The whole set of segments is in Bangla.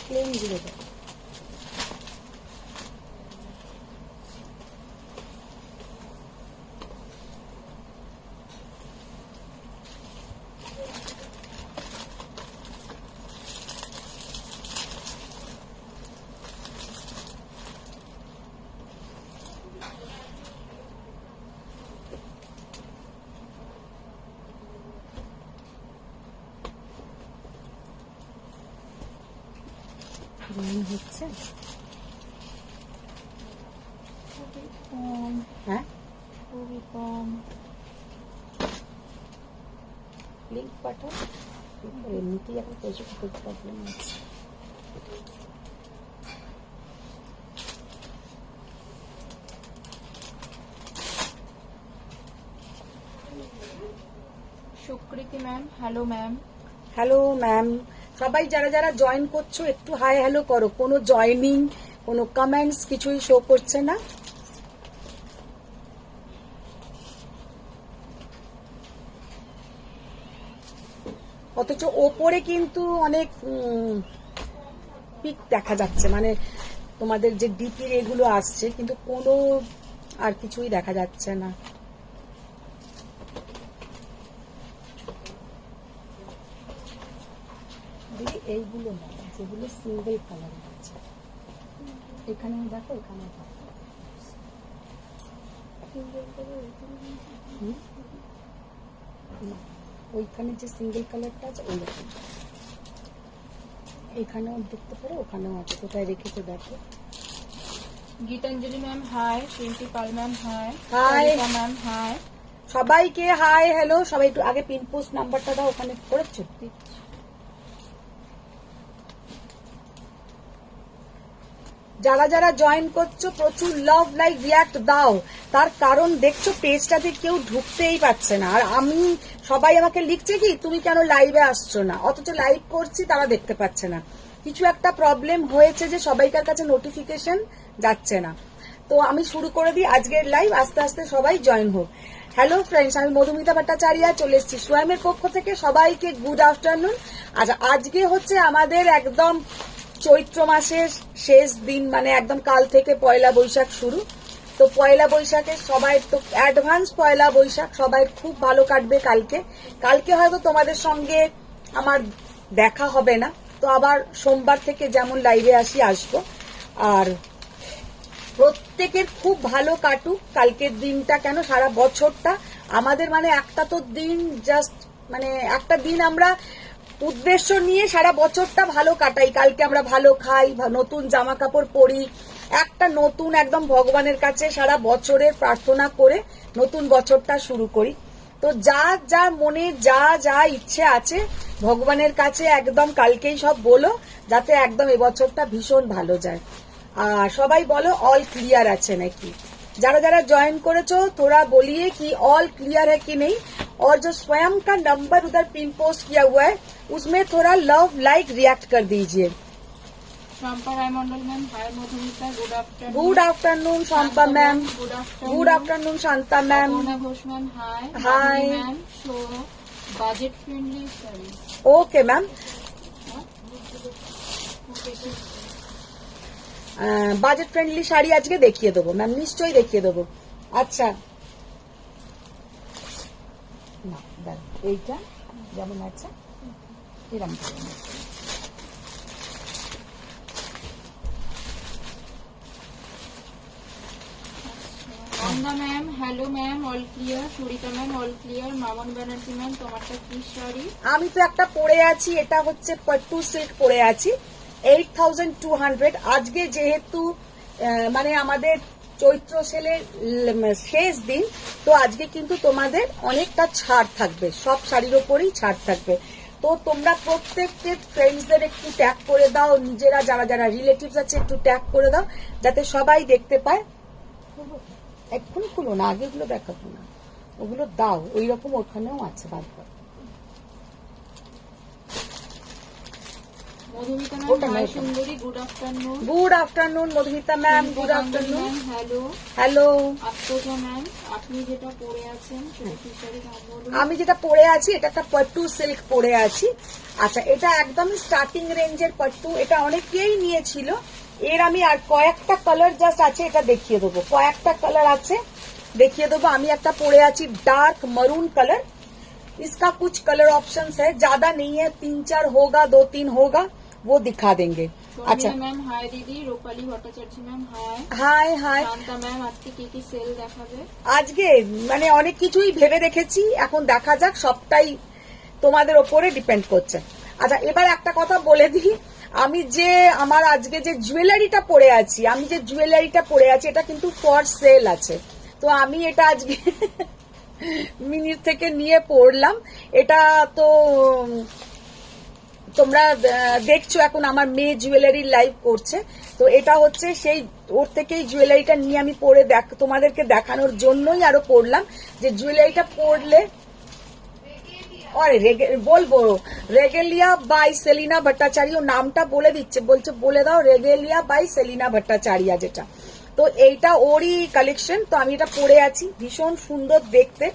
প্লেন দিয়ে দেবো। হচ্ছে হ্যাঁ, খুবই কম। লিঙ্ক পাঠাও, এমনিতেই এখন প্রচুর প্রবলেম আছে। Sukriti ma'am, hello ma'am. Hello ma'am, সবাই যারা যারা জয়েন করছো একটু হাই হ্যালো করো। কোনো জয়েনিং, কোনো কমেন্টস কিছুই শো করছে না। অথচ ওপরে কিন্তু অনেক পিক দেখা যাচ্ছে, মানে তোমাদের যে ডিপির এগুলো আসছে, কিন্তু কোনো আর কিছুই দেখা যাচ্ছে না। দিদি এইগুলো না, যেগুলো সিঙ্গেল কালার আছে, এখানে দেখো, এখানে দেখো, ওইখানে যে সিঙ্গেল কালারটা আছে ওই রকম, এখানেও দেখতে পারো, ওখানেও আছে। কোথায় রেখেছে দেখো। Gitanjali ma'am hi, Shilpi Pal ma'am hi, hi ma'am hi, সবাইকে হাই হ্যালো। সবাই একটু আগে পিন পোস্ট নাম্বারটা দাও, ওখানে করেছো। যারা যারা জয়েন করছো প্রচুর লাভ লাইক রিয়াক্ট দাও, তার কারণ দেখছো পেজটাতে কেউ ঢুকতেই পারছে না। আর আমি, সবাই আমাকে লিখছে কি তুমি কেন লাইভে আসছো না, অথচ লাইভ করছি তারা দেখতে পাচ্ছে না। কিছু একটা প্রবলেম হয়েছে যে সবাইকার কাছে নোটিফিকেশন যাচ্ছে না। তো আমি শুরু করে দিই আজকের লাইভ, আস্তে আস্তে সবাই জয়েন হোক। হ্যালো ফ্রেন্ডস, আমি মধুমিতা ভট্টাচার্য চলে এসেছি সোয়ামের পক্ষ থেকে। সবাইকে গুড আফটারনুন। আচ্ছা, আজকে হচ্ছে আমাদের একদম চৈত্র মাসের শেষ দিন, মানে একদম কাল থেকে পয়লা বৈশাখ শুরু। তো পয়লা বৈশাখে সবাই তো অ্যাডভান্স পয়লা বৈশাখ, সবাই খুব ভালো কাটবে। কালকে হয়তো তোমাদের সঙ্গে আমার দেখা হবে না, তো আবার সোমবার থেকে যেমন লাইভে আসবো। আর প্রত্যেকের খুব ভালো কাটুক কালকের দিনটা, কেন সারা বছরটা আমাদের, মানে একটা তো দিন, জাস্ট মানে একটা দিন আমরা উদ্দেশ্য নিয়ে সারা বছরটা ভালো কাটাই। কালকে আমরা ভালো খাই, নতুন জামা কাপড় পরি, একটা নতুন একদম ভগবানের কাছে সারা বছরের প্রার্থনা করে নতুন বছরটা শুরু করি। তো যা যা মনে যা যা ইচ্ছে আছে ভগবানের কাছে একদম কালকেই সব বলো, যাতে একদম এবছরটা ভীষণ ভালো যায়। আর সবাই বলো অল ক্লিয়ার আছে নাকি। যারা যারা ज्वाइन करेছো थोड़ा बोलिए कि ऑल क्लियर है कि नहीं, और जो स्वयं का नंबर उधर पिन पोस्ट किया हुआ है उसमें थोड़ा लव लाइक रिएक्ट कर दीजिए। Shampa Roymondal ma'am hi, Madhumita good afternoon. Good afternoon Shampa ma'am, good afternoon Shanta ma'am, Aparna Ghosh ma'am hi, hi ma'am. Show budget friendly sari, okay ma'am. Budget friendly sari আজকে দেখিয়ে দেবো ম্যাম, নিশ্চয়ই দেখিয়ে দেবো। আচ্ছা, না এইটা যেমন আছে এরকম Anna ma'am hello ma'am, all clear. Surita ma'am all clear. Mamon Banerjee ma'am তোমারটা কি শাড়ি? আমি তো একটা পরে আছি, এটা হচ্ছে পট্টু সিল্ক পরে আছি, 8200। আজকে যেহেতু মানে আমাদের চৈত্র সেলের শেষ দিন, তো আজকে কিন্তু তোমাদের অনেকটা ছাড় থাকবে, সব শাড়ির ওপরেই ছাড় থাকবে। তো তোমরা প্রত্যেককে ফ্রেন্ডসদের একটু ট্যাগ করে দাও, নিজেরা যারা যারা রিলেটিভস আছে একটু ট্যাগ করে দাও, যাতে সবাই দেখতে পায়। এক্ষুনি খুলো না, আগেগুলো দেখাবো না, ওগুলো দাও, ওই রকম ওখানেও আছে বার কর। মধুমিতা ওটা ম্যাম, নয়, হাই সুন্দরী, good afternoon. Good afternoon Madhumita ma'am, good afternoon. Hello. Hello, Afroza ma'am, আপনি যেটা পরে আছেন সেটা কি শাড়ি নাম বলুন? আমি যেটা পরে আছি এটা একটা পট্টু সিল্ক পরে আছি। আচ্ছা, এটা একদমই স্টার্টিং রেঞ্জের পট্টু, এটা অনেকেই নিয়েছিল। এর আমি আর কয়েকটা কালার জাস্ট আছে, এটা দেখিয়ে দেবো, কয়েকটা কালার আছে দেখিয়ে দেবো। আমি একটা পরে আছি डार्क मरून कलर, इसका कुछ कलर ऑप्शंस है, ज्यादा नहीं है, 3-4 होगा, 2-3 होगा, वो दिखा देंगे। अच्छा ম্যাম হাই দিদি। Rupali Bhattacharya ma'am hi. Hi hi. Shanta ma'am, আজকে কি কি সেল দেখাবে? আজকে মানে অনেক কিছুই ভেবে রেখেছি, এখন দেখা যাক, সবটাই তোমাদের ওপরে ডিপেন্ড করছে। আচ্ছা, এবার একটা কথা বলে দিই, আমি যে আমার আজকে যে জুয়েলারিটা পরে আছি, এটা কিন্তু ফর সেল আছে। তো আমি এটা আজকে মিনিট থেকে নিয়ে পড়লাম। এটা তো তোমরা দেখছো, এখন আমার মেয়ে জুয়েলারি লাইভ করছে, তো এটা হচ্ছে সেই ওর থেকেই জুয়েলারিটা নিয়ে আমি পরে তোমাদেরকে দেখানোর জন্যই আরো পড়লাম, যে জুয়েলারিটা পরলে বলবো রেগেলিয়া বাই সেলিনা ভট্টাচার্য, নামটা বলে দিচ্ছে, বলছে বলে দাও রেগেলিয়া বাই সেলিনা ভট্টাচার্য যেটা। তো এইটা ওরই কালেকশন। তো আমি এটা পরে আছি, ভীষণ সুন্দর দেখতে,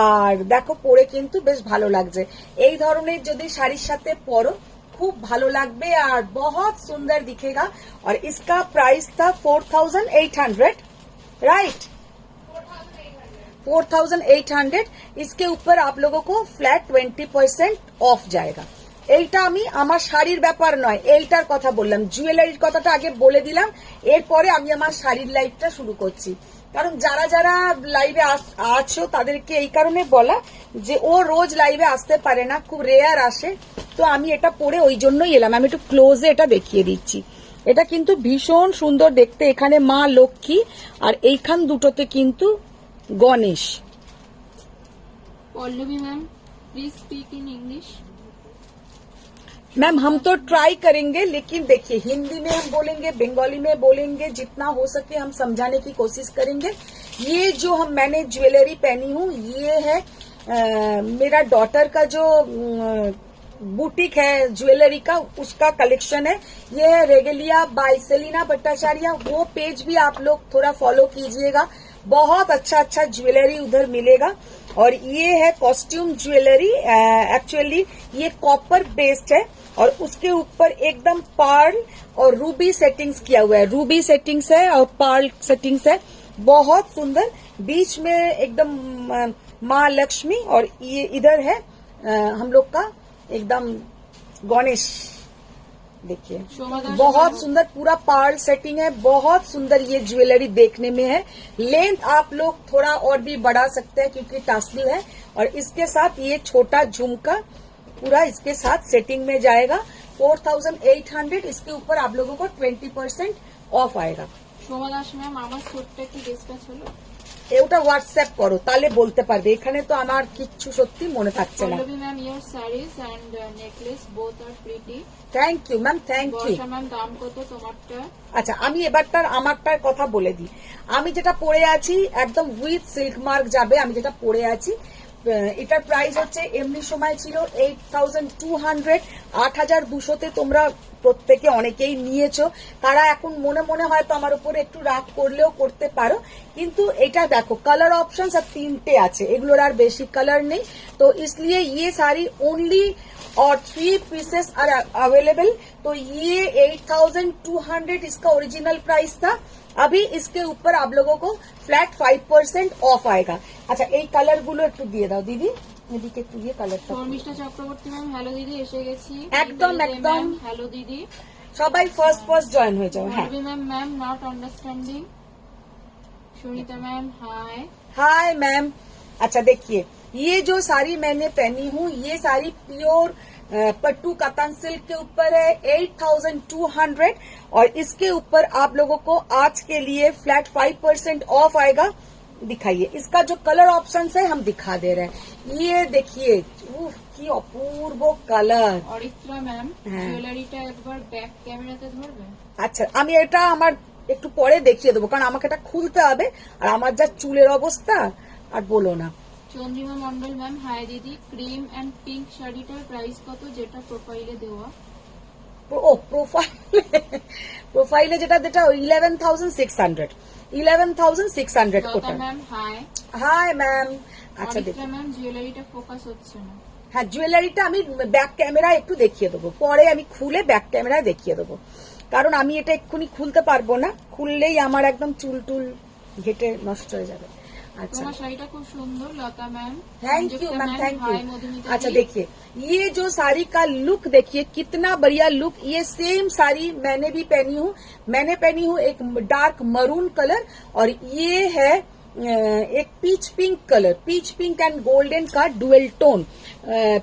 আর দেখো পরে কিন্তু বেশ ভালো লাগছে। এই ধরনের যদি শাড়ির সাথে পরো খুব ভালো লাগবে আর বহুত সুন্দর दिखेगा। और इसका प्राइस था 4800, राइट, 4800। इसके ऊपर आप लोगों को फ्लैट 20% ऑफ जाएगा। এইটা আমি আমার শাড়ির ব্যাপার নয়, এইটার কথা বললাম, জুয়েলারির কথাটা আগে বলে দিলাম, এরপরে আমি আমার শাড়ির লাইভটা শুরু করছি। কারণ যারা যারা লাইভে আছো তাদেরকে এই কারণে বলা যে ও রোজ লাইভে আসতে পারে না, খুব রেয়ার আসে, তো আমি এটা পরে ওই জন্যই এলাম। আমি একটু ক্লোজে এটা দেখিয়ে দিচ্ছি। এটা কিন্তু ভীষণ সুন্দর দেখতে, এখানে মা লক্ষ্মী আর এইখান দুটোতে কিন্তু Ganesh. Pallavi ma'am, please speak in English. Ma'am हम तो ट्राई करेंगे, लेकिन देखिए हिंदी में हम बोलेंगे, बंगाली में बोलेंगे, जितना हो सके हम समझाने की कोशिश करेंगे। ये जो मैंने ज्वेलरी पहनी हूँ, ये है मेरा डॉटर का जो बुटीक है ज्वेलरी का, उसका कलेक्शन है। ये है रेगेलिया बाय सेलिना भट्टाचार्य, वो पेज भी आप लोग थोड़ा फॉलो कीजिएगा, बहुत अच्छा अच्छा ज्वेलरी उधर मिलेगा। और ये है कॉस्ट्यूम ज्वेलरी, एक्चुअली ये कॉपर बेस्ड है, और उसके ऊपर एकदम पर्ल और रूबी सेटिंग्स किया हुआ है, रूबी सेटिंग्स है और पर्ल सेटिंग्स है, बहुत सुंदर। बीच में एकदम माँ लक्ष्मी, और ये इधर है हम लोग का एकदम गणेश, देखिए बहुत सुंदर पूरा पर्ल सेटिंग है, बहुत सुंदर ये ज्वेलरी देखने में है। लेंथ आप लोग थोड़ा और भी बढ़ा सकते हैं क्योंकि टासली है, और इसके साथ ये छोटा झुमका पूरा इसके साथ सेटिंग में जाएगा। 4800, इसके ऊपर आप लोगों को 20% ऑफ आएगा। সোমা দাস ম্যাম, আমার ছোট্ট কি ডিসকাস হলো? ওটা হোয়াটসঅ্যাপ করো, তাহলে বলতে পারবে, এখানে তো আমার কিচ্ছু সত্যি মনে থাকছে না। Pallavi ma'am, your saris and necklace both are pretty. Thank you ma'am, thank you. Barsha ma'am, দাম কত তোমারটা? আচ্ছা, আমি এবারটার আমারটার কথা বলে দিই। আমি যেটা পরে আছি একদম উইথ সিল্ক মার্ক যাবে, আমি যেটা পরে আছি এটার প্রাইস হচ্ছে এমনি সময় ছিল 8200, 8200-তে তোমরা প্রত্যেকে অনেকেই নিয়েছো, তারা এখন মনে মনে হয়তো আমার উপরে একটু রাগ করলেও করতে পারো, কিন্তু এটা দেখো কালার অপশনস আর 3টে আছে, এগুলোর আর বেশি কালার নেই। তো इसलिए ये सारी ओनली और 3 पीसेस आर अवेलेबल। तो ये 8200 इसका ओरिजिनल प्राइस था, अभी इसके ऊपर आप लोगों को फ्लैट 5% ऑफ आएगा। अच्छा, এই কালার গুলো একটু দিয়ে দাও দিদি, এদিকে একটু দিয়ে কালারটা। শর্মিষ্ঠা চক্রবর্তী ম্যাম, হ্যালো দিদি, এসে গেছি। একদম একদম, হ্যালো দিদি। সবাই ফার্স্ট জয়েন হয়ে যাও। হ্যাঁ, Pallavi ma'am, ma'am not understanding. Sunita ma'am, hi. Hi ma'am. अच्छा देखिए, ये जो साड़ी मैंने पहनी हूँ, ये साड़ी प्योर पट्टू कतन सिल्क के ऊपर है, 8200, और इसके ऊपर आप लोगों को आज के लिए फ्लैट 5% ऑफ आएगा। दिखाइए, इसका जो कलर ऑप्शन है हम दिखा दे रहे हैं। ये देखिए, उफ, की अपूर्व कलर। অরিত্রা ম্যাম, হ্যাঁ। জুয়েলারিটা একবার ব্যাক ক্যামেরাতে ধরবে। আচ্ছা, আমি এটা আমার একটু পরে দেখিয়ে দেবো, কারণ আমাকে এটা খুলতে হবে, আর আমার যা চুলের অবস্থা আর বলো না। চন্দ্রিমা মন্ডল ম্যাম, হাই দিদি, ক্রিম এন্ড পিঙ্ক শাড়িটার প্রাইস কত যেটা প্রোফাইলে দেওয়া? ও প্রোফাইলে যেটা 11,600 11,600 লতা ওটা। Ma'am, hi. Hi ma'am. আচ্ছা দেখি, অরিত্রা ম্যাম, জুয়েলারিটা ফোকাস হচ্ছে না। হ্যাঁ জুয়েলারিটা আমি ব্যাক ক্যামেরায় একটু দেখিয়ে দেবো, পরে আমি খুলে ব্যাক ক্যামেরায় দেখিয়ে দেবো, কারণ আমি এটা এক্ষুনি খুলতে পারবো না, খুললেই আমার একদম চুল টুল ঘেটে নষ্ট হয়ে যাবে। अच्छा, তোমার শাড়িটা খুব সুন্দর Lata ma'am. Thank you Sanjukta ma'am, thank hi you. Madhumita अच्छा जी। देखिए, ये जो साड़ी का लुक देखिए, कितना बढ़िया लुक। ये सेम साड़ी मैंने भी पहनी हूँ, मैंने पहनी हूँ एक डार्क मरून कलर, और ये है एक peach pink colour, peach pink and golden का dual tone,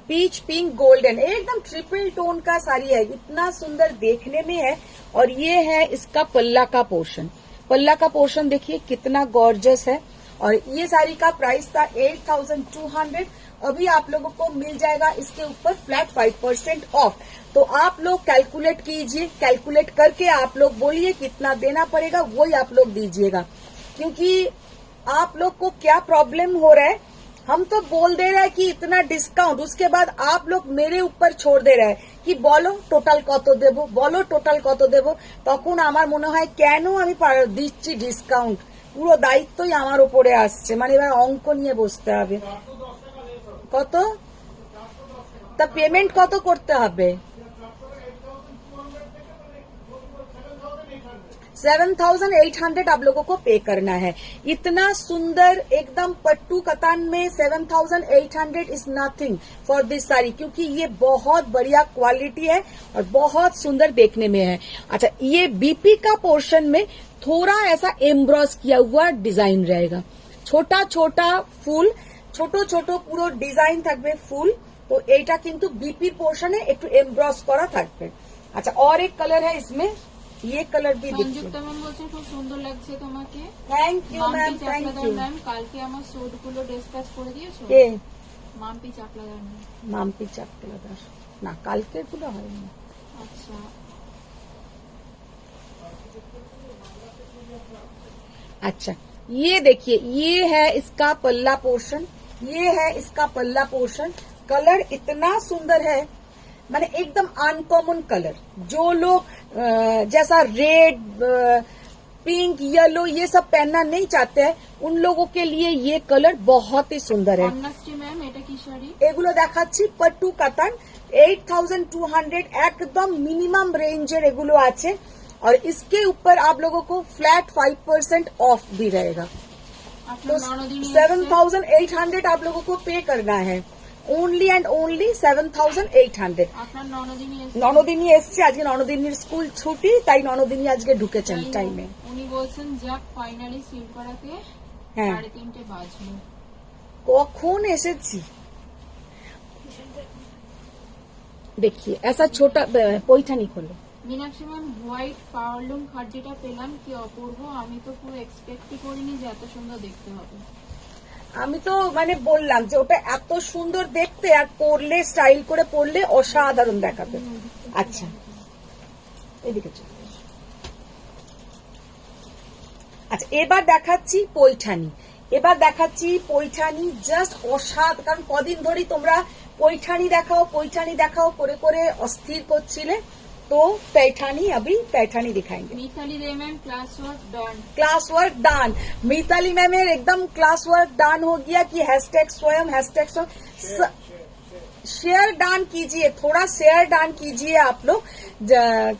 peach pink golden, एकदम ट्रिपल टोन का साड़ी है, इतना सुंदर देखने में है। और ये है इसका पल्ला का पोर्शन, पल्ला का पोर्शन देखिए कितना गॉर्जस है। और ये साड़ी का प्राइस था 8,200, अभी आप लोगों को मिल जाएगा इसके ऊपर फ्लैट 5% ऑफ। तो आप लोग कैलकुलेट कीजिए, कैलकुलेट करके आप लोग बोलिए कितना देना पड़ेगा, वही आप लोग दीजिएगा, क्योंकि आप लोग को क्या प्रॉब्लम हो रहा है, हम तो बोल दे रहे हैं कि इतना डिस्काउंट, उसके बाद आप लोग मेरे ऊपर छोड़ दे रहे हैं कि বলো টোটাল কত দেবো, বলো টোটাল কত দেবো। তখন আমার মনে হয় কেন আমি দিচ্ছি ডিসকাউন্ট, পুরো দায়িত্বই আমার উপরে আসছে, মানে এবার অঙ্ক নিয়ে বসতে হবে। কত তা পেমেন্ট কত করতে হবে? 7,800 आप लोगों को पे करना है। इतना सुंदर एकदम पट्टू कतान में 7,800 is nothing for this sari, क्योंकि ये बहुत बढ़िया क्वालिटी है और बहुत सुंदर देखने में है। अच्छा, ये बीपी का पोर्शन में थोड़ा ऐसा एम्ब्रॉस किया हुआ डिजाइन रहेगा, छोटा छोटा फूल, ছোট ছোট পুরো ডিজাইন থাকবে ফুল। তো এইটা কিন্তু বিপি পোর্শনে একটু এমব্রস করা থাকবে। আচ্ছা, और एक कलर है इसमें, ये कलर भी देखिए। সংযুক্তা ম্যাম বলছে খুব সুন্দর লাগছে তোমাকে। Thank you ma'am, Mampi thank Chakladar you. Ma'am, কালকে আমার স্যুট গুলো ডিসপ্যাচ করে দিয়েছো? কে? মাম্পি চাকলাদার ম্যাম। মাম্পি চাকলাদার না, কালকের গুলো হয়নি। আচ্ছা, अच्छा, ये देखिए, ये है इसका पल्ला पोर्शन, ये है इसका पल्ला पोर्शन। कलर इतना सुंदर है, माने एकदम अनकॉमन कलर। जो लोग जैसा रेड, पिंक, येलो ये सब पहनना नहीं चाहते हैं, उन लोगों के लिए ये कलर बहुत ही सुंदर है। কন্যাশ্রী ম্যাম, এটা কি শাড়ি? এগুলো দেখাচ্ছি পট্টু কাতান, 8,200 एकदम मिनिमम रेंजर एगुलो আছে। और इसके ऊपर आप लोगों को फ्लैट 5% ऑफ भी रहेगा। तो আপনার ননদিনী এসছে। 7,800 आप लोगों को पे करना है, ओनली एंड ओनली 7,800। আপনার ননদিনী এসছে। ননদিনী এসছে, আজকে ননদিনীর স্কুল ছুটি, তাই ননদিনী আজকে ঢুকেছেন যাই হোক, টাইমে। উনি বলছেন যাক ফাইনালি সিল করাতে হ্যাঁ। 3:30 বাজলো। কখন এসেছি देखिए, ऐसा छोटा पैठानी खोलो। মীনাক্ষী ম্যাম, হোয়াইট পাওয়ারলুম খাড্ডিটা পেলাম, কি অপূর্ব, আমি তো পুরো এক্সপেক্টই করিনি যে এত সুন্দর দেখতে হবে। আমি তো মানে বললাম যে ওটা এত সুন্দর দেখতে, আর পরলে স্টাইল করে পরলে অসাধারণ দেখাবে। আচ্ছা, এদিকে চলে এসো। আচ্ছা, এবার দেখাচ্ছি পৈঠানি, এবার দেখাচ্ছি পৈঠানি, জাস্ট অসাধারণ। কারণ কদিন ধরেই তোমরা পৈঠানি দেখাও, পৈঠানি দেখাও করে করে অস্থির করছিলে, तो पैठानी, अभी पैठानी दिखाएंगे। Mitali Ray ma'am, class work done. Class work done, Mitali ma'am एकदम क्लास वर्क डान हो गया कि हैशटैग स्वयं, हैशटैग स्वयं शेयर डान कीजिए, थोड़ा शेयर डान कीजिए आप लोग,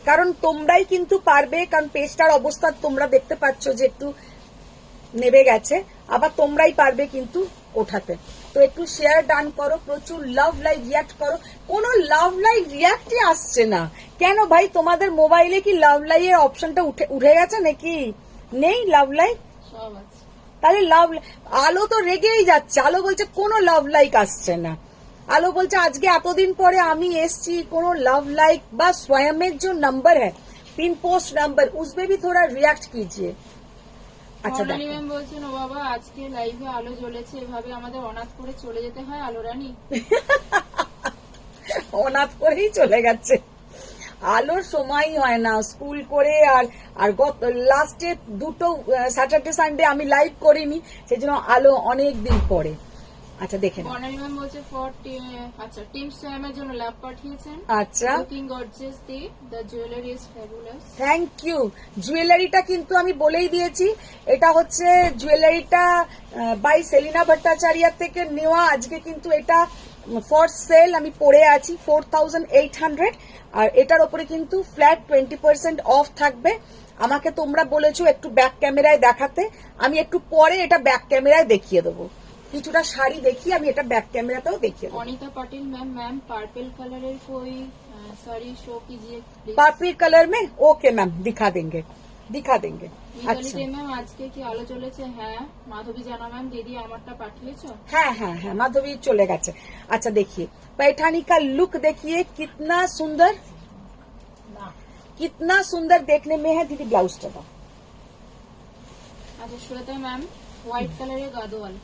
কারণ তোমরাই কিন্তু পারবে, কারণ পেজটার অবস্থা তোমরা দেখতে পাচ্ছ যে একটু নেবে গেছে, আবার তোমরাই পারবে কিন্তু ওঠাতে। তো একটু শেয়ার ডান করো, প্রচুর লাভ লাইক রিয়াক্ট করো। কোনো লাভ লাইক রিয়াক্টই আসছে না কেন ভাই? তোমাদের মোবাইলে কি লাভ লাইকের অপশনটা উঠে গেছে নাকি? নেই লাভ লাইক? সব আছে। তাহলে লাভ, আলো তো রেগেই যাচ্ছে, আলো বলছে কোনো লাভ লাইক আসছে না। আলো বলছে আজকে এতদিন পরে আমি এসছি, কোনো লাভ লাইক বা स्वयं जो नंबर है पिन पोस्ट नंबर, उसमें भी थोड़ा रिएक्ट कीजिए। আচ্ছা বর্ণালী দেখো ম্যাম বলছেন, ও বাবা আজকে লাইভে আলো জ্বলেছে, এভাবে আমাদের অনাথ করে চলে যেতে হয় আলো রানী। অনাথ করেই চলে গেছে, আলোর সময়ই হয় না স্কুল করে। আর আর গত লাস্টে দুটো স্যাটারডে সানডে আমি লাইভ করিনি, সেই জন্য আলো অনেক দিন পরে। আচ্ছা দেখে নাও। বর্ণালী ম্যাম বলছে আচ্ছা টিম স্যামের জন্য ল্যাব পাঠিয়েছেন। আচ্ছা looking gorgeous the jewellery is fabulous. Thank you. জুয়েলারিটা কিন্তু আমি বলেই দিয়েছি, এটা হচ্ছে জুয়েলারিটা বাই সেলিনা ভট্টাচার্য থেকে নেওয়া। আজকে কিন্তু এটা ফর সেল আমি পরে আছি 4800, আর এটার ওপরে কিন্তু ফ্ল্যাট 20% অফ থাকবে। আমাকে তোমরা বলেছো একটু ব্যাক ক্যামেরায় দেখাতে, আমি একটু পরে এটা ব্যাক ক্যামেরায় দেখিয়ে দেবো। কিছুটা শাড়ি দেখি, আমি এটা ব্যাক ক্যামেরাতেও দেখিয়ে দেবো। Anita Patil ma'am purple colour कोई साड़ी शो कीजिए प्लीज। पर्पल कलर में ओके मैम, दिखा देंगे दिखा देंगे। अच्छा ম্যাম আজকে কি আলো চলেছে? হ্যাঁ। মাধবী জানা ম্যাম দিদি আমারটা পাঠিয়েছো? हाँ हाँ हाँ माधवी चले गए। अच्छा देखिए पैठानी का लुक देखिए कितना सुंदर, कितना सुंदर देखने में है। दीदी ब्लाउज टा दाओ। আচ্ছা শ্বেতা ম্যাম হোয়াইট কালারের গাদোয়াল।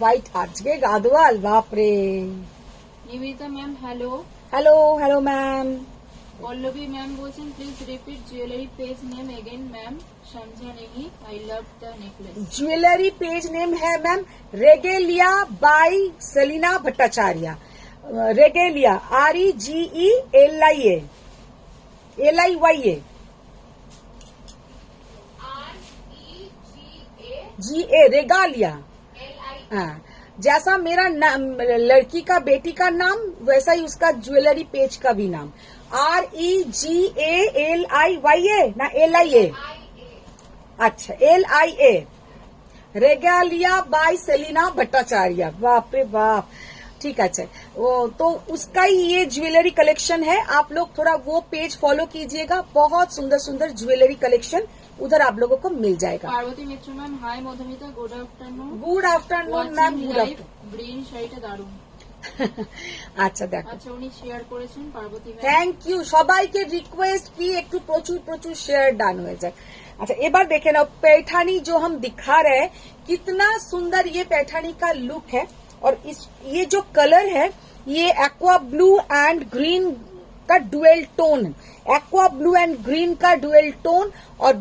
व्हाइट आज के गादवाल, बाप रे। Nibedita ma'am hello. Hello hello ma'am. Pallavi ma'am বলছেন please repeat jewellery page name again ma'am समझा नहीं I love the necklace. Jewellery page name है ma'am Regalia by Selina Bhattacharya. Regalia REGELIA LIYA GA Regalia. हाँ, जैसा मेरा लड़की का बेटी का नाम वैसा ही उसका ज्वेलरी पेज का भी नाम REGALIYA ना LIA। अच्छा LIA Regalia by Selina Bhattacharya. बाप रे बाप, ठीक है। वो तो उसका ही ये ज्वेलरी कलेक्शन है, आप लोग थोड़ा वो पेज फॉलो कीजिएगा, बहुत सुंदर सुंदर ज्वेलरी कलेक्शन उधर आप लोगों को मिल जाएगा। Parbati Mitra ma'am hi Madhumita good afternoon. Good afternoon ma'am, good afternoon. Green শাড়িটা দারুণ। আচ্ছা দেখো, আচ্ছা উনি শেয়ার করেছেন পার্বতী ম্যাম। Thank you. সবাইকে রিকোয়েস্ট কি একটু প্রচুর প্রচুর শেয়ার ডান হয়ে যায়। अच्छा एबार देखे ना पैठानी जो हम दिखा रहे हैं, कितना सुंदर ये पैठानी का लुक है। और ये जो कलर है ये एक्वा ब्लू एंड ग्रीन का dual tone, aqua blue and green का डुएल टोन। और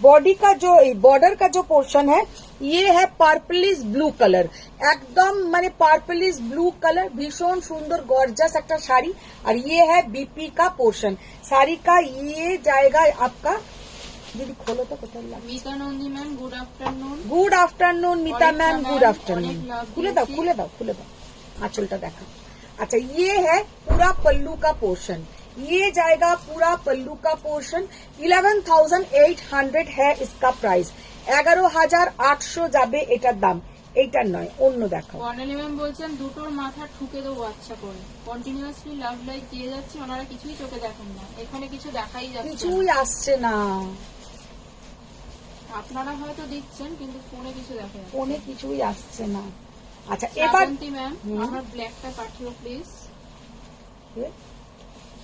बॉडी का जो बॉर्डर का जो पोर्शन है ये है पार्पलिश ब्लू कलर, एकदम माने पार्पलिश ब्लू कलर, भीषण सुंदर गॉर्जस একটা শাড়ি। और ये है बीपी का पोर्शन साड़ी का। ये जाएगा आपका, दीदी खोलो तो पता लगा। Mita Nandi ma'am good afternoon. Good afternoon Mita और मैम, मैम, गुड आफ्टरनून। अनेक लाभ खुले दाओ दिए। खुले दाओ खुले दाओ, आंचलटा देखा। अच्छा ये है पूरा पल्लू का पोर्शन, ये जाएगा पूरा पल्लू का पोर्शन। 11,800 है इसका प्राइस, 11,800 যাবে এটার দাম, এইটার নয় অন্য দেখাও। বর্ণালী ম্যাম বলছেন দুটোর মাথা ঠুকে দেবো আচ্ছা করে। কন্টিনিউয়াসলি লাভ লাইক দিয়ে যাচ্ছে, ওনারা কিছুই চোখে দেখেন না, এখানে কিছু দেখাই যাচ্ছে না। কিছুই আসছে না, আপনারা হয়তো দিচ্ছেন কিন্তু ফোনে কিছু দেখা যাচ্ছে। ফোনে কিছুই আসছে না। আচ্ছা এবার শ্রাবন্তী ম্যাম আমার ব্ল্যাকটা পাঠিও প্লিজ।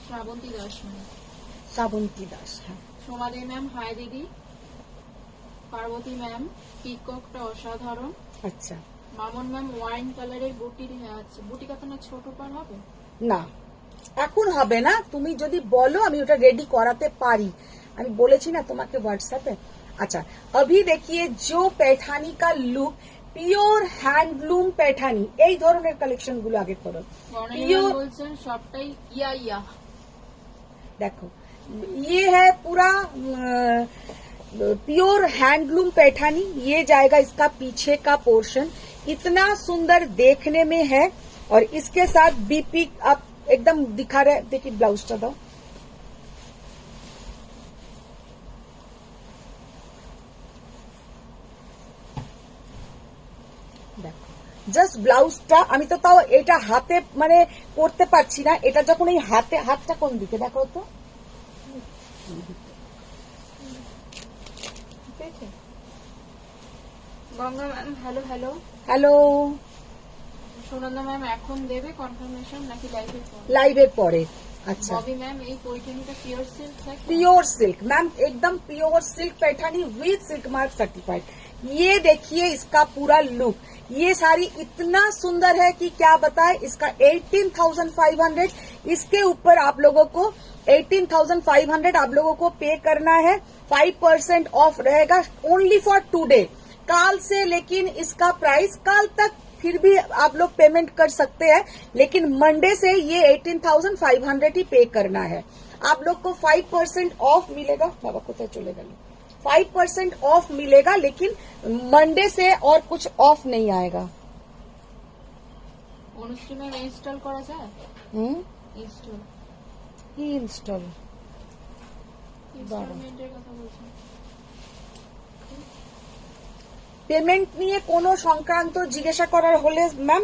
শ্রাবন্তী দাস ম্যাম। শ্রাবন্তী দাস, হ্যাঁ। সোমাদি ম্যাম হাই দিদি। পার্বতী ম্যাম পিককটা অসাধারণ। আচ্ছা মামন ম্যাম ওয়াইন কালারের বুটি কাতানো ছোট পার হবে না, এখন হবে না, তুমি যদি বলো আমি ওটা রেডি করাতে পারি, আমি বলেছি না তোমাকে হোয়াটসঅ্যাপে। अच्छा अभी देखिए जो पैठानी का लुक, পিওর হ্যান্ডলুম पैठानी, এই ধরনের কালেকশন গুলো আগে করো। বর্ণালী পিওর ম্যাম বলছেন সবটাই ইয়া ইয়া। देखो ये है पूरा प्योर हैंडलूम पैठानी, ये जाएगा इसका पीछे का पोर्शन, इतना सुंदर देखने में है। और इसके साथ बीपी आप एकदम दिखा रहे, देखिए ब्लाउज टा दो। জাস্ট ব্লাউজটা আমি তো তাও এটা হাতে মানে করতে পারছি না, এটা যখন এই হাতে, হাতটা কোন দিকে দেখো তো, Ganga ma'am hello hello. Hello. Sunanda ma'am এখন দেবে কনফার্মেশন নাকি লাইভের পর? লাইভের পরে, अच्छा बॉबी मैम এই পৈঠানিটা পিওর সিল্ক है क्या? प्योर सिल्क मैम, एकदम pure silk Paithani with silk mark certified. ये देखिए इसका पूरा लुक, ये साड़ी इतना सुंदर है कि क्या बताए। इसका 18,500, इसके ऊपर आप लोगों को 18,500 आप लोगों को पे करना है। 5% ऑफ रहेगा ओनली फॉर टुडे, काल से। लेकिन इसका प्राइस काल तक फिर भी आप लोग पेमेंट कर सकते हैं, लेकिन मंडे से ये 18,500 ही पे करना है। आप लोग को 5% ऑफ मिलेगा। बाबा को तो चलेगा, 5% ऑफ मिलेगा, लेकिन मंडे से और कुछ ऑफ नहीं आएगा। অনুশ্রী ম্যাম ইনস্টল করা যায়? ইনস্টল কি ইনস্টল? ইনস্টলমেন্টের কথা বলছেন। পেমেন্ট নিয়ে কোনো সংক্রান্ত জিজ্ঞাসা করার হলে ম্যাম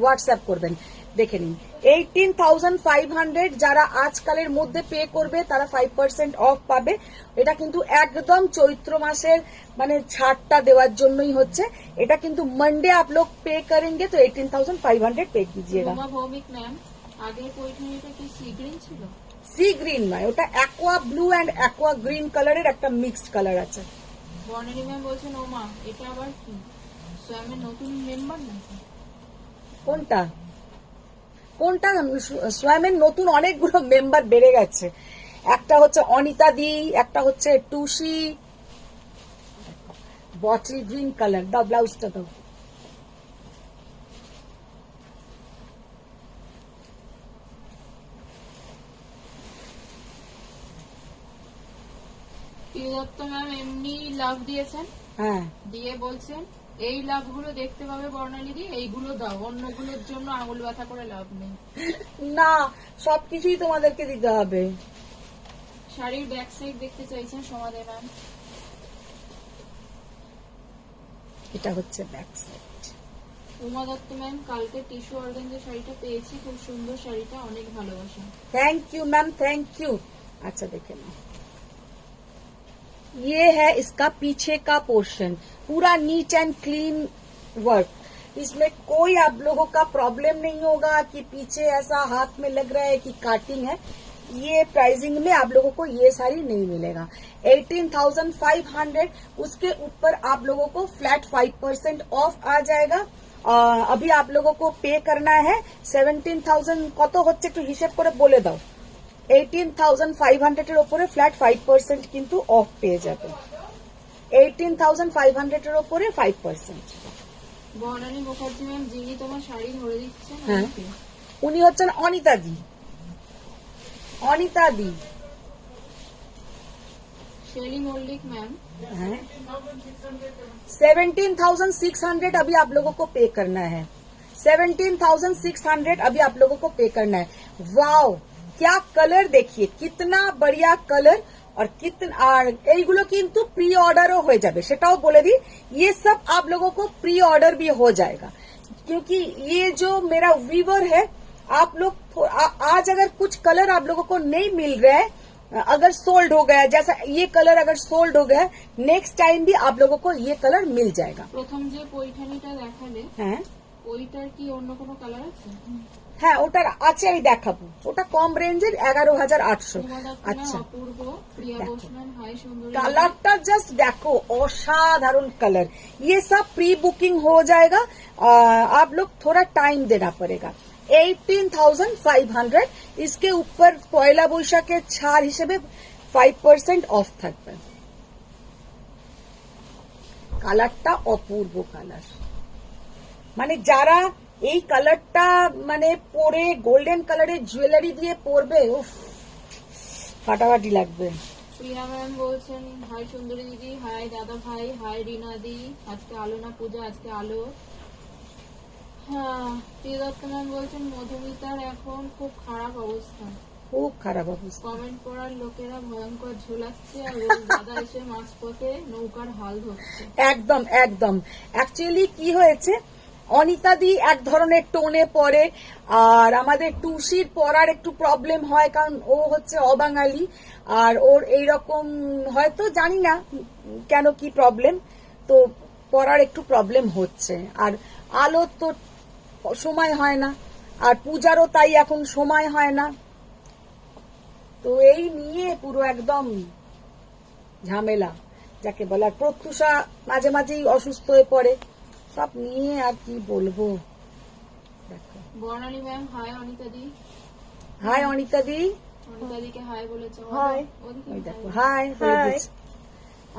হোয়াটসঅ্যাপ করবেন, দেখে নিন। 18,500 যারা আজকালের মধ্যে পে করবে তারা 5% অফ পাবে। এটা কিন্তু একদম চৈত্র মাসের মানে ছাড়টা দেওয়ার জন্যই হচ্ছে। এটা কিন্তু मंडे आप लोग पे करेंगे तो 18,500 पे कीजिएगा। রোমা ভৌমিক ম্যাম, আগের পৈঠানিটা কি সি গ্রিন ছিল? সি গ্রিন নয়, ওটা aqua blue and aqua green কালারের একটা মিক্সড কালার আছে। বর্ণালী ম্যাম বলছেন ও মা এটা আবার কি সোয়ামের নতুন মেম্বার নাকি? কোনটা কোনটা? সোয়ামের নতুন অনেকগুলো মেম্বার বেড়ে গেছে। একটা হচ্ছে অনিতা দি, একটা হচ্ছে টুসি। বটল গ্রিন কালার, দাও ব্লাউজটা দাও। প্রিয়দত্ত ম্যাম এমনি লাভ দিয়েছেন, হ্যাঁ, দিয়ে বলছেন এই লাভগুলো দেখতে পাবে বর্ণালী দি, এইগুলো দাও, অন্যগুলোর জন্য আঙুল ব্যথা করে লাভ নেই। না সবকিছুই তোমাদেরকে দিতে হবে। শাড়ির ব্যাক সাইড দেখতে চাইছেন সমাদে ম্যাম। এটা হচ্ছে back side. Uma Dutta ma'am, কালকে টিস্যু অর্গানজা শাড়িটা পেয়েছি, খুব সুন্দর শাড়িটা, অনেক ভালোবাসা। Thank you ma'am, thank you. अच्छा देखे ना, ये है इसका पीछे का पोर्शन, पूरा नीट एंड क्लीन वर्क। इसमें कोई आप लोगों का प्रॉब्लम नहीं होगा कि पीछे ऐसा हाथ में लग रहा है कि काटिंग है। ये प्राइसिंग में आप लोगों को ये साड़ी नहीं मिलेगा। 18,500, उसके ऊपर आप लोगों को फ्लैट 5% ऑफ आ जाएगा। अभी आप लोगों को पे करना है 17,000 কত হচ্ছে একটু হিসেব করে বলে দাও। 18,500 এর উপরে ফ্ল্যাট 5% কিন্তু অফ পেয়ে যাবে। 18,500 এর উপরে 5%। বর্ণালী মুখার্জি ম্যাম, যিনি তোমার শাড়ি ধরে দিচ্ছেন হ্যাঁ, উনি হচ্ছেন অনিতা দি। অনিতা দি। শেলি মল্লিক ম্যাম, 17,600 अभी आप लोगों को पे करना है। 17,600 अभी आप लोगों को पे करना है। वाओ, क्या कलर देखिए, कितना बढ़िया कलर। और कितना এইগুলো কিন্তু প্রি অর্ডারও হয়ে যাবে, সেটাও বলে दी। ये सब आप लोगों को प्री ऑर्डर भी हो जाएगा, क्योंकि ये जो मेरा वीवर है, आप लोग आज अगर कुछ कलर आप लोगों को नहीं मिल रहा है, अगर सोल्ड हो गया, जैसा ये कलर अगर सोल्ड हो गया, नेक्स्ट टाइम भी आप लोगों को ये कलर मिल जाएगा। প্রথম যে পৈঠানিটা দেখালে হ্যাঁ ওইটার কি অন্য কোনো কালার আছে? হ্যাঁ, ওটার আছে, আমি দেখাবো। ওটা কম রেঞ্জের 11,800। উমা দত্ত ম্যাম, আচ্ছা, অপূর্ব। প্রিয়া বোস ম্যাম, হাই সুন্দরী। कलरটা जस्ट देखो, असाधारण कलर। ये सब प्री बुकिंग हो जाएगा, आप लोग थोड़ा टाइम देना पड़ेगा। 18,500, इसके ऊपर পয়লা বৈশাখের ছাড় হিসেবে 5% অফ থাকবে। কালারটা অপূর্ব কালার, মানে যারা এই কালারটা মানে পরে গোল্ডেন কালারের জুয়েলারি দিয়ে পরবে, উফ, ফাটাফাটি লাগবে। প্রিয়া ম্যাম বলছেন হাই সুন্দরী দিদি, হাই দাদা ভাই, হাই রিনা দি, আজকে আলো না পূজা, আজকে আলো। হ্যাঁ, প্রিয়দত্ত ম্যাম বলছেন মধুমিতার এখন খুব খারাপ অবস্থা, খুব খারাপ অবস্থা। কমেন্ট করার লোকেরা ভয়ঙ্কর ঝোলাচ্ছে, আর রোজ দাদা এসে মাঝপথে নৌকার হাল ধরছে। একদম একদম। অ্যাকচুয়ালি কি হয়েছে, অনিতা দি এক ধরনের টোনে পরে, আর আমাদের টুসির পরার একটু প্রবলেম হয়, কারণ ও হচ্ছে অবাঙালি, আর ওর এইরকম হয়তো জানি না কেন কি প্রবলেম, তো পরার একটু প্রবলেম হচ্ছে। আর আলো তো সময় হয় না, আর পূজারও তাই এখন সময় হয় না, তো এই নিয়ে পুরো একদম ঝামেলা যাকে বলে। আর প্রত্যুষা মাঝে মাঝেই অসুস্থ হয়ে পড়ে, সব নিয়ে আর কি বলবো। দেখো, বর্ণালী ম্যাম হাই অনিতা দি। হাই অনিতা দি। অনিতা দিকে হাই বলেছে। হাই, ওদিকে ওই দেখো হাই। हाय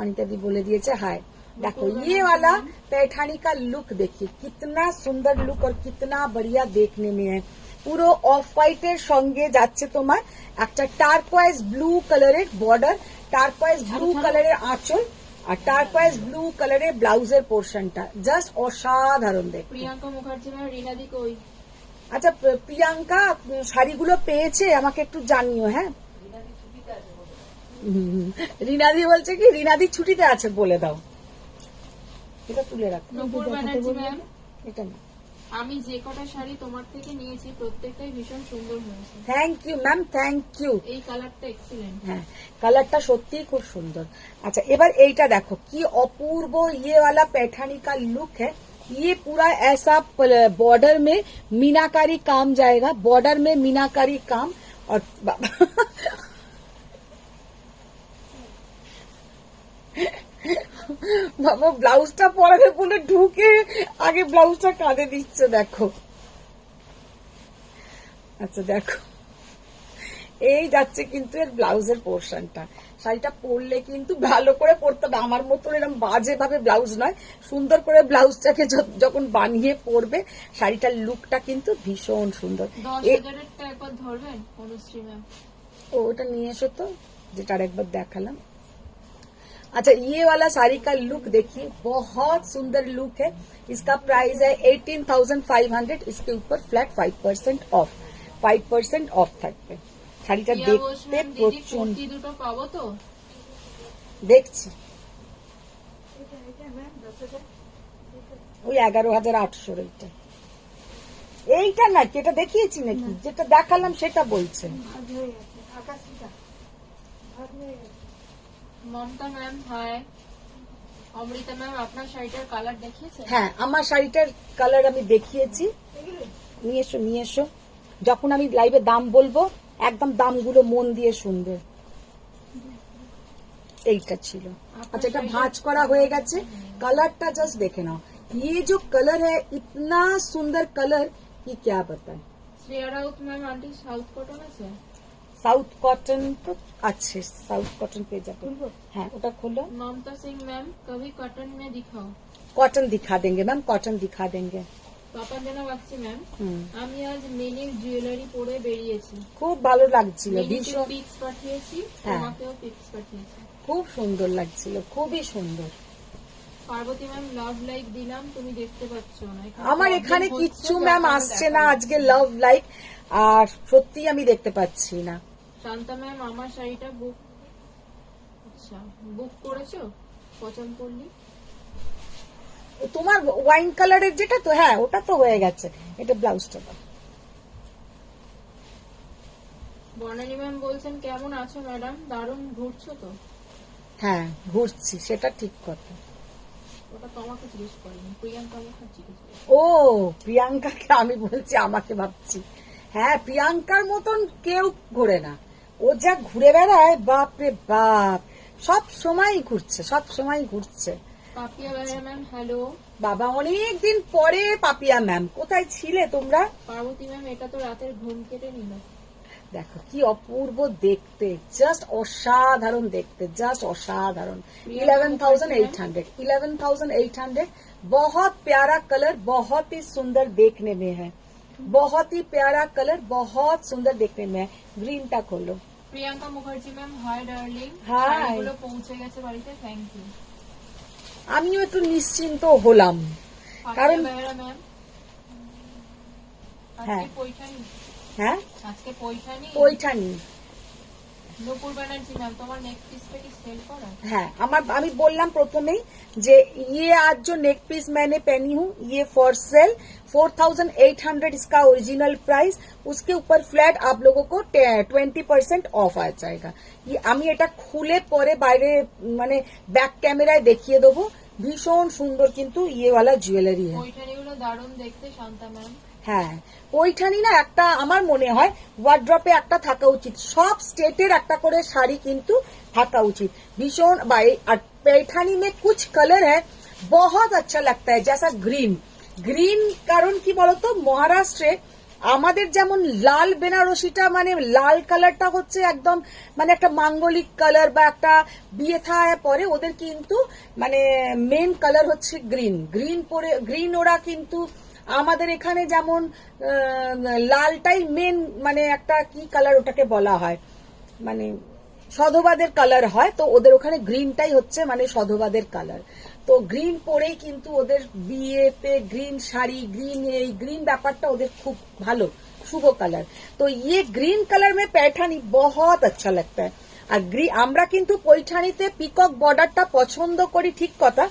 अनिता दी बोले दिए हाय। देखो ये वाला पैठानी का लुक देखिए, कितना सुंदर लुक और कितना बढ़िया देखने में है। পুরো অফ হোয়াইটের সঙ্গে যাচ্ছে তোমার একটা টার্কোয়াইজ ব্লু কালারের বর্ডার, টার্কোয়াইজ ব্লু কালারের আঁচল আর টার্কোয়াইজ ব্লু কালারের ব্লাউজের পোর্শনটা জাস্ট অসাধারণ দেখতে। প্রিয়াঙ্কা মুখার্জি ম্যাম রিনা দি কই? আচ্ছা প্রিয়াঙ্কা শাড়িগুলো পেয়েছে আমাকে একটু জানিও। হ্যাঁ, রিনাদি বলছে কি রিনাদি ছুটিতে আছে বলে দাও। এটা তুলে রাখো। নূপুর ব্যানার্জি ম্যাম, এটা না। আমি যে কটা শাড়ি তোমার থেকে নিয়েছি প্রত্যেকটাই ভীষণ সুন্দর হয়েছে। Thank you ma'am, thank you. এই কালারটা এক্সিলেন্ট। হ্যাঁ, কালারটা সত্যিই খুব সুন্দর। अच्छा এবার এইটা দেখো কি অপূর্ব ये वाला पैठानी का लुक है। ये पूरा ऐसा बॉर्डर में मीनाकारी काम जाएगा, बॉर्डर में मीनाकारी काम। और বাবা ব্লাউজটা পরাবে বলে ঢুকে আগে ব্লাউজটা কাঁধে দিচ্ছে দেখো। আচ্ছা দেখো, এই যাচ্ছে কিন্তু এর ব্লাউজের পোর্শনটা। শাড়িটা পরলে কিন্তু ভালো করে পরতে হবে, আমার মতন এরকম বাজে ভাবে ব্লাউজ নয়, সুন্দর করে ব্লাউজটাকে যখন বানিয়ে পরবে শাড়িটার লুকটা কিন্তু ভীষণ সুন্দর। 10,000-এরটা একবার ধরবেন অনুশ্রী ম্যাম? ওটা নিয়ে এসো তো, যেটা আরেকবার দেখালাম। अच्छा ये वाला साड़ी का लुक देखिए, बहुत सुंदर लुक है। इसका प्राइस है 18,500। इसके ऊपर फ्लैट 5% ऑफ, 5% ऑफ থাকবে। শাড়িটা দেখতে প্রচুর দুটো পাবো তো? দেখছি ওই 11,800 এইটা। এইটা নাকি এটা দেখিয়েছি নাকি? যেটা দেখালাম সেটা বলছেন। Mamata ma'am hi. Amrita ma'am আপনার শাড়িটার কালার দেখিয়েছেন? হ্যাঁ, আমার শাড়িটার কালার আমি দেখিয়েছি। নিয়ে এসো, নিয়ে এসো। যখন আমি লাইভে দাম বলবো একদম দামগুলো মন দিয়ে শুনবে। এইটা ছিল। আচ্ছা এটা ভাঁজ করা হয়ে গেছে, কালারটা জাস্ট দেখে নাও। ये जो कलर है इतना सुंदर कलर कि क्या बताएं। Shreya Raut ma'am aunty south cotton আছে? साउथ कॉटन तो अच्छे साउथ कॉटन पे जाते हैं। ওটা খোলো। ममता सिंह मैम कभी कॉटन में दिखाओ। कॉटन दिखा देंगे मैम, कॉटन दिखा देंगे। পাপাঞ্জনা বাগচি ম্যাম, আমি আজ মিনির জুয়েলারি পরে বেরিয়েছি। খুব ভালো লাগছিল, মিনিকে ভীষণ পিক্স পাঠিয়েছি, হ্যাঁ। তোমাকেও পিক্স পাঠিয়েছি। খুব সুন্দর লাগছিল, খুবই সুন্দর। পার্বতী ম্যাম লাভ লাইক দিলাম, তুমি দেখতে পাচ্ছ না। আমার এখানে কিচ্ছু ম্যাম আসছে না আজকে লাভ লাইক, আর সত্যি আমি দেখতে পাচ্ছি না। শান্তা ম্যাম আমার শাড়িটা বুক, আচ্ছা বুক করেছো? পছন্দ করলি? তোমার ওয়াইন কালারের যেটা তো, হ্যাঁ ওটা তো হয়ে গেছে। এটা ব্লাউজটা দাও। বর্ণালী ম্যাম বলছেন কেমন আছো ম্যাডাম, দারুণ ঘুরছো তো? হ্যাঁ ঘুরছি, সেটা ঠিক কথা। ওটা তোমাকে জিজ্ঞেস করিনি, প্রিয়াঙ্কা মুখার্জি জিজ্ঞেস করেছে। ও প্রিয়াঙ্কাকে আমি বলছি, আমাকে ভাবছি। হ্যাঁ প্রিয়াঙ্কার মতন কেউ ঘোরে না, ও যা ঘুরে বেড়ায় বাপ রে বাপ, সব সময় ঘুরছে, সব সময় ঘুরছে। Papiya Behera ma'am hello. বাবা অনেকদিন পরে পাপিয়া ম্যাম, কোথায় ছিলে তোমরা? পার্বতী ম্যাম এটা তো রাতের ঘুম কেটে নিল। দেখো কি অপূর্ব দেখতে, জাস্ট অসাধারণ দেখতে, জাস্ট অসাধারণ। 11,800, 11,800। बहुत प्यारा कलर, बहुत ही सुंदर देखने में है, बहुत ही प्यारा कलर, बहुत सुंदर देखने में है। গ্রিনটা খোলো। Priyanka Mukherjee ma'am hi darling, Hi. শাড়িগুলো পৌঁছে গেছে বাড়িতে, থ্যাংক ইউ। আমিও একটু নিশ্চিন্ত হলাম, পাপিয়া কারণ বেহরা ম্যাম হ্যাঁ। আজকে পৈঠানি, হ্যাঁ আজকে পৈঠানি। পৈঠানি। নূপুর ব্যানার্জি ম্যাম তোমার নেক পিসটা কি সেল করা? हाँ আমি বললাম প্রথমেই যে ये आज जो नेक पीस मैंने पहनी हूँ ये फॉर सेल, 4,800 इसका ओरिजिनल प्राइस, उसके ऊपर फ्लैट आप लोगों को 20% ऑफ आ जाएगा। ये আমি এটা খুলে পরে বাইরে মানে ব্যাক ক্যামেরায় দেখিয়ে দেবো, ভীষণ সুন্দর কিন্তু ये वाला ज्वेलरी है। পৈঠানিগুলো দারুণ দেখতে শান্তা ম্যাম। হ্যাঁ, পৈঠানি না একটা আমার মনে হয় ওয়ার্ড্রপে একটা থাকা উচিত, সব স্টেটের একটা করে শাড়ি কিন্তু থাকা উচিত ভীষণ। আর पैठानी में कुछ कलर है बहुत अच्छा लगता है, जैसा ग्रीन। গ্রিন কারণ কি বলতো, মহারাষ্ট্রে আমাদের যেমন লাল বেনারসিটা মানে লাল কালারটা হচ্ছে একদম মানে একটা মাঙ্গলিক কালার বা একটা বিয়ে থায় পরে, ওদের কিন্তু মানে মেন কালার হচ্ছে গ্রিন। গ্রিন ওরা কিন্তু আমাদের এখানে যেমন লালটাই মেন মানে একটা কি কালার ওটাকে বলা হয় মানে সধবাদের কালার হয়, তো ওদের ওখানে গ্রিনটাই হচ্ছে মানে সধবাদের কালার। তো গ্রিন পরেই কিন্তু ওদের বিয়েতে গ্রিন শাড়ি, এই গ্রিন ব্যাপারটা ওদের খুব ভালো, শুভ কালার। তো ইয়ে গ্রিন कलर में पैठानी बहुत अच्छा लगता है। আর আমরা কিন্তু पैठानीতে পিকক বর্ডারটা পছন্দ করি, ঠিক কথা।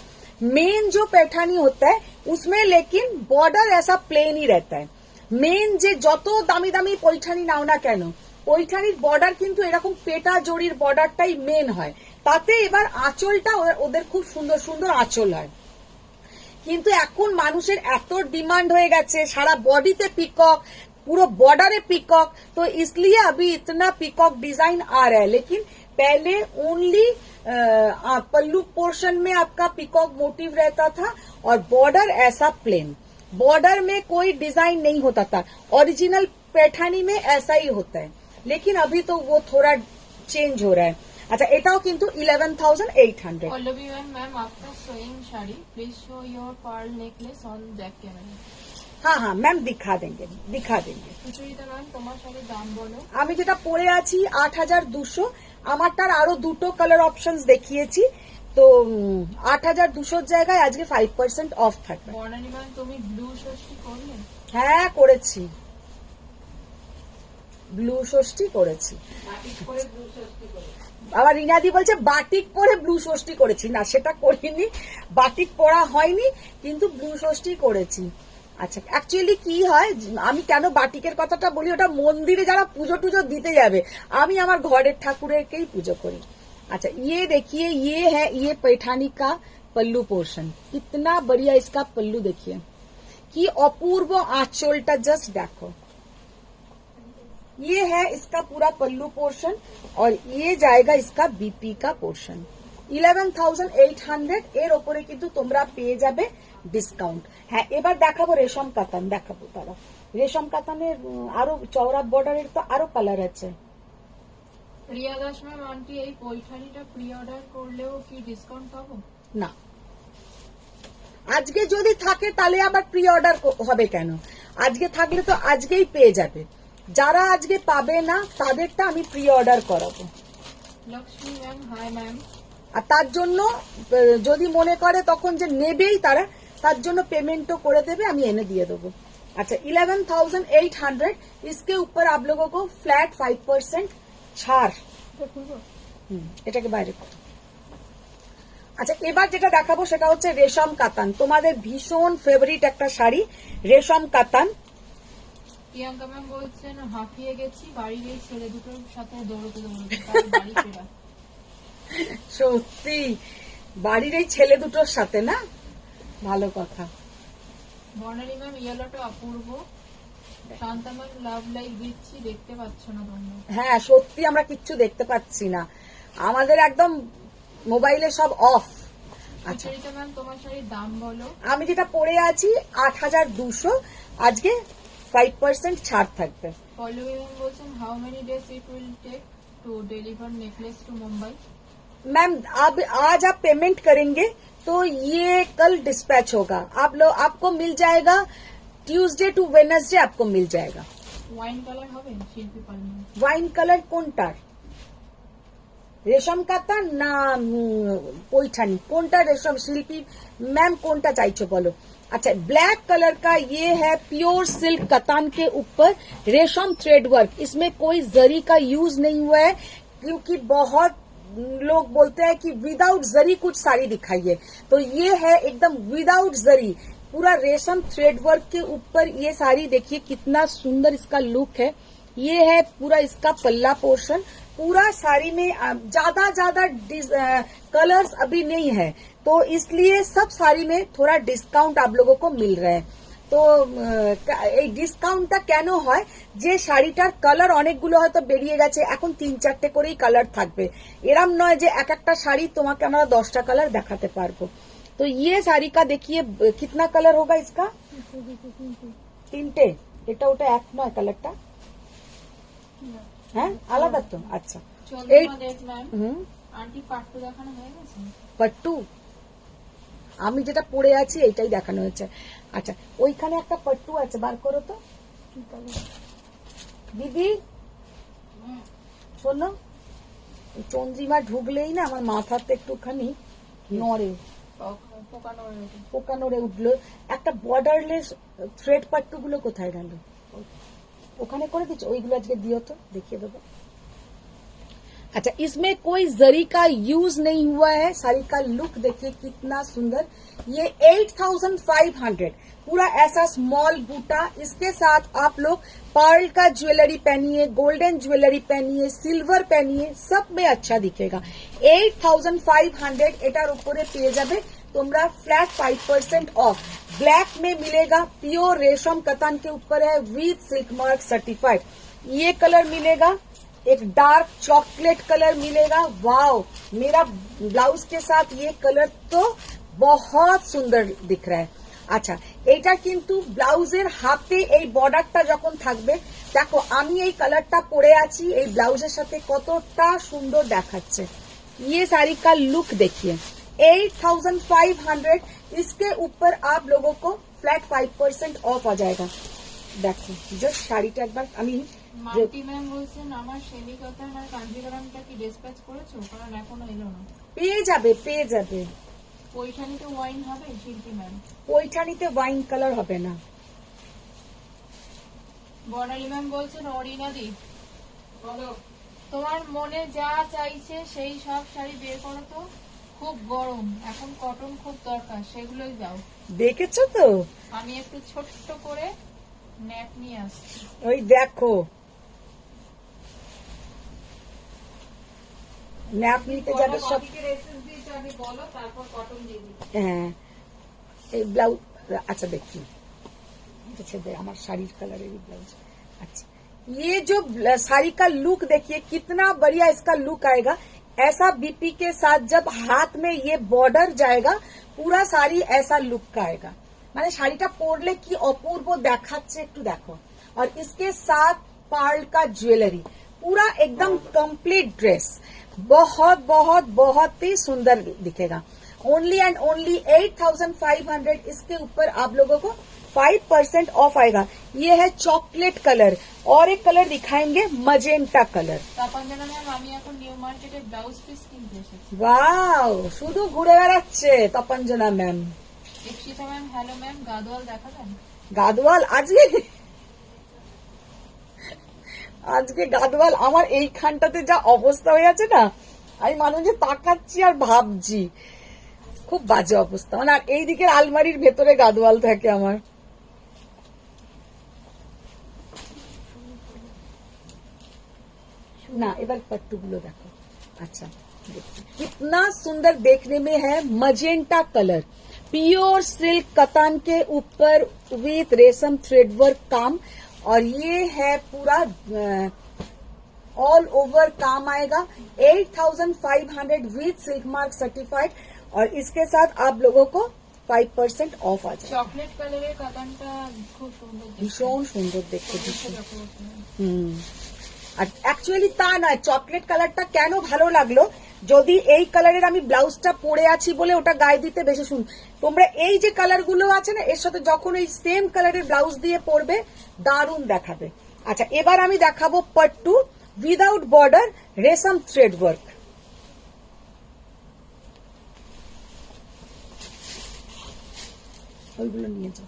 मेन जो पैठानी होता है उसमें लेकिन बॉर्डर ऐसा प्लेन ही रहता है। मेन যে যত দামি দামি पैठानी নাও না কেন, पैठाনির বর্ডার কিন্তু এরকম পেটা জড়ির বর্ডারটাই মেন হয়। তাতে এবার আঁচলটা ওদের খুব সুন্দর সুন্দর আঁচল হয়। কিন্তু এখন মানুষের এত ডিমান্ড হয়ে গেছে সারা বডিতে পিকক, पूरा बॉर्डर है पीकॉक, तो इसलिए अभी इतना पीकॉक डिजाइन आ रहा है। लेकिन पहले ओनली पल्लू पोर्शन में आपका पीकॉक मोटिव रहता था और बॉर्डर ऐसा प्लेन, बॉर्डर में कोई डिजाइन नहीं होता था। ओरिजिनल पैठानी में ऐसा ही होता है, लेकिन अभी तो वो थोड़ा चेंज हो रहा है। अच्छा, এটাও কিন্তু 11,800। पल्लवी मैम आपका showing sari, please show your pearl necklace on back camera. हाँ हाँ मैम, दिखा देंगे। সুচরিতা ম্যাম তোমার শাড়ির দাম বলো। আমি যেটা পরে আছি 8,200, আমারটার আরো দুটো কালার অপশনস দেখিয়েছি, তো 8,200 জায়গায় আজকে 5% অফ থাকবে। বর্ণালী ম্যাম তুমি ব্লু ষষ্ঠী করলে? হ্যাঁ করেছি, ব্লু ষষ্ঠী করেছি। আবার রিনাদি বলছে বাটিক পরে ব্লু ষষ্ঠী করেছি, না সেটা করিনি, বাটিক পরা হয়নি, কিন্তু ব্লু ষষ্ঠী করেছি। আচ্ছা, অ্যাকচুয়ালি কি হয়, আমি কেন বাটিকের কথাটা বলি, ওটা মন্দিরে যারা পুজো টুজো দিতে যাবে, আমি আমার ঘরের ঠাকুরেরকেই পুজো করি। अच्छा, ये देखिए, ये है ये पैठानी का पल्लू पोर्शन, कितना बढ़िया इसका पल्लू देखिए, कि अपूर्व आंचलटा जस्ट देखो। ये है इसका पूरा पल्लू पोर्शन और ये जाएगा इसका बीपी का पोर्शन। 11,800 এর উপরে কিন্তু তোমরা পেয়ে যাবে ডিসকাউন্ট। হ্যাঁ, এবার দেখাবো রেশম কাতান, দেখাবো তারা রেশম কাতানের আরো চওড়া বর্ডারের তো আরো কালার আছে। প্রিয়া দাস ম্যাম আন্টি, এই পৈঠানিটা প্রি অর্ডার করলেও কি ডিসকাউন্ট পাবো? না, আজকে যদি থাকে তাহলে আবার প্রি অর্ডার হবে কেন? আজকে থাকলে তো আজকেই পেয়ে যাবে। যারা আজকে পাবে না তাদেরটা আমি প্রি অর্ডার করাবো। Lakshmi ma'am hi ma'am. আর তার জন্য যদি মনে করে তখন যে নেবেই তারা, তার জন্য পেমেন্টও করে দেবে, আমি এনে দিয়ে দেবো। अच्छा, 11,800, इसके ऊपर आप लोगों को फ्लैट 5% ছাড়। এটাকে বাইরে করো। আচ্ছা, এবার যেটা দেখাবো সেটা হচ্ছে রেশম কাতান, তোমাদের ভীষণ ফেভারিট একটা শাড়ি রেশম কাতান। প্রিয়াঙ্কা ম্যাম বলছেন হাঁপিয়ে গেছি, বাড়ির এই ছেলে দুটোর সাথে দৌড়তে বাড়ি ফেরা। সত্যি, বাড়ির এই ছেলে দুটোর সাথে না, ভালো কথা। বর্ণালী ম্যাম ইয়েলোটা অপূর্ব। শান্তা ম্যাম লাভ লাইক দিচ্ছি, দেখতে পাচ্ছ না তোমরা? হ্যাঁ সত্যি, আমরা কিচ্ছু দেখতে পাচ্ছি না, আমাদের একদম মোবাইলে সব অফ। আচ্ছা, সুচরিতা ম্যাম তোমার শাড়ির দাম বলো। আমি যেটা পরে আছি 8,200, আজকে 5% ছাড় থাকবে। পল্লবী ম্যাম বলছেন how many days it will take to deliver necklace to Mumbai? Ma'am अब आज आप पेमेंट करेंगे तो ये कल डिस्पैच होगा, आपको मिल जाएगा ट्यूसडे टू वेडनेसडे, आपको मिल जाएगा। ওয়াইন কালার হবে শিল্পী পালন? ওয়াইন কালার কোনটার? রেশম কাতান না पैठानी? কোনটা রেশম শিল্পী मैम কোনটা চাইছো বলো? अच्छा, ब्लैक कलर का ये है प्योर सिल्क कतान के ऊपर रेशम थ्रेड वर्क, इसमें कोई जरी का यूज नहीं हुआ है, क्योंकि बहुत लोग बोलते हैं कि विदाउट जरी कुछ साड़ी दिखाइए, तो ये है एकदम विदाउट जरी, पूरा रेशम थ्रेड वर्क के ऊपर ये साड़ी। देखिए कितना सुंदर इसका लुक है। ये है पूरा इसका पल्ला पोर्शन। पूरा साड़ी में ज्यादा कलर्स अभी नहीं है, तो इसलिए सब साड़ी में थोड़ा डिस्काउंट आप लोगों को मिल रहा है। তো এই ডিসকাউন্টটা কেন হয়, যে শাড়িটার কালার অনেকগুলো হয়তো বেরিয়ে গেছে, এখন 3-4টে করেই কালার থাকবে। এরম নয় যে এক একটা শাড়ি তোমাকে আমরা 10টা কালার দেখাতে পারবো। তো ইয়ে শাড়ি কা দেখিয়ে কিতনা কালার হোগা ইসকা? 3টে। এটা ওটা এক নয় কালারটা, হ্যাঁ আলাদা তো। আচ্ছা এই চন্দ্রিমা দেব ম্যাম, আন্টি পাট্টু দেখানো হয়ে গেছে? পাট্টু আমি যেটা পরে আছি এইটাই দেখানো হয়েছে। আচ্ছা ওইখানে একটা পাট্টু আছে, বার করো তো দিদি। শোনো, চন্দ্রিমা ঢুকলেই না আমার মাথাতে একটুখানি নড়ে, পোকা নড়ে উঠলো। একটা বর্ডারলেস থ্রেড পাট্টু গুলো কোথায় গেল? ওখানে করে দিচ্ছ, ওইগুলো আজকে দিও তো, দেখিয়ে দেবো। अच्छा, इसमें कोई जरी का यूज नहीं हुआ है। साड़ी का लुक देखिए कितना सुंदर। ये 8500 पूरा ऐसा स्मॉल बूटा, इसके साथ आप लोग पर्ल का ज्वेलरी पहनिए, गोल्डन ज्वेलरी पहनिए, सिल्वर पहनिए, सब में अच्छा दिखेगा। 8500 এটার উপরে পেয়ে যাবে তোমরা फ्लैट 5% ऑफ। ब्लैक में मिलेगा, प्योर रेशम कतान के ऊपर है, विथ सिल्क मार्क सर्टिफाइड। ये कलर मिलेगा, एक डार्क चॉकलेट कलर मिलेगा। वाओ, मेरा ब्लाउज के साथ ये कलर तो बहुत सुंदर दिख रहा है। আচ্ছা, এইটা কিন্তু ব্লাউজের হাতে এই বর্ডারটা যখন থাকবে, দেখো আমি এই কালারটা পরে আছি, এই ব্লাউজের সাথে কতটা সুন্দর দেখাচ্ছে। ये साड़ी का लुक देखिए, 8500। इसके ऊपर आप लोगों को फ्लैट 5% ऑफ आ जाएगा। দেখো জাস্ট শাড়িটা একবার আমি মাল্টি ম্যাম বলছেন আমার সেমি কটন আর কাঞ্জিভারামটা কি ডিসপ্যাচ করেছো? কারণ এখনো এলো না। পেয়ে যাবে, পেয়ে যাবে। পৈঠানিতে ওয়াইন হবে শিল্পী ম্যাম? পৈঠানিতে ওয়াইন কালার হবে না। বর্ণালী ম্যাম বলছেন অরিনা দি বলো, তোমার মনে যা চাইছে সেই সব শাড়ি বের করো তো। খুব গরম, এখন কটন খুব দরকার, সেগুলোই দাও। দেখেছো তো, আমি একটু ছোট্ট করে নেট নিয়ে আসছি। ওই দেখো ন্যাপ নিতে যাবে সব। বলো, তারপর কটন দিয়ে দিই। হ্যাঁ এই ব্লাউজ, अच्छा देखिए আমার শাড়ির কালারের ব্লাউজ। अच्छा, ये जो साड़ी का लुक देखिए कितना बढ़िया इसका लुक आएगा। ऐसा बीपी के साथ जब हाथ में ये बॉर्डर जाएगा, पूरा साड़ी ऐसा लुक का आएगा। মানে শাড়িটা পরলে কি অপূর্ব দেখাচ্ছে একটু দেখো। और इसके साथ पर्ल का ज्वेलरी, पूरा एकदम कंप्लीट ड्रेस, बहुत बहुत बहुत ही सुंदर दिखेगा। Only and only 8500। इसके ऊपर आप लोगों को 5% ऑफ आएगा। ये है चॉकलेट कलर, और एक कलर दिखाएंगे मजेंटा कलर। তপঞ্জনা ম্যাম, আমি এখন নিউ মার্কেটে ব্লাউজ পিস কিনতে এসেছি। ওয়াও, শুধু ঘুরে বেড়াচ্ছে Tapanjana ma'am. Dikshita ma'am, hello ma'am, Gadwal দেখাবেন? গাদওয়াল আজকে গাদওয়াল আমার এইখানটাতে যা অবস্থা হয়ে আছে না, আমি মানুষে তাকাচ্ছি আর ভাবছি খুব বাজে অবস্থা। মানে আর এই দিকের আলমারির ভেতরে গাদওয়াল থাকে আমার। না এবার पट्टूগুলো দেখো। अच्छा देखिए कितना सुंदर देखने में है, मजेंटा कलर, प्योर सिल्क कतान के ऊपर विथ रेशम थ्रेड वर्क काम, और ये है पूरा ऑल ओवर काम आएगा। 8500 विथ सिल्क मार्क सर्टिफाइड, और इसके साथ आप लोगों को 5% ऑफ आ जाएगा। চকলেট কালারের কাতানটা খুব সুন্দর দেখতে। ভীষণ সুন্দর দেখতে, ভীষণ। আর অ্যাকচুয়ালি তা নয়, চকলেট কালারটা কেন ভালো লাগলো, যদি এই কালারের আমি ব্লাউজটা পরে আছি বলে ওটা গায়ে দিতে বেশি তোমরা এই যে কালার গুলো আছে না, এর সাথে যখন এই সেম কালারের ব্লাউজ দিয়ে পরবে দারুণ দেখাবে। আচ্ছা, এবার আমি দেখাবো পট্টু উইদাউট বর্ডার, রেশম থ্রেড ওয়ার্ক। ওইগুলো নিয়ে যাও।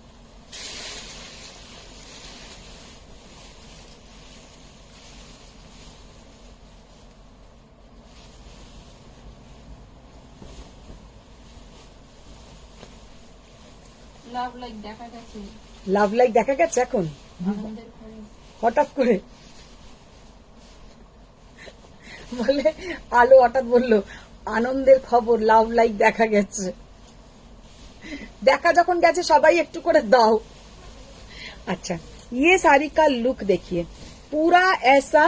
লাভ লাইক দেখা গেছে, লাভ লাইক দেখা গেছে এখন আনন্দের খবর। হঠাৎ করে বলে আলো হঠাৎ বললো আনন্দের খবর, লাভ লাইক দেখা গেছে। দেখা যখন গেছে সবাই একটু করে দাও। अच्छा, ये साड़ी का लुक देखिए, पूरा ऐसा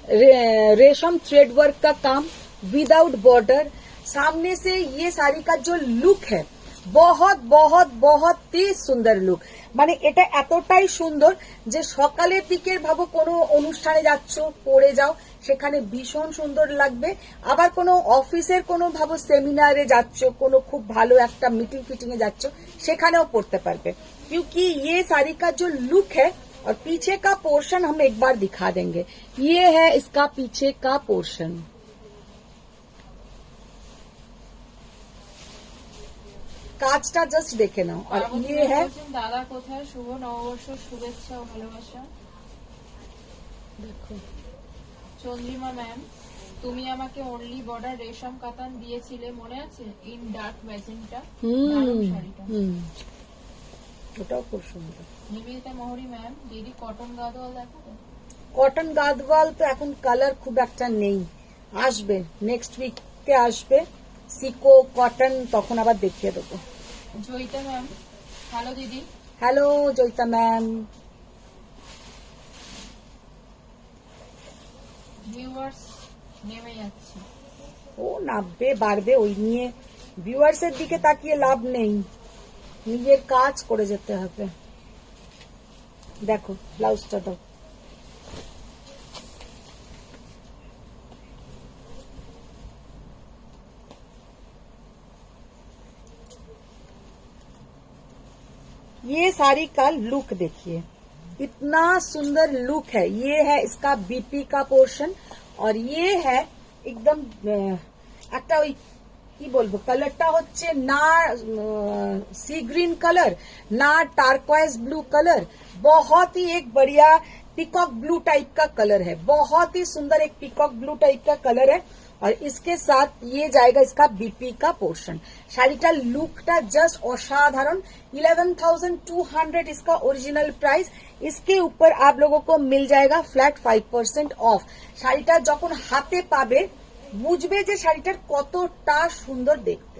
रेशम थ्रेड वर्क का काम विदाउट बॉर्डर। सामने से ये साड़ी का जो लुक है बहुत बहुत बहुत ही সুন্দর লুক। মানে এটা এতটাই সুন্দর যে সকালের দিকের ভাবো কোনো অনুষ্ঠানে যাচ্ছ পরে যাও, সেখানে ভীষণ সুন্দর লাগবে। আবার কোনো অফিসের কোনো ভাবো সেমিনারে যাচ্ছ, কোনো খুব ভালো একটা মিটিং ফিটিং এ যাচ্ছ, সেখানেও পরতে পারবে। क्योंकि ये साड़ी का जो लुक है और पीछे का पोर्शन हम एक बार दिखा देंगे। ये है इसका पीछे का पोर्शन, কাজটা জাস্ট দেখে নাও। আর ये है, দাদা কোথায়, শুভ নববর্ষ শুভেচ্ছা ও ভালোবাসা। দেখো চন্দ্রিমা ম্যাম, তুমি আমাকে অনলি বর্ডার রেশম কাতান দিয়েছিলে মনে আছে, ইন ডার্ক ম্যাজেন্টা, দারুণ শাড়িটা। ওটাও খুব সুন্দর। নিবেদিতা মোহরি ম্যাম, দিদি কটন গাদোয়াল দেখাবে। কটন গাদওয়াল তো এখন কালার খুব একটা নেই, আসবে নেক্সট উইকে আসবে সিকো কটন, তখন আবার দেখিয়ে দেবো। জয়িতা ম্যাম, হ্যালো দিদি। Hello Joyita ma'am. ভিউয়ার্স নেমে যাচ্ছে। ও নামবে বাড়বে, ওই নিয়ে ভিউয়ার্সের দিকে তাকিয়ে লাভ নেই, নিজের কাজ করে যেতে হবে। দেখো ব্লাউজটা দাও। ये साड़ी का लुक देखिए, इतना सुंदर लुक है। ये है इसका बीपी का पोर्शन और ये है एकदम একটা ওই কি বলবো, কালারটা হচ্ছে না सी ग्रीन कलर ना टार्कवाइज ब्लू कलर, बहुत ही एक बढ़िया पीकॉक ब्लू टाइप का कलर है, बहुत ही सुंदर एक पीकॉक ब्लू टाइप का कलर है। और इसके साथ ये जाएगा इसका बीपी का पोर्शन। শাড়িটার লুকটা জাস্ট অসাধারণ। 11,200 इसका ओरिजिनल प्राइस। इसके ऊपर आप लोगों को मिल जाएगा फ्लैट 5% ऑफ। শাড়িটা যখন হাতে পাবে বুঝবে যে শাড়িটার কতটা সুন্দর দেখতে,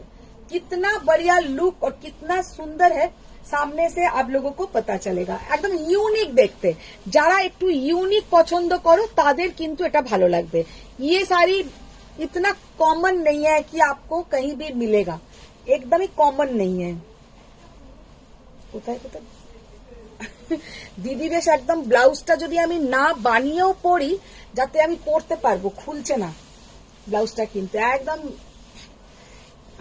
कितना बढ़िया लुक और कितना सुंदर है, सामने से आप लोगों को पता चलेगा। एकदम ইউনিক দেখতে, যারা একটু ইউনিক পছন্দ করো তাদের কিন্তু এটা ভালো লাগবে। ये साड़ी इतना कॉमन नहीं है कि आपको कहीं भी मिलेगा, एकदम ही कॉमन नहीं है। কোথায় কোথায় দিদি বেশ একদম ব্লাউজটা যদি আমি না বানিয়েও পরি যাতে আমি পরতে পারবো, খুলছে না ব্লাউজটা, কিন্তু একদম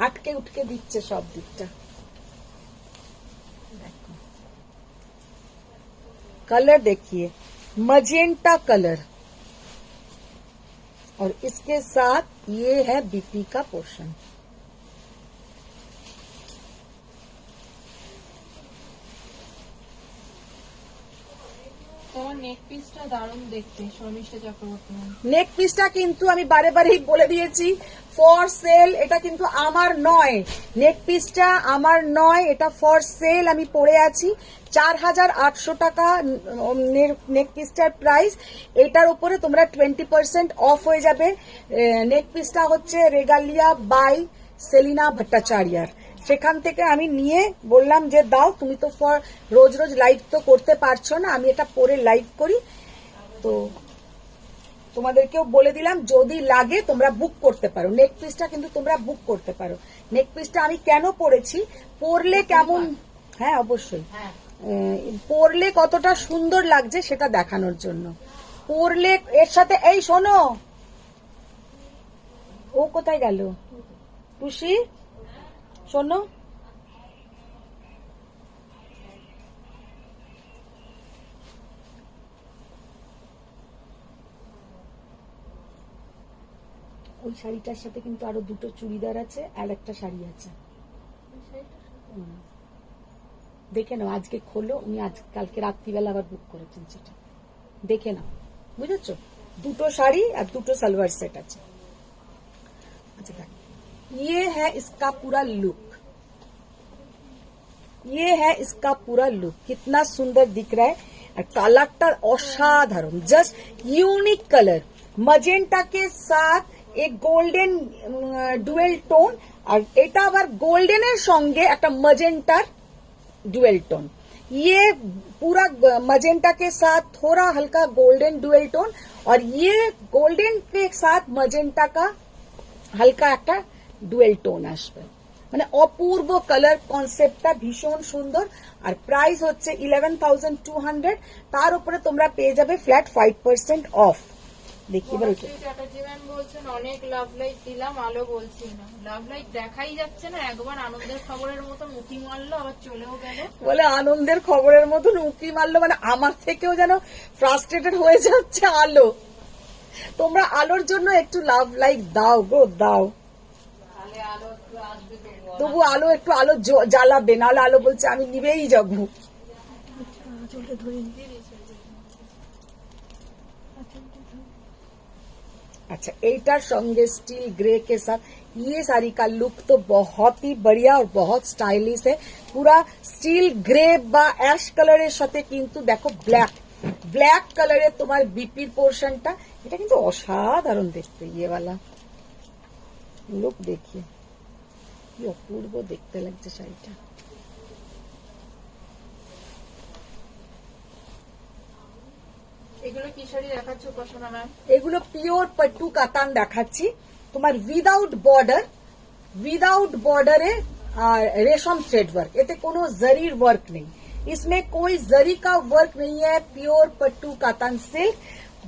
আটকে উঠকে দিচ্ছে সব দিকটা। দেখো कलर देखिए, मजेंटा कलर, और इसके साथ ये है बीपी का पोर्शन। তোমার নেক পিসটা দারুণ দেখতে, শর্মিষ্ঠা চক্রবর্তী। নেক পিসটা কিন্তু আমি বারে বারেই বলে দিয়েছি ফর সেল, এটা কিন্তু আমার নয়, নেক পিসটা আমার নয়, এটা ফর সেল। আমি পরে আছি 4,800 টাকা নেক পিসটার প্রাইস। এটার উপরে তোমরা 20% অফ হয়ে যাবে। নেক পিসটা হচ্ছে রেগালিয়া বাই সেলিনা ভট্টাচার্যার, সেখান থেকে আমি নিয়ে বললাম যে দাও, তুমি তো রোজ রোজ লাইভ তো করতে পারছো না, আমি এটা পরে লাইভ করি, তো তোমাদেরকেও বলে দিলাম যদি লাগে তোমরা বুক করতে পারো। নেক পিসটা কিন্তু তোমরা বুক করতে পারো। নেক পিসটা আমি কেন পরেছি, পরলে কেমন, হ্যাঁ অবশ্যই পরলে কতটা সুন্দর লাগছে সেটা দেখানোর জন্য। পরলে এর সাথে, এই শোনো, ও কোথায় গেল টুসি, শোনো ওই শাড়িটার সাথে কিন্তু আরো দুটো চুড়িদার আছে আর একটা শাড়ি আছে, দেখে নাও। আজকে খোলো, উনি আজ কালকে রাত্রিবেলা আবার বুক করেছেন, সেটা দেখে নাও, বুঝেছো? দুটো শাড়ি আর দুটো সালোয়ার সেট আছে। अच्छा, ये है इसका पूरा लुक, ये है इसका पूरा लुक, कितना सुंदर दिख रहा है। और कलरটা অসাধারণ, জাস্ট ইউনিক কালার, মজেন্টা के साथ एक গোল্ডেন ডুয়েল টোন, আর এটা আবার গোল্ডেনের সঙ্গে একটা মজেন্টার ডুয়েল টোন। ये पूरा मजेंटा के साथ थोड़ा हल्का गोल्डन डुएल टोन, और ये गोल्डन के साथ मजेंटा का হালকা একটা ডুয়েল টোন আসবে, মানে অপূর্ব কালার কনসেপ্টটা ভীষণ সুন্দর। আর প্রাইস হচ্ছে 11,200, তার উপরে তোমরা পেয়ে যাবে ফ্ল্যাট 5% অফ। দেখি এবার ওটা। বনশ্রী চ্যাটার্জি ম্যাম বলছেন অনেক লাভ লাইক দিলাম, আলো বলছি না, লাভ লাইক দেখাই যাচ্ছে না, একবার আনন্দের খবরের মতন উঁকি মারলো আবার চলেও গেল। বলে আনন্দের খবরের মতন উঁকি মারলো, মানে আমার থেকেও যেন ফ্রাস্ট্রেটেড হয়ে যাচ্ছে আলো। তোমরা আলোর জন্য একটু লাভ লাইক দাও গো, দাও। তাহলে আলো একটু আসবে তো। তবু আলো একটু আলো জ্বালাবে, নাহলে আলো বলছে আমি নিবেই যাবো। अच्छा, एटार संगे स्टील ग्रे के साथ ये साड़ी का लुक तो बहुत ही बढ़िया और बहुत स्टाइलिश है। पूरा स्टील ग्रे बा ऐश कलर साथे किन्तु देखो ब्लैक ब्लैक कलर तुम्हार बीपीर पोर्शनटा, এটা কিন্তু অসাধারণ দেখতে। ये वाला लुक देखिए কি অপূর্ব দেখতে লাগছে শাড়িটা। এগুলো কি শাড়ি দেখাচ্ছ উপাসনা ম্যাম? এগুলো পিওর পট্টু কাতান দেখাচ্ছি তোমার, উইদাউট বর্ডারে रेशम थ्रेड वर्क, এতে কোনো জরির वर्क नहीं, इसमें कोई जरी का वर्क नहीं है, प्योर पट्टू कातान सिल्क,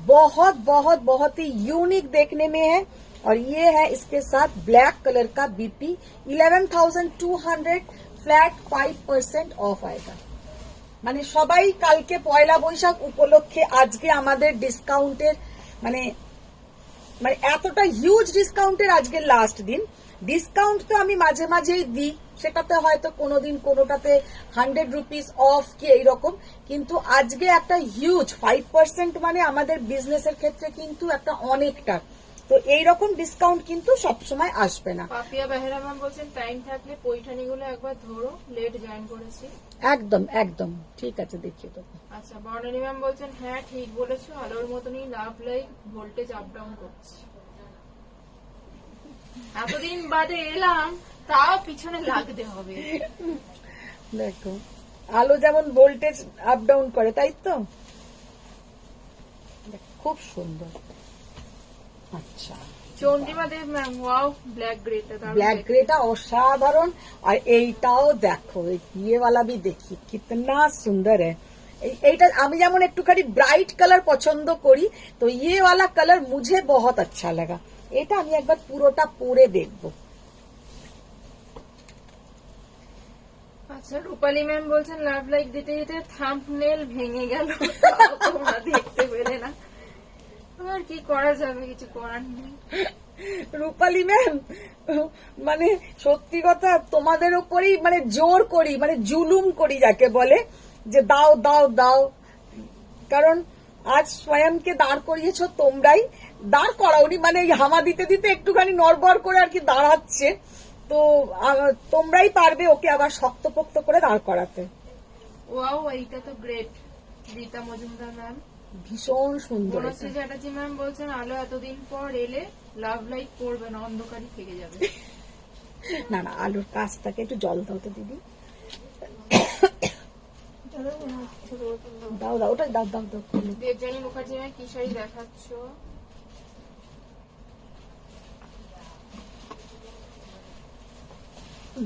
बहुत बहुत बहुत ही यूनिक देखने में है। और ये है इसके साथ ब्लैक कलर का बीपी, 11,200 फ्लैट 5% ऑफ आएगा। মানে সবাই কালকে পয়লা বৈশাখ উপলক্ষে আজকে আমাদের ডিসকাউন্টের মানে মানে এতটা হিউজ ডিসকাউন্টের আজকে লাস্ট দিন। ডিসকাউন্ট তো আমি মাঝে মাঝেই দিই, সেটাতে হয়তো কোনোদিন কোনোটাতে 100 রুপিস অফ কি এইরকম, কিন্তু আজকে একটা হিউজ 5% মানে আমাদের বিজনেসের ক্ষেত্রে কিন্তু একটা অনেকটা। তো এইরকম ডিসকাউন্ট কিন্তু সবসময় আসবে না। পাপিয়া বেহেরা ম্যাম বলছেন টাইম থাকলে পৈঠানিগুলো একবার ধরো, লেট জয়েন করেছি। একদম একদম ঠিক আছে, দেখিয়ে দেবো। আচ্ছা, বর্ণালী ম্যাম বলছেন হ্যাঁ ঠিক বলেছো, আলোর মতনই love like voltage up down করছে। এতদিন বাদে এলাম, তাও পিছনে লাগতে হবে। দেখো আলো যেমন ভোল্টেজ আপ ডাউন করে, তাই তো খুব সুন্দর। আচ্ছা, Chandrima Deb ma'am wow black Greta, black Greta অসাধারণ। আর এইটাও দেখো, ये वाला भी देखिए कितना सुंदर है। এইটা আমি যেমন একটুখানি ব্রাইট কালার পছন্দ করি, তো ये वाला कलर मुझे बहुत अच्छा लगा। এটা আমি একবার পুরোটা পরে দেখবো। আচ্ছা, রূপালী ম্যাম বলছেন লাভ লাইক দিতে দিতে থাম্বনেল ভেঙে গেল, তোমরা দেখতে পেলে না, আর কি করা যাবে, কিছু করার নেই। রূপালী ম্যাম মানে সত্যি কথা তোমাদের উপরেই মানে জোর করি, মানে জুলুম করি যাকে বলে, যে দাও দাও দাও, কারণ আজ স্বয়ংকে দাঁড় করিয়েছ তোমরাই, দাঁড় করাওনি মানে হামা দিতে দিতে একটুখানি নড়বড় করে আর কি দাঁড়াচ্ছে, তো তোমরাই পারবে ওকে আবার শক্তপোক্ত করে দাঁড় করাতে। ওয়াও, এইটা তো গ্রেট। রীতা মজুমদার ম্যাম ভীষণ সুন্দর। বনশ্রী চ্যাটার্জি ম্যাম বলছেন আলো এতদিন পর এলে লাভ লাইক করবে না, অন্ধকারই থেকে যাবে। না না, আলুর কাজটাকে একটু জল দাও তো দিদি, দাও দাও, ওটা দাও দাও দাও। দেবযানী মুখার্জি ম্যাম কি শাড়ি দেখাচ্ছ?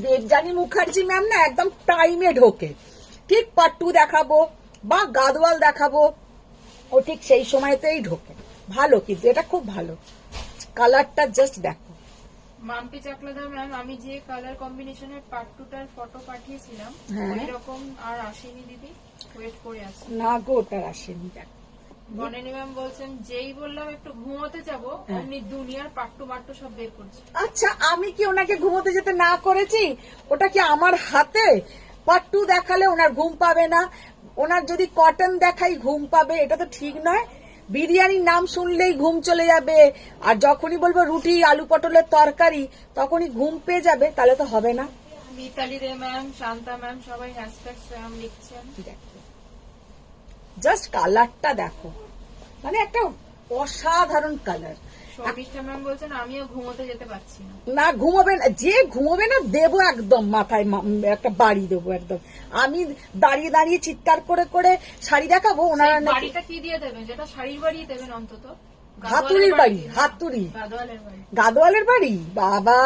দেবযানী মুখার্জি ম্যাম না একদম টাইমে ঢোকে, ঠিক পাট্টু দেখাবো বা গাদওয়াল দেখাবো ও ঠিক সেই সময়তেই ঢোকে, ভালো, কিন্তু এটা খুব ভালো, কালারটা জাস্ট দেখো। মাম্পি চাকলাদার ম্যাম আমি যে কালার কম্বিনেশনের পাট্টুটার ফটো পাঠিয়েছিলাম হ্যাঁ। ওই রকম আর আসেনি দিদি, ওয়েট করে আছে। না গো, ওটার আসেনি। বনানী ম্যাম বলছেন যেই বললাম একটু ঘুমোতে যাবো অমনি দুনিয়ার পাট্টু মাট্টু সব বের করছে। আচ্ছা, আমি কি ওনাকে ঘুমোতে যেতে না করেছি? ওটা কি আমার হাতে? পাট্টু দেখালে ওনার ঘুম পাবে না, ওনার যদি কটন দেখাই ঘুম পাবে, এটা তো ঠিক নয়। বিরিয়ানির নাম শুনলেই ঘুম চলে যাবে, আর যখনই বলবো রুটি আলু পটলের তরকারি তখনই ঘুম পেয়ে যাবে, তাহলে তো হবে না। মিতালি দে ম্যাম, শান্তা ম্যাম সবাই হ্যাশট্যাগ স্যাম লিখছেন। জাস্ট কালারটা দেখো, মানে একটা অসাধারণ কালার। শর্মিষ্ঠা ম্যাম বলছেন আমিও ঘুমোতে যেতে পারছি না। না ঘুমাবে না, যে ঘুমাবে না দেবো একদম মাথায় একটা বাড়ি দেবো একদম। আমি দাঁড়িয়ে দাঁড়িয়ে চিৎকার করে করে শাড়ি দেখাবো ওনারা সেই নাকি- বাড়িটা কি দিয়ে দেবেন? যেটা শাড়ির বাড়ি দেবেন অন্তত। হাতুড়ির বাড়ি, হাতুড়ি গাদোয়ালের বাড়ি। গাদোয়ালের বাড়ি। বাবা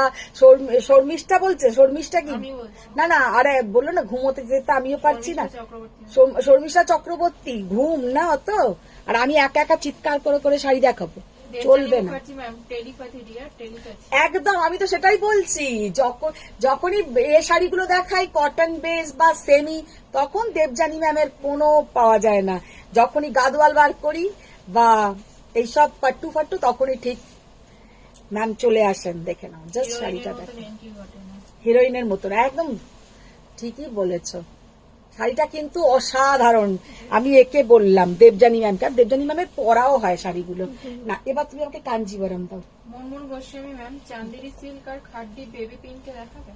শর্মিষ্ঠা বলছে, শর্মিষ্ঠা কি আমি বলছি না না, আরে বললো না ঘুমোতে যেতে আমিও পারছি না। শর্মিষ্ঠা চক্রবর্তী। শর্মিষ্ঠা চক্রবর্তী ঘুম না অত, আর আমি একা একা চিৎকার করে করে শাড়ি দেখাবো, চলবে না ম্যাম টেলিপ্যাথি ডিয়ার টেলিপ্যাথি। একদম। আমি তো সেটাই বলছি, যখনই এ শাড়িগুলো দেখাই কটন বেস বা সেমি, তখন দেবযানী ম্যামের কোনো পাওয়া যায় না। যখনই গাদোয়াল বার করি বা এইসব পাট্টু ফাট্টু, তখনই ঠিক ম্যাম চলে আসেন। দেখে নাও জাস্ট শাড়িটা দেখো, হিরোইনের মতন একদম ঠিকই বলেছ। শাড়িটা কিন্তু অসাধারণ। আমি একে বললাম দেবযানী ম্যামকে, আর দেবযানী ম্যামের পরাও হয় শাড়িগুলো। না এবার তুমি আমাকে কাঞ্জিবরম দাও। মুনমুন গোস্বামী ম্যাম চান্দেরি সিল্ক আর খাড্ডি বেবি পিঙ্কে দেখাবে।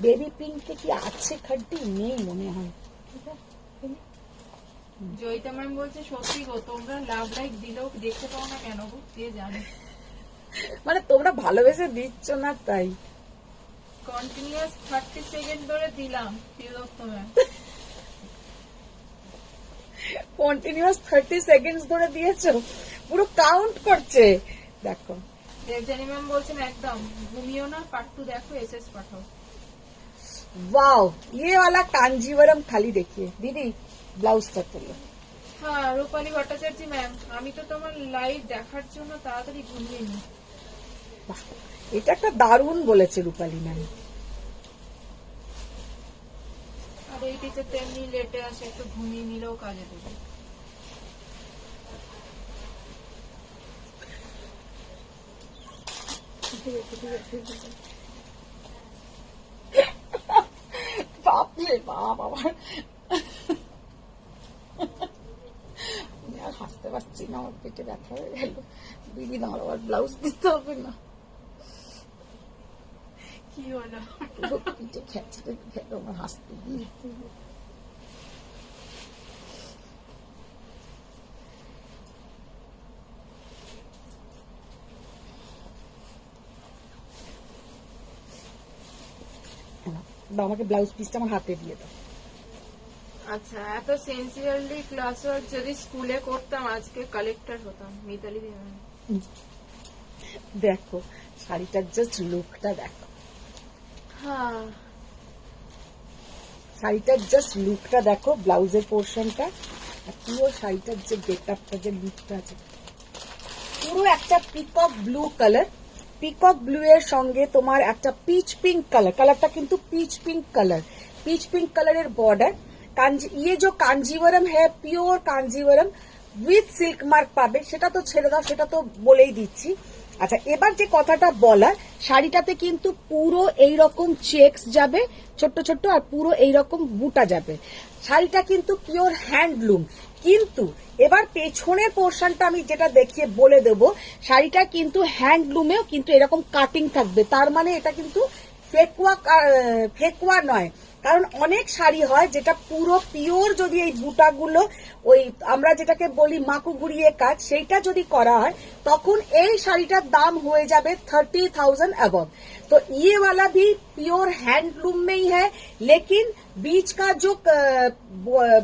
বেবি পিঙ্কে কি আছে খাড্ডি? নেই মনে হয়। জয়িতা ম্যাম বলছে সত্যি গো, তোমরা লাভ লাইক দিলেও দেখতে পাও না কেন গো, কে জানে। মানে তোমরা ভালোবেসে দিচ্ছ না তাই। কন্টিনিউয়াস 30 সেকেন্ড ধরে দিলাম প্রিয়দত্ত ম্যাম। কন্টিনিউয়াস 30 সেকেন্ডস ধরে দিয়েছো, পুরো কাউন্ট করছে দেখো। দেবযানী ম্যাম বলছেন একদম ঘুমিও না, পার্ট 2 দেখো, এসএস পাঠাও। वाओ, ये वाला कांजीवरम खाली देखिए दीदी, ব্লাউজটা তোলো। হ্যাঁ রূপালী ভট্টাচার্য ম্যাম, আমি তো তোমার লাইভ দেখার জন্য তাড়াতাড়ি ঘুমিয়ে নি। বাহ, এটা একটা দারুণ বলেছে রূপালী ম্যাম। আর এই টিচার তেমনি লেটে আসে, একটু ঘুমিয়ে নিলেও কাজে দেবে। বাপরে বাপ, আবার আমি আর হাসতে পারছি না, আমার পেটে ব্যথা হয়ে গেল। দিদি না আবার ব্লাউজ দিতে হবে না, কি হলো? পুরো পিঠে খেঁচড়ে গেল আমার হাসতে গিয়ে। দাও আমাকে ব্লাউজ পিসটা আমার হাতে দিয়ে দাও। আচ্ছা, এত সিনসিয়ারলি ক্লাস ওয়ার্ক যদি স্কুলে করতাম আজকে কালেক্টর হতাম। মিতালি দি ম্যাম দেখো শাড়িটার জাস্ট লুকটা দেখো, হ্যাঁ শাড়িটার জাস্ট লুকটা দেখো, ব্লাউজের পোর্শনটা আর পুরো শাড়িটার যে গেটআপটা, যে লুকটা আছে, পুরো একটা peacock blue colour. Peacock blue এর সঙ্গে তোমার একটা পিচ পিঙ্ক কালার, কালারটা কিন্তু pitch pink colour, pitch pink কালারের বর্ডার। ये जो कांजीवरम है pure Kanjivaram with silk mark পাবে, সেটা তো ছেড়ে দাও, সেটা তো বলেই দিচ্ছি। আচ্ছা এবার যে কথাটা বলার, শাড়িটাতে কিন্তু পুরো এইরকম চেকস যাবে ছোট্ট ছোট্ট, আর পুরো এইরকম বুটা যাবে। শাড়িটা কিন্তু পিওর হ্যান্ডলুম। কিন্তু এবার পেছনের পোর্শনটা আমি যেটা দেখিয়ে বলে দেব, শাড়িটা কিন্তু হ্যান্ডলুমেও কিন্তু এরকম কাটিং থাকবে। তার মানে এটা কিন্তু ফেকুয়া নয়। কারণ অনেক শাড়ি হয় যেটা পুরো পিওর, যদি এই বুটাগুলো ওই আমরা যেটাকে বলি মাকু গুড়িয়ে কাজ, সেইটা যদি করা হয় তখন এই শাড়িটার দাম হয়ে যাবে 30,000 अबव। तो ये वाला भी प्योर हैंडलूम में ही है, लेकिन बीच का जो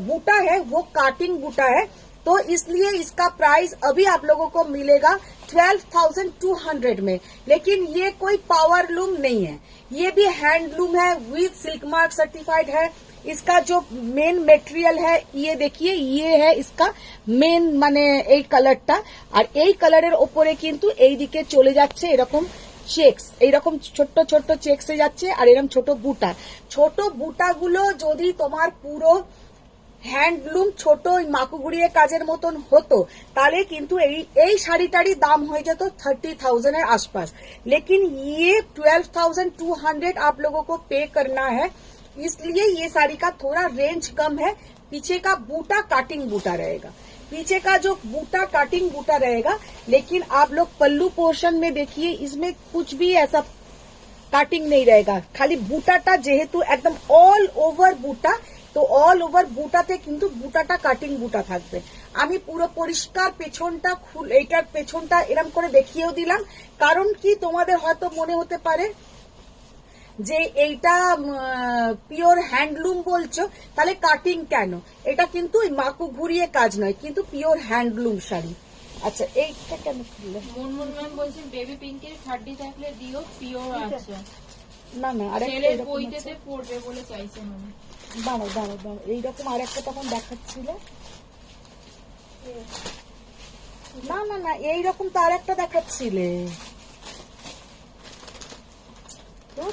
बूटा है वो काटिंग बूटा है, तो इसलिए इसका प्राइस अभी आप लोगों को मिलेगा 12,200 में। लेकिन ये कोई पावर लूम नहीं है, ये भी हैंडलूम है, विथ सिल्क मार्क सर्टिफाइड है। इसका जो मेन मेटेरियल है ये देखिए, ये है इसका मेन মানে এই কালারটা, আর এই কালারের ওপরে কিন্তু এই দিকে চলে যাচ্ছে এরকম চেকস, এইরকম ছোট্ট ছোট্ট চেকসে যাচ্ছে, আর এরকম ছোট বুটাগুলো যদি তোমার পুরো হ্যান্ডলুম ছোট মাকুগুড়িয়ে কাজের মতন হতো, তাহলে কিন্তু এই শাড়িটারই দাম হয়ে যেত 30,000 এর आसपास। लेकिन ये 12,200 आप लोगों को पे करना है, इसलिए ये साड़ी का थोड़ा रेंज कम है। पीछे का बूटा काटिंग बूटा रहेगा, पीछे का जो बूटा काटिंग बूटा रहेगा। लेकिन आप लोग पल्लू पोर्शन में देखिए, इसमें कुछ भी ऐसा काटिंग नहीं रहेगा, खाली बूटाटा जेहेतु एकदम ऑल ओवर बूटा, तो ऑल ओवर বুটাতে কিন্তু বুটাটা কাটিং বুটা থাকবে। আমি পুরো পরিষ্কার পেছনটা এইটার পেছনটা এরম করে দেখিয়েও দিলাম, কারণ কি তোমাদের হয়তো মনে হতে পারে যে এইটা পিওর হ্যান্ডলুম বলছো, তাহলে কাটিং কেন? এটা কিন্তু মাকু ঘুরিয়ে কাজ নয়, কিন্তু পিওর হ্যান্ডলুম শাড়ি। আচ্ছা এইটা কেন খুললে? মুনমুন ম্যাম বলছেন বেবি পিঙ্কের খাড্ডি থাকলে দিও, পিওর আছে। না না, আরেকটা ছেলের এরকম আছে। বইতেতে পড়বে বলে চাইছে মানে। দাঁড়াও দাঁড়াও দাঁড়াও, এইরকম আরেকটা তখন দেখাচ্ছিল। না না না, এইরকম তো আরেকটা দেখাচ্ছিলে। তো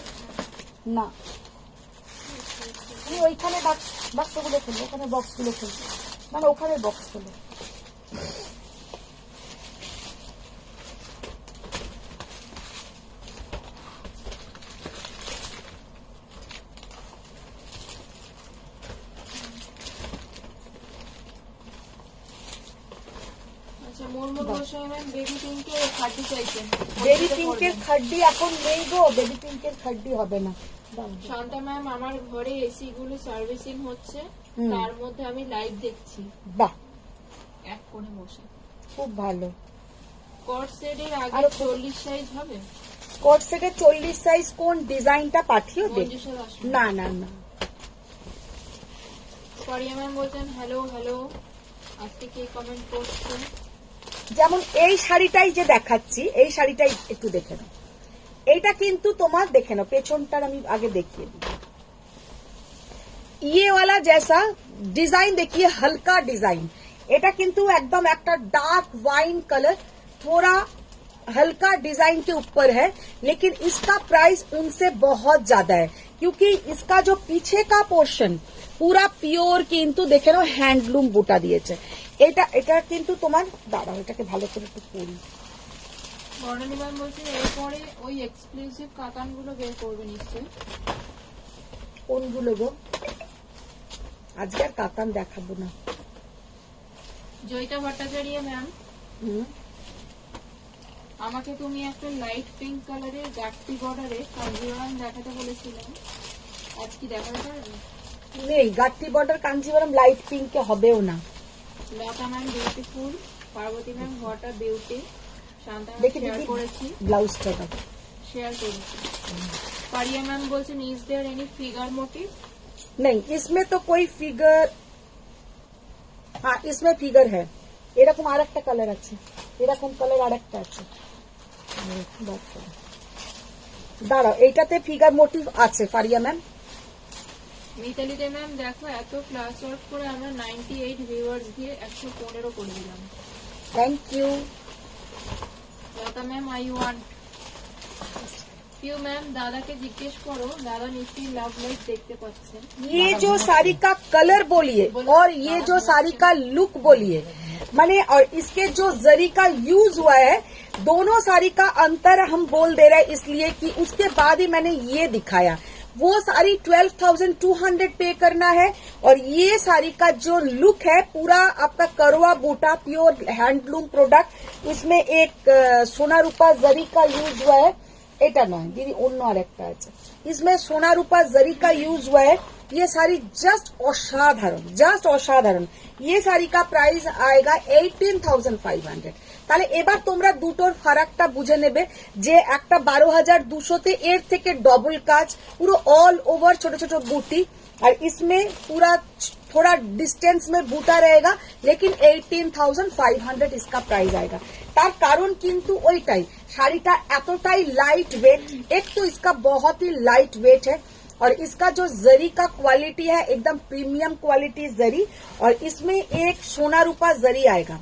না, তুমি ওইখানে বাক্সগুলো খুলবে, ওখানে বক্সগুলো খুলবে, মানে ওখানে বক্স খুলো। আচ্ছা মুনমুন গোস্বামী ম্যাম বেবি পিঙ্কের খাড্ডি চাইছেন। বেবি পিঙ্কের খাড্ডি এখন নেই গো, বেবি পিঙ্কের খাড্ডি হবে না। শান্তা ম্যাম আমার ঘরে এসি গুলো সার্ভিসিং হচ্ছে, তার মধ্যে আমি লাইভ দেখছি বাহ, এক কোণে বসে। খুব ভালো। কট সেটের আগে আরো 40 সাইজ হবে? কোট সেটের 40 সাইজ কোন ডিজাইনটা পাঠিও দে? মঞ্জুষা দাস না না না, পারিয়া ম্যাম বলছেন হ্যালো হ্যালো, আজকে কে কমেন্ট করছে? যেমন এই শাড়িটাই যে দেখাচ্ছি, এই শাড়িটাই একটু দেখে নাও। এইটা কিন্তু তোমার দেখে নাও, পেছনটার আমি আগে দেখিয়ে দিই। ये वाला जैसा डिजाइन देखिए, हल्का डिजाइन, এটা কিন্তু একদম একটা डार्क वाइन कलर, थोड़ा हल्का डिजाइन के ऊपर है, लेकिन इसका प्राइस उनसे बहुत ज्यादा है, क्योंकि इसका जो पीछे का पोर्शन पूरा प्योर কিন্তু দেখে নাও হ্যান্ডলুম বুটা দিয়েছে। এটা কিন্তু তোমার, দাঁড়াও এটাকে ভালো করে একটু পরি। বর্ণালী ম্যাম বলছেন এরপরে ওই এক্সক্লুসিভ কাতানগুলো বের করবে নিশ্চয়ই। কোনগুলো গো? আজকে আর কাতান দেখাবো না। জয়িতা ভট্টাচার্য ম্যাম, হুম, আমাকে তুমি একটা লাইট পিঙ্ক কালারের গাট্টি বর্ডারে কাঞ্জিভারাম দেখাতে বলেছিলেন, আজ কি দেখাতে পারবে? নেই, গাট্টি বর্ডার কাঞ্জিভারাম লাইট পিঙ্কে হবেও না। Lata ma'am beautiful, Parbati ma'am what a beauty, Shanta ma'am দেখি শেয়ার দেখি করেছি, ব্লাউজটা দাও। শেয়ার করেছি। পারিয়া ম্যাম বলছেন is there any figure motive? नहीं, इसमें तो कोई फिगर, हाँ इसमें फिगर है। এরকম আরেকটা কালার আছে, এরকম কালার আরেকটা আছে। দাঁড়াও, এইটাতে ফিগার মোটিভ আছে ফারিয়া ম্যাম। মিতালি দে ম্যাম দেখো এত ক্লাস ওয়ার্ক করে আমরা 98 ভিউয়ার্স দিয়ে 115 করে দিলাম। Thank you. Lata ma'am I want you ma'am, দাদাকে জিজ্ঞেস করো, দাদা নিশ্চয়ই লাভ লাইফ দেখতে পাচ্ছেন। ये जो साड़ी का कलर बोलिए और ये जो साड़ी का लुक बोलिए, माने और इसके जो जरी का यूज हुआ है, दोनों साड़ी का अंतर हम बोल दे रहे हैं, इसलिए कि उसके बाद ही मैंने ये दिखाया। वो साड़ी 12,200 पे करना है, और ये साड़ी का जो लुक है पूरा आपका करवा बूटा प्योर हैंडलूम प्रोडक्ट, उसमें एक सोना रूपा जरी का यूज हुआ है। এটা নয় দিদি, অন্য আরেকটা আছে, इसमें সোনা রূপা जरी का यूज हुआ है। ये साड़ी जस्ट असाधारण, जस्ट असाधारण। ये साड़ी का प्राइस आएगा 18,500। তাহলে এবার তোমরা দুটোর ফারাকটা বুঝে নেবে, যে একটা 12,200 এর থেকে ডবল কাজ, পুরো অল ওভার ছোট ছোট বুটি, और इसमें पूरा थोड़ा डिस्टेंस में बूटा रहेगा, लेकिन 18,500 इसका प्राइस आएगा। তার কারণ কিন্তু ওইটাই, শাড়িটা এতটাই লাইট वेट, एक तो इसका बहुत ही लाइट वेट है, और इसका जो जरी का क्वालिटी है एकदम प्रीमियम क्वालिटी जरी, और इसमें एक सोना रूपा जरी आएगा,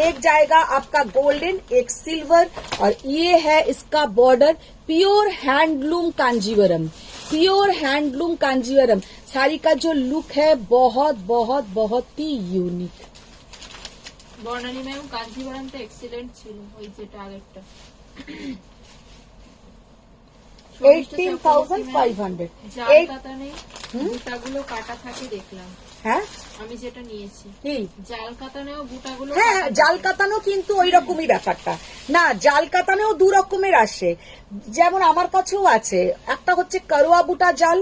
एक जाएगा आपका गोल्डन, एक सिल्वर, और ये है इसका border pure handloom Kanjeevaram, pure handloom Kanjeevaram. Sari का जो लुक है बहुत बहुत बहुत ही यूनिक। বর্ণালী ম্যাম কাঞ্জিভারামটা এক্সিলেন্ট ছিল, ওই যেটা আগেরটা। 18,500। জাল কাতানে বুটাগুলো কাটা থাকে দেখলাম, হ্যাঁ আমি যেটা নিয়েছি। কি জাল কাতানেও বুটাগুলো হ্যাঁ, কাটা জাল থাকে। কাতানো কিন্তু ওই রকমই ব্যাপারটা না, জাল কাতানেও দু রকমের আসে, যেমন আমার কাছেও আছে, একটা হচ্ছে করোয়া বুটা জাল,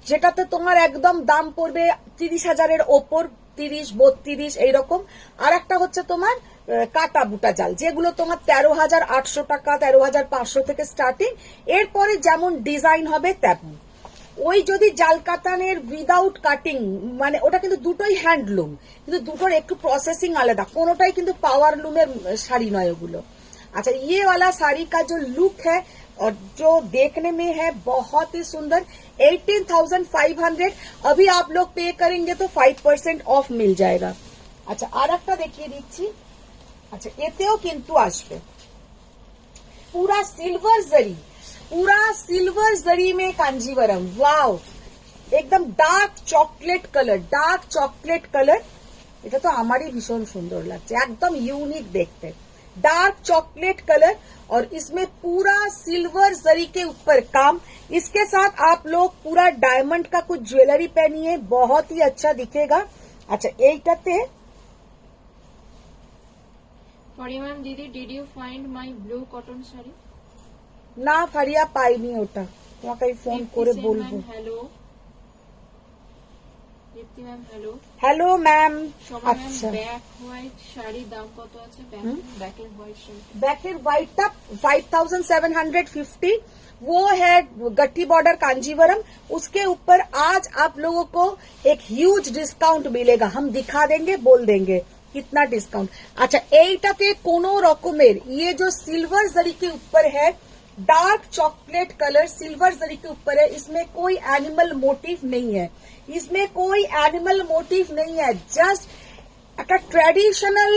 যেটাতে তোমার একদম দাম পড়বে 30,000-এর ওপর, 32, 32 এইরকম। আর একটা হচ্ছে তোমার কাটা বুটা জাল, যেগুলো তোমার 13,800 টাকা, 13,500 থেকে স্টার্টিং। এরপরে যেমন ডিজাইন হবে তেমন। ওই যদি জাল কাতানের উইদাউট কাটিং, মানে ওটা কিন্তু দুটোই হ্যান্ডলুম, কিন্তু দুটোর একটু প্রসেসিং আলাদা, কোনোটাই কিন্তু পাওয়ার লুমের শাড়ি নয় ওগুলো। अच्छा, ये वाला साड़ी का जो लुक है और जो देखने में है बहुत ही सुंदर, 18,500। अभी आप लोग पे करेंगे तो 5% ऑफ मिल जाएगा। अच्छा, আর একটা দেখিয়ে দিচ্ছি। আচ্ছা, এতেও কিন্তু আসবে पूरा सिल्वर जरी, पूरा सिल्वर जरी में कांजीवरम। वाओ, एकदम dark chocolate colour, dark chocolate colour. এটা তো আমারই ভীষণ সুন্দর লাগছে, একদম ইউনিক দেখতে। डार्क चॉकलेट कलर और इसमें पूरा सिल्वर जरी के ऊपर काम। इसके साथ आप लोग पूरा डायमंड का कुछ ज्वेलरी पहनिए, बहुत ही अच्छा दिखेगा। अच्छा, এইটাতে পরিমাণ দিদি, did you find my blue cotton sari? না ফারিয়া, পাইনি ওটা, তোমাকে আমি ফোন করে বলবো। Hello Dipti ma'am, hello. Hello ma'am. Shobha ma'am, আচ্ছা, ব্যাক হোয়াইট শাড়ির দাম কত আছে? ব্যাকের হোয়াইট শাড়ি, बैकेट व्हाइट टप 5,750। वो है गट्टी बॉर्डर कांजीवरम। उसके ऊपर आज आप लोगों को एक ह्यूज डिस्काउंट मिलेगा, हम दिखा देंगे, बोल देंगे कितना डिस्काउंट। अच्छा, এইটাতে কোনো রকমের ये जो सिल्वर जरी के ऊपर है, dark chocolate colour silver zari के ऊपर है, इसमें कोई एनिमल मोटिव नहीं है, इसमें कोई एनिमल मोटिव नहीं है, जस्ट একটা ट्रेडिशनल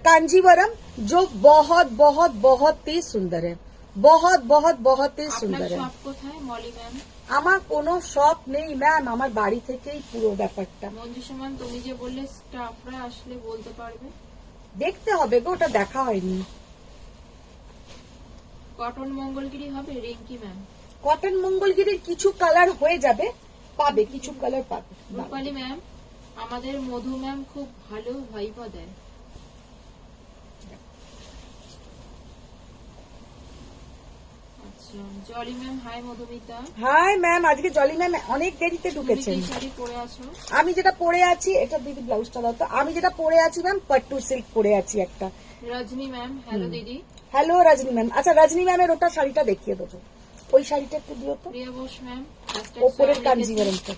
कांजीवरम जो बहुत बहुत बहुत ही सुंदर है, बहुत बहुत बहुत ही আপনার सुंदर है। শপ কোথায় মলি ম্যাম? আমার কোনো শপ নেই ম্যাম, আমার বাড়ি থেকেই পুরো ব্যাপারটা। মঞ্জুষা ম্যাম, তুমি যে বললে স্টাফরা আসলে বলতে পারবে, দেখতে হবে গো, ওটা দেখা হয়নি। কটন মঙ্গলগিরি হবে? রিঙ্কি ম্যাম। কটন মঙ্গলগিরির কিছু কালার হয়ে যাবে, পাবে কিছু কালার পাবে। রূপালী ম্যাম, আমাদের মধু ম্যাম খুব ভালো ভাইবা দেয়। আচ্ছা, Jolly ma'am, hi Madhumita. Hi ma'am, আজকে জলি ম্যাম অনেক দেরিতে তুমি ঢুকেছেন। কি শাড়ি পরে আছো? আমি যেটা পরে আছি, এটা দিদি ব্লাউজটা দাও তো। আমি যেটা পরে আছি ম্যাম, পট্টু সিল্ক পরে আছি একটা। রজনী ম্যাম, হ্যালো দিদি। হ্যালো রজনী ম্যাম। আচ্ছা, রজনী ম্যামের ওটা শাড়িটা দেখিয়ে দেবো, ওই শাড়িটা একটু দিও তো, প্রিয়া বোস ম্যাম, ওপরের कांजीवरम पे।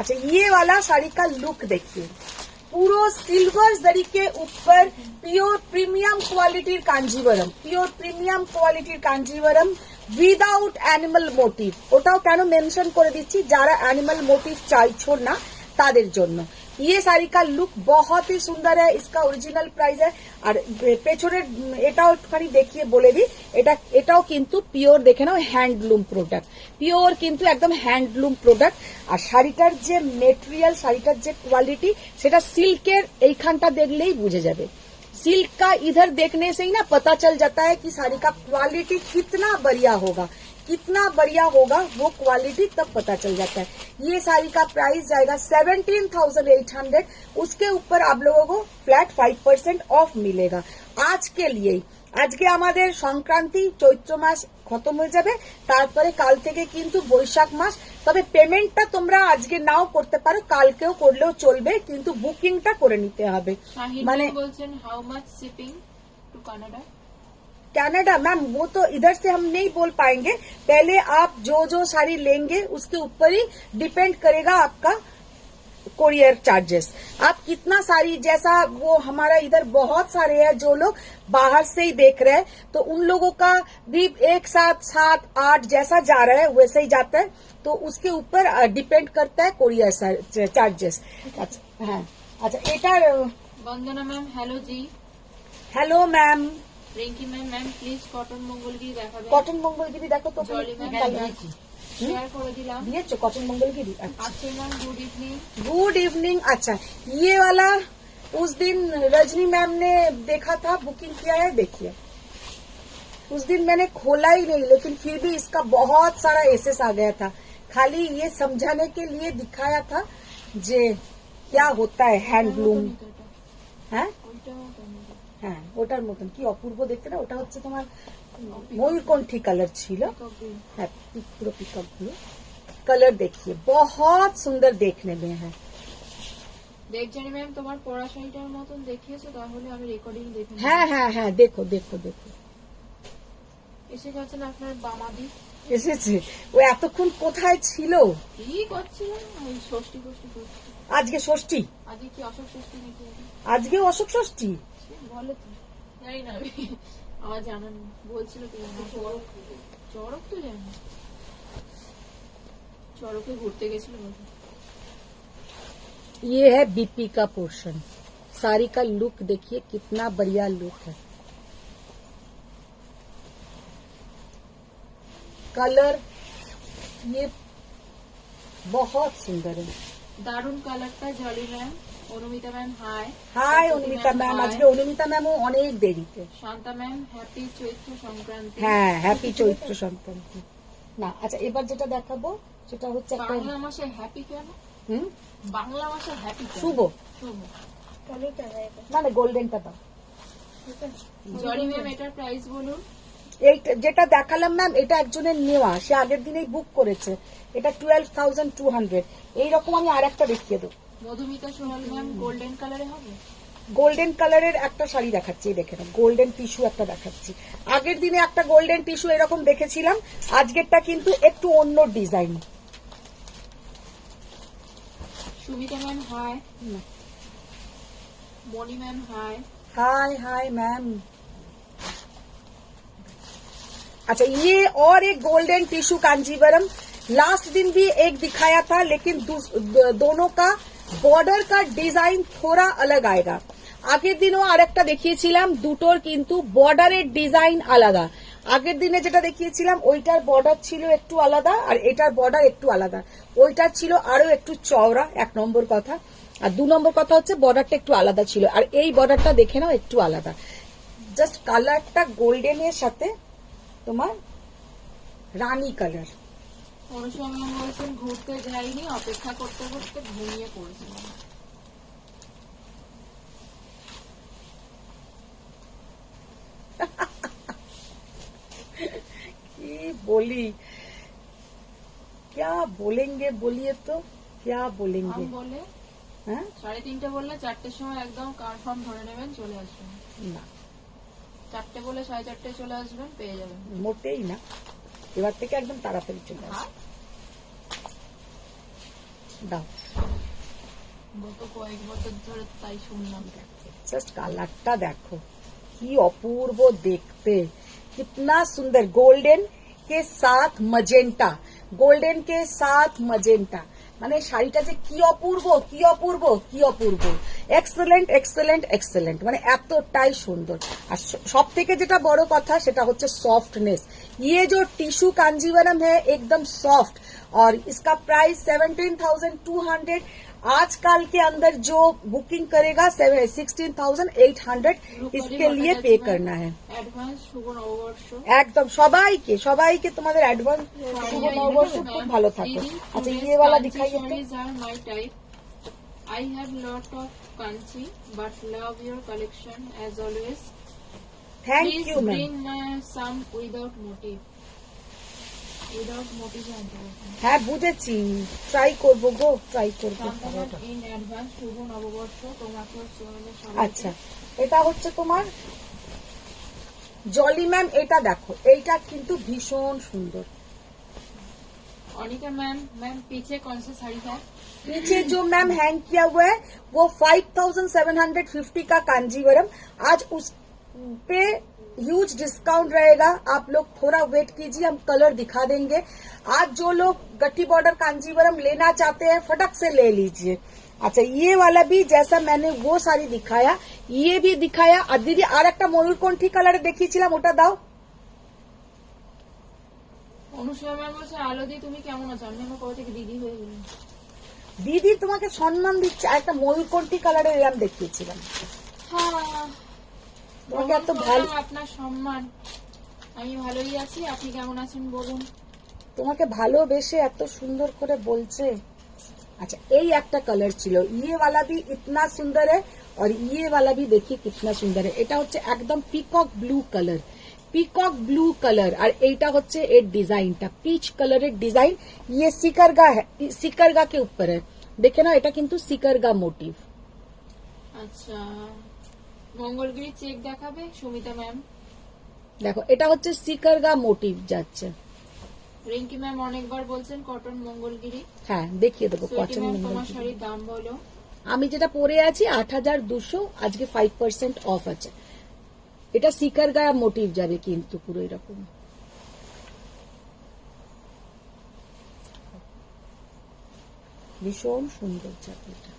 अच्छा, ये वाला साड़ी का लुक देखिए, पूरा सिल्वर जरी के ऊपर pure premium quality Kanjeevaram, pure premium quality Kanjeevaram without animal motif. ওটাও কেন মেনশন করে দিচ্ছি, যারা অ্যানিমাল মোটিভ চাইছো না তাদের জন্য। ये साड़ी का लुक बहुत ही सुंदर है, इसका ओरिजिनल प्राइस है। আর পেছনের এটাও একটুখানি দেখিয়ে বলে দিই, এটাও কিন্তু পিওর, দেখে নাও, হ্যান্ডলুম প্রোডাক্ট, পিওর কিন্তু একদম হ্যান্ডলুম প্রোডাক্ট। আর শাড়িটার যে মেটেরিয়াল, শাড়িটার যে কোয়ালিটি, সেটা সিল্কের এইখানটা দেখলেই বুঝে যাবে। सिल्क का इधर देखने से ही ना पता चल जाता है कि साड़ी का क्वालिटी कितना बढ़िया होगा, कितना बढ़िया होगा, वो क्वालिटी तब पता चल जाता है। ये साड़ी का प्राइस जाएगा 17,800। उसके ऊपर आप लोगों को फ्लैट 5% ऑफ मिलेगा। आज के लिए আজকে আমাদের সংক্রান্তি, চৈত্র মাস খতম হয়ে যাবে, তারপরে কাল থেকে কিন্তু বৈশাখ মাস। তবে পেমেন্টটা তোমরা আজকে নাও করতে পারো, কালকেও করলেও চলবে, কিন্তু বুকিংটা করে নিতে হবে। মানে বলছেন how much shipping to Canada? Canada ma'am, वो तो इधर से हम नहीं बोल पाएंगे, पहले आप जो साड़ी लेंगे उसके ऊपर ही डिपेंड करेगा आपका कोरियर चार्जेस। आप कितना साड़ी, जैसा वो हमारा इधर बहुत सारे हैं जो लोग बाहर से ही देख रहे हैं, तो उन लोगों का भी 1 7 7 8 जैसा जा रहा है वैसे ही जाता है, तो उसके ऊपर डिपेंड करता है कोरियर चार्जेस। अच्छा, हाँ, अच्छा, एटार বন্দনা ম্যাম, হ্যালো জি। Hello ma'am. Rinki ma'am, ma'am please cotton Mangalagiri দেখাবেন। কটন মঙ্গলগিরি দেখো তো, জলি ম্যাম, শেয়ার করে দিলাম। দিয়েছো কটন মঙ্গলগিরি? আচ্ছা ma'am, good evening. Good evening. अच्छा, ये वाला उस दिन रजनी मैम ने देखा था, बुकिंग किया है, देखिए। उस दिन मैंने खोला ही नहीं, लेकिन फिर भी इसका बहुत सारा एसेस आ गया था, खाली ये समझाने के लिए दिखाया था जे क्या होता है हैंडलूम। হ্যাঁ হ্যাঁ, ওটার মতন কি অপূর্ব দেখতে না, ওটা হচ্ছে তোমার ময়ূরকণ্ঠী কালার ছিল। হ্যাঁ, পুরো পিকক ব্লু कलर देखिए, बहुत सुंदर देखने में है। দেবজানি ম্যাম তোমার পড়া শাড়িটার মতন দেখিয়েছো, তাহলে আমি রেকর্ডিং দেখে নেব। হ্যাঁ হ্যাঁ হ্যাঁ, দেখো দেখো দেখো, এসে গেছেন আপনার বামাদি। এসেছে। ও এতক্ষণ কোথায় ছিল? কি করছিলেন? ওই ষষ্ঠী করছি। আজকে ষষ্ঠী? আজকে কি অশোক ষষ্ঠী নাকি? আজকে অশোক ষষ্ঠী? সে বলে তো, জানি না আমি, আমার জানা নেই। বলছিল তো চড়ক তো জানি না। চড়কে ঘুরতে গেছিল বলে। ये है बीपी का पोर्शन। साड़ी का लुक देखिए कितना बढ़िया लुक है। कलर ये बहुत सुंदर है। দারুণ কালারটা। Jolly ma'am, Anumita ma'am hi. Hi Anumita ma'am, আজকে অনুমিতা ম্যামও অনেক দেরিতে। Shanta ma'am happy Chaitra Sankranti. হ্যাঁ, হ্যাপি চৈত্র সংক্রান্তি। না আচ্ছা, এবার যেটা দেখাবো সেটা হচ্ছে একটা বাংলা মাসে হ্যাপি কেন? হুম, বাংলা মাসে হ্যাপি কেন? শুভ। শুভ। না না, গোল্ডেনটা দাও। জলি ম্যাম এটার প্রাইস বলুন। এইটা যেটা দেখালাম ম্যাম, এটা একজনের নেওয়া, সে আগের দিনেই বুক করেছে। এটা 12,200। এইরকম আমি আর একটা দেখিয়ে দেবো। মধুমিতা সোহাল ম্যাম গোল্ডেন কালারে হবে। গোল্ডেন কালারের একটা শাড়ি দেখাচ্ছি, এই দেখে নাও, গোল্ডেন টিস্যু একটা দেখাচ্ছি। আগের দিনে একটা গোল্ডেন টিস্যু এরকম দেখেছিলাম, আজকেরটা কিন্তু একটু অন্য design. Sumita ma'am hi. Moni ma'am hi. Hi hi ma'am. अच्छा, ये और एक गोल्डन टिश्यू कांजीवरम लास्ट दिन भी एक दिखाया था, लेकिन दोनों का बॉर्डर का डिजाइन थोड़ा अलग आएगा। আগের দিনও আরেকটা দেখিয়েছিলাম, দুটোর কিন্তু বর্ডারের ডিজাইন আলাদা। আগের দিনে যেটা দেখিয়েছিলাম ওইটার বর্ডার ছিল একটু আলাদা, আর এটার বর্ডার একটু আলাদা। ওইটার ছিল আরো একটু চওড়া, এক নম্বর কথা। আর দু নম্বর কথা হচ্ছে বর্ডারটা একটু আলাদা ছিল, আর এই বর্ডারটা দেখে নাও একটু আলাদা। জাস্ট কালারটা গোল্ডেনের সাথে তোমার রানী কালার। অনুষ্কা ম্যাম বলছেন ঘুরতে যাইনি, অপেক্ষা করতে করতে ঘুমিয়ে পড়েছিলাম। কি বলি, क्या बोलेंगे बोलिए तो, क्या बोलेंगे। আমি বলে হ্যাঁ 3:30 বললে 4টের সময় একদম কনফার্ম ধরে নেবেন, চলে আসবেন। না 4টে বলে 4:30 চলে আসবেন, পেয়ে যাবেন। মোটেই না, এবার থেকে একদম তাড়াতাড়ি চলে আসবে। দাও, গত কয়েক বছর ধরে তাই শুনলাম। জাস্ট কালারটা দেখো কি অপূর্ব দেখতে, कितना सुंदर। गोल्डन के साथ मजेंटा, गोल्डन के साथ मजेंटा, মানে শাড়িটা যে কি অপূর্ব কি অপূর্ব কি অপূর্ব, এক্সেলেন্ট এক্সেলেন্ট এক্সেলেন্ট, মানে এতটাই সুন্দর। আর সব থেকে যেটা বড় কথা সেটা হচ্ছে সফটনেস। ये जो टिश्यू कांजीवरम है एकदम सॉफ्ट, और इसका प्राइस 17,200। आजकल के अंदर जो बुकिंग करेगा 16,800 इसके लिए पे करना है। অ্যাডভান্স শুভ নববর্ষ। একদম সবাইকে সবাইকে তোমাদের অ্যাডভান্স শুভ নববর্ষ, খুব ভালো থাকো। আচ্ছা, ये वाला दिखाइए तो। are my type. I have lot of kanchi but love your collection as always. Thank Please you ma'am. bring some without motive. Without motive আনতে বলছেন। হ্যাঁ বুঝেছি, ট্রাই করবো গো, ট্রাই করবো। শান্তনাথ in advance শুভ নববর্ষ তোমাকে সোহেলের সবাইকে। আচ্ছা, এটা হচ্ছে তোমার জলি ম্যাম, এটা দেখো, এইটা কিন্তু ভীষণ সুন্দর। अनिका मैम, मैम पीछे कौन सा साड़ी है? नीचे जो मैम हैंग किया हुआ है वो 5,750 का कांजीवरम। आज उस पे ह्यूज डिस्काउंट रहेगा, आप लोग थोड़ा वेट कीजिए, हम कलर दिखा देंगे। आज जो लोग गट्टी बॉर्डर कांजीवरम लेना चाहते हैं फटक से ले लीजिए। अच्छा, ये वाला भी जैसा मैंने वो साड़ी दिखाया ये भी दिखाया। और दीदी আর একটা ময়ূরকণ্ঠী কালারে দেখিয়েছিলাম, ওটা দাও। অনুষ্কা ম্যাম বলছে আলোদি তুমি কেমন আছো? আমি আমার কবে থেকে দিদি হয়ে গেলাম। দিদি তোমাকে সম্মান দিচ্ছে, আর একটা ময়ূরকণ্ঠী কালারের এরম দেখিয়েছিলাম। হ্যাঁ, তোমাকে এত ভালো, আপনার সম্মান। আমি ভালোই আছি, আপনি কেমন আছেন বলুন। তোমাকে ভালোবেসে এত সুন্দর করে বলছে। अच्छा, এই একটা কালার ছিল, ये वाला भी इतना सुंदर है, और ये वाला भी देखिए कितना सुंदर है। এটা হচ্ছে একদম peacock blue colour, peacock blue colour, আর এইটা হচ্ছে এর ডিজাইনটা পিচ কালারের ডিজাইন। ये सिकरगा है, सिकरगा के ऊपर है, देखे ना, এটা কিন্তু सिकरगा मोटिव। আচ্ছা, মঙ্গলগিরি চেক দেখাবে সুমিতা ম্যাম। দেখো এটা হচ্ছে সিকারগা মোটিভ যাচ্ছে। রিঙ্কি ম্যাম অনেকবার বলছেন কটন মঙ্গলগিরি। হ্যাঁ দেখিয়ে দেবো সুইটি কটন ম্যাম তোমার শাড়ির দাম বলো। আমি যেটা পরে আছি 8,200, আজকে 5% অফ আছে। এটা সিকারগা মোটিভ যাবে কিন্তু পুরো এরকম। ভীষণ সুন্দর যাবে এটা।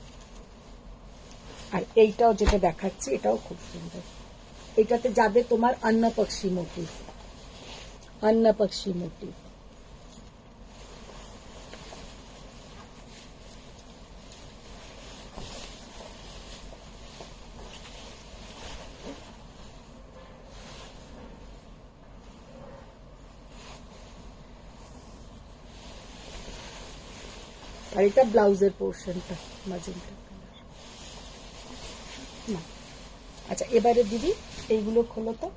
আর এইটাও যেটা দেখাচ্ছি এটাও খুব সুন্দর। এটাতে যাবে তোমার অন্নপক্ষী মোটিভ, অন্নপক্ষী মোটিভ। আর এটা ব্লাউজের পোর্শনটা ম্যাজেন্টা কালার। না আচ্ছা এবারে দিদি এইগুলো খোলো তো।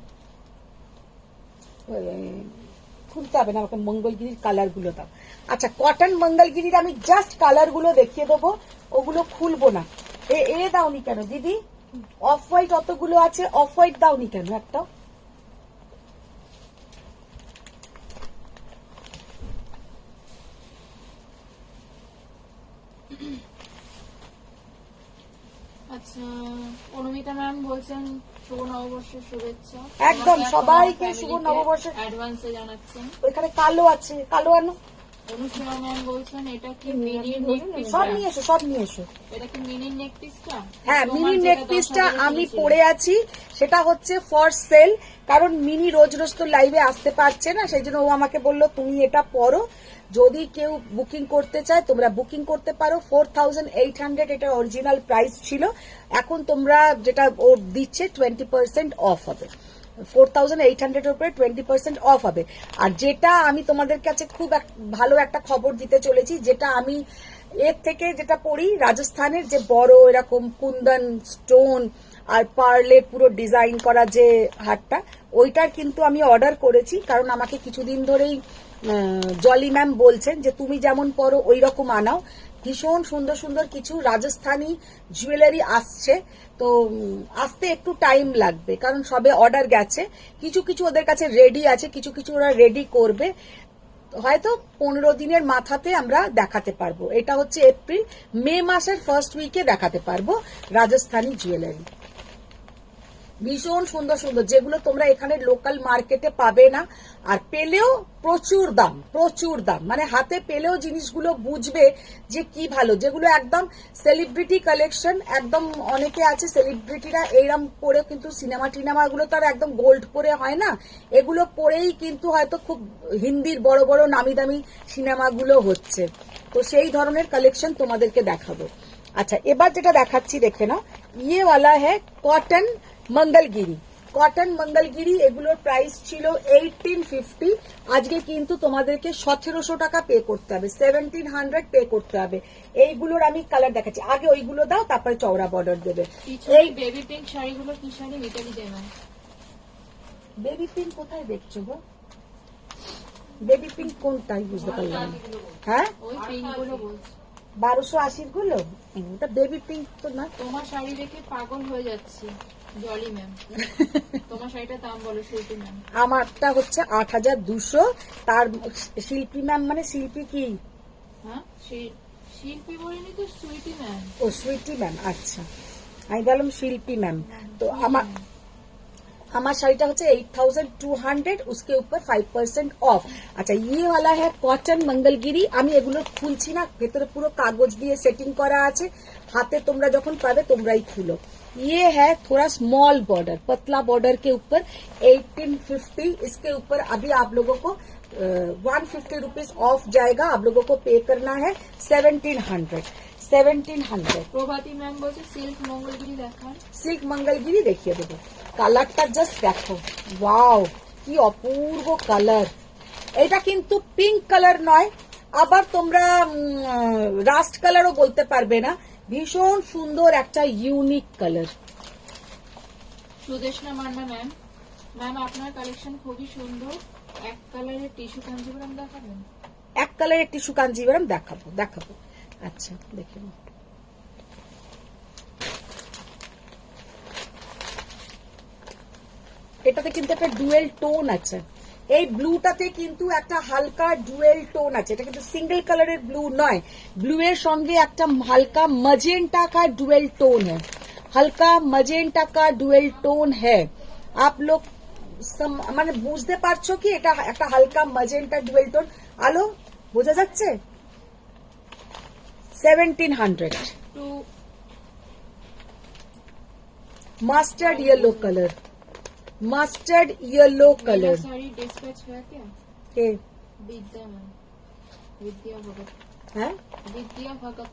খুলতে হবে না, আমাকে মঙ্গলগিরির কালার গুলো দাও। আচ্ছা কটন মঙ্গলগিরির আমি জাস্ট কালার গুলো দেখিয়ে দেবো, ওগুলো খুলবো না। এ দাওনি কেন দিদি? অফ হোয়াইট অতগুলো আছে, অফ হোয়াইট দাওনি কেন একটা? আচ্ছা, অনুমিতা ম্যাম বলছেন শুভ নববর্ষের শুভেচ্ছা। একদম সবাইকে শুভ নববর্ষের অ্যাডভান্সে জানাচ্ছেন। ওইখানে কালো আছে, কালো আনো। অনুষ্মা ম্যাম বলছেন এটা কি মিনির নেক পিস? সব নিয়ে এসো, সব নিয়ে এসো। এটা কি মিনির নেক পিসটা? হ্যাঁ মিনি নেক পিসটা আমি পরে আছি, সেটা হচ্ছে ফর সেল। কারণ মিনি রোজ রোজ তো লাইভে আসতে পারছে না, সেই জন্য ও আমাকে বললো তুমি এটা পরো, যদি কেউ বুকিং করতে চায় তোমরা বুকিং করতে পারো। 4,800 এটা অরিজিনাল প্রাইস ছিল, এখন তোমরা যেটা ও দিচ্ছে 20% অফ হবে। 4,800 এর উপরে 20% অফ হবে। আর যেটা আমি তোমাদের কাছে খুব ভালো একটা খবর দিতে চলেছি, যেটা আমি এর থেকে যেটা পড়ি, রাজস্থানের যে বড় এরকম কুন্দন স্টোন আর পার্লে পুরো ডিজাইন করা যে হারটা, ওইটার কিন্তু আমি অর্ডার করেছি। কারণ আমাকে কিছুদিন ধরেই জলি ম্যাম বলছেন যে তুমি যেমন পরো ওই রকম আনাও। ভীষণ সুন্দর সুন্দর কিছু রাজস্থানী জুয়েলারি আসছে, তো আসতে একটু টাইম লাগবে কারণ সবে অর্ডার গেছে। কিছু কিছু ওদের কাছে রেডি আছে, কিছু কিছু ওরা রেডি করবে, হয়তো 15 দিনের মাথাতে আমরা দেখাতে পারবো। এটা হচ্ছে এপ্রিল, মে মাসের ফার্স্ট উইকে দেখাতে পারবো রাজস্থানী জুয়েলারি। ভীষণ সুন্দর সুন্দর, যেগুলো তোমরা এখানে লোকাল মার্কেটে পাবে না, আর পেলেও প্রচুর দাম, প্রচুর দাম। মানে হাতে পেলেও জিনিসগুলো বুঝবে যে কি ভালো, যেগুলো একদম সেলিব্রিটি কালেকশন। একদম অনেকে আছে সেলিব্রিটিরা এইরকম পরে, কিন্তু সিনেমা টিনেমাগুলো তো আর একদম গোল্ড পরে হয় না, এগুলো পরেই কিন্তু হয়তো খুব হিন্দির বড় বড় নামি দামি সিনেমাগুলো হচ্ছে। তো সেই ধরনের কালেকশন তোমাদেরকে দেখাবো। আচ্ছা এবার যেটা দেখাচ্ছি দেখে নাও, ইয়ে ওয়ালা হ্যাঁ কটন মঙ্গলগিরি। কটন মঙ্গলগিরি এগুলোর প্রাইস ছিল 1850, আজকে কিন্তু তোমাদেরকে 1700 টাকা পে করতে হবে, 1700 পে করতে হবে। এইগুলোর আমি কালার দেখাচ্ছি, আগে ওইগুলো দাও তারপরে চওড়া বর্ডার দেবে। এই বেবি পিঙ্ক শাড়িগুলো কি শাড়ি? মিতালি দেবেন। বেবি পিঙ্ক কোথায় দেখছো গো? বেবি পিঙ্ক কোনটাই বুঝতে পারলাম না। হ্যাঁ ওই পিঙ্ক গুলো বলছি, 1280 গুলো, ওটা বেবি পিঙ্ক তো না। তোমার শাড়ি দেখে পাগল হয়ে যাচ্ছে জলি ম্যাম। তোমার শাড়িটার দাম বলো শিল্পী ম্যাম। আমারটা হচ্ছে 8,200। তার শিল্পী ম্যাম মানে শিল্পী কি? হ্যাঁ শিল্পী বলিনি তো, সুইটি ম্যাম। ও সুইটি ম্যাম, আচ্ছা আমি বললাম শিল্পী ম্যাম। তো আমার শাড়িটা হচ্ছে 8,200, उसके ऊपर 5% অফ। আচ্ছা ये वाला है কটন মঙ্গলগিরি। আমি এগুলো খুলছি না, ভেতরে পুরো কাগজ দিয়ে সেটিং করা আছে, হাতে তোমরা যখন পাবে তোমরাই খুলো। ये है थोड़ा स्मॉल बॉर्डर, पतला बॉर्डर के ऊपर 1850। इसके ऊपर अभी आप लोगों को 150 रुपीज ऑफ जाएगा, आप लोगों को पे करना है 1700। প্রভাতী ম্যাম বলছে সিল্ক মঙ্গলগিরি দেখান। সিল্ক মঙ্গলগিরি দেখিয়ে দেবো। কালারটা জাস্ট দেখো, ওয়াও কি অপূর্ব কালার। এটা কিন্তু পিঙ্ক কালার নয়, আবার তোমরা রাস্ট কালারও বলতে পারবে না, ভীষণ সুন্দর একটা unique colour. Sudeshna Manna ma'am, ma'am আপনার কালেকশন খুবই সুন্দর, এক কালারের টিস্যু কাঞ্জিবরম দেখাবেন? এক কালারের টিস্যু কাঞ্জিবরম দেখাবো। আচ্ছা দেখে নাও, এটাতে কিন্তু একটা ডুয়েল টোন আছে, এই ব্লুটাতে কিন্তু একটা হালকা ডুয়েল টোন আছে, এটা কিন্তু সিঙ্গেল কালারের ব্লু নয়, ব্লু এর সঙ্গে একটা হালকা मजेंटा का डुएल टोन है, हल्का मजेंटा का डुएल टोन है। आप लोग মানে বুঝতে পারছো কি এটা একটা হালকা मजेंटा ডুয়েল টোন? আলো বোঝা যাচ্ছে? 1700 two mustard yellow colour, mustard yellow मेरा कलर साड़ी डिस्पैच हुआ क्या? के विद्या मैम, विद्या भगत, है विद्या भगत।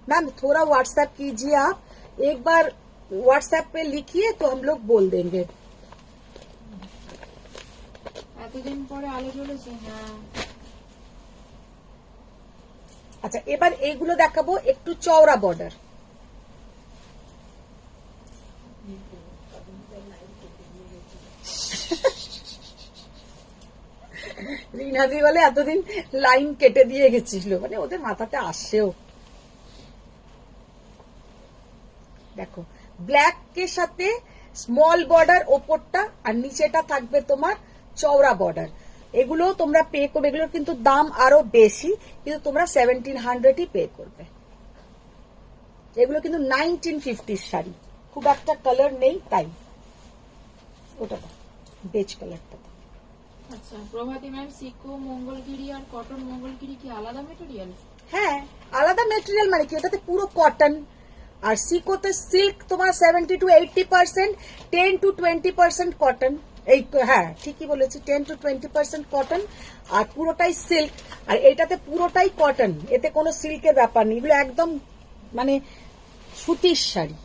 मैम थोड़ा व्हाट्सएप कीजिए आप, एक बार व्हाट्सएप पे लिखिए तो हम लोग बोल देंगे। এতদিন পরে আলো জ্বলেছে। হ্যাঁ, আচ্ছা এবার এইগুলো দেখাবো একটু চওড়া বর্ডার। রিনাদি বলে এতদিন লাইন কেটে দিয়ে গেছিল, মানে ওদের মাথাতে আসেও। দেখো ব্ল্যাক এর সাথে স্মল বর্ডার ওপরটা, আর নিচেটা থাকবে তোমার চওড়া বর্ডার। এগুলো তোমরা পে করবে, এগুলোর কিন্তু দাম আরো বেশি, কিন্তু তোমরা 1700ই পে করবে। এগুলো কিন্তু 1950 শাড়ি, খুব একটা কালার নেই তাই। ওটা বেজ কালারটা। আচ্ছা প্রভাতী ম্যাম, সিকো মঙ্গলগিরি আর কটন মঙ্গলগিরি কি আলাদা মেটেরিয়াল? হ্যাঁ আলাদা মেটেরিয়াল, মানে কি ওটাতে পুরো কটন, আর সিকোতে সিল্ক তোমার 70 to 80%, 10 to 20% কটন। এই হ্যাঁ ঠিকই বলেছি, 10 to 20% কটন আর পুরোটাই সিল্ক। আর এটাতে পুরোটাই কটন, এতে কোনো সিল্কের ব্যাপার নেই, এগুলো একদম মানে সুতির শাড়ি,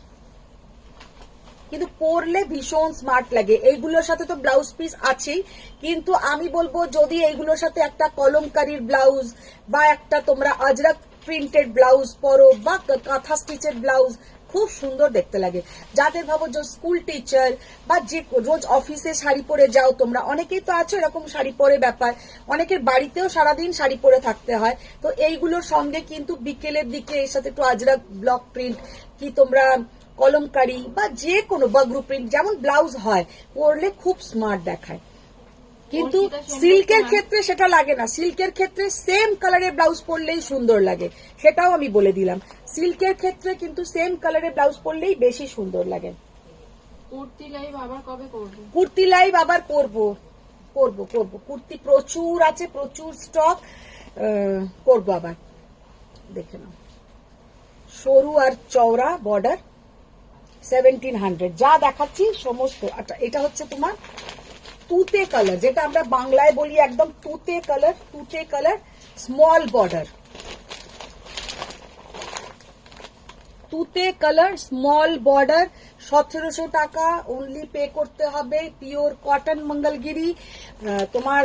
কিন্তু পরলে ভীষণ স্মার্ট লাগে। এইগুলোর সাথে তো ব্লাউজ পিস আছেই, কিন্তু আমি বলবো যদি এইগুলোর সাথে একটা কলমকারীর ব্লাউজ বা একটা তোমরা আজরাক প্রিন্টেড ব্লাউজ পরো বা কাঁথা স্টিচের ব্লাউজ, খুব সুন্দর দেখতে লাগে। যাদের ভাবো যে স্কুল টিচার বা যে রোজ অফিসে শাড়ি পরে যাও তোমরা, অনেকেই তো আছো এরকম শাড়ি পরে ব্যাপার, অনেকের বাড়িতেও সারাদিন শাড়ি পরে থাকতে হয়, তো এইগুলোর সঙ্গে কিন্তু বিকেলের দিকে এর সাথে একটু আজরাক ব্লক প্রিন্ট কি তোমরা কলমকারি বা যে কোনো বাগরু প্রিন্ট যেমন ব্লাউজ হয় পরলে খুব স্মার্ট দেখায়। কিন্তু সিল্কের ক্ষেত্রে সেটা লাগে না, সিল্কের ক্ষেত্রে সেম কালারের ব্লাউজ পরলেই সুন্দর লাগে, সেটাও আমি বলে দিলাম। সিল্কের ক্ষেত্রে কিন্তু সেম কালারের ব্লাউজ পরলেই বেশি সুন্দর লাগে। কুর্তি লাইভ আবার কবে করবে? কুর্তি লাইভ আবার করবো, কুর্তি প্রচুর আছে, প্রচুর স্টক, করবো আবার। দেখে নাও সরু আর চওড়া বর্ডার 1700, যা দেখাচ্ছি সমস্ত। আচ্ছা এটা হচ্ছে তোমার তুতে কালার, যেটা আমরা বাংলায় বলি একদম তুতে কালার, তুতে কালার স্মল বর্ডার, তুতে কালার স্মল বর্ডার 1700 টাকা অনলি পে করতে হবে। পিওর কটন মঙ্গলগিরি, তোমার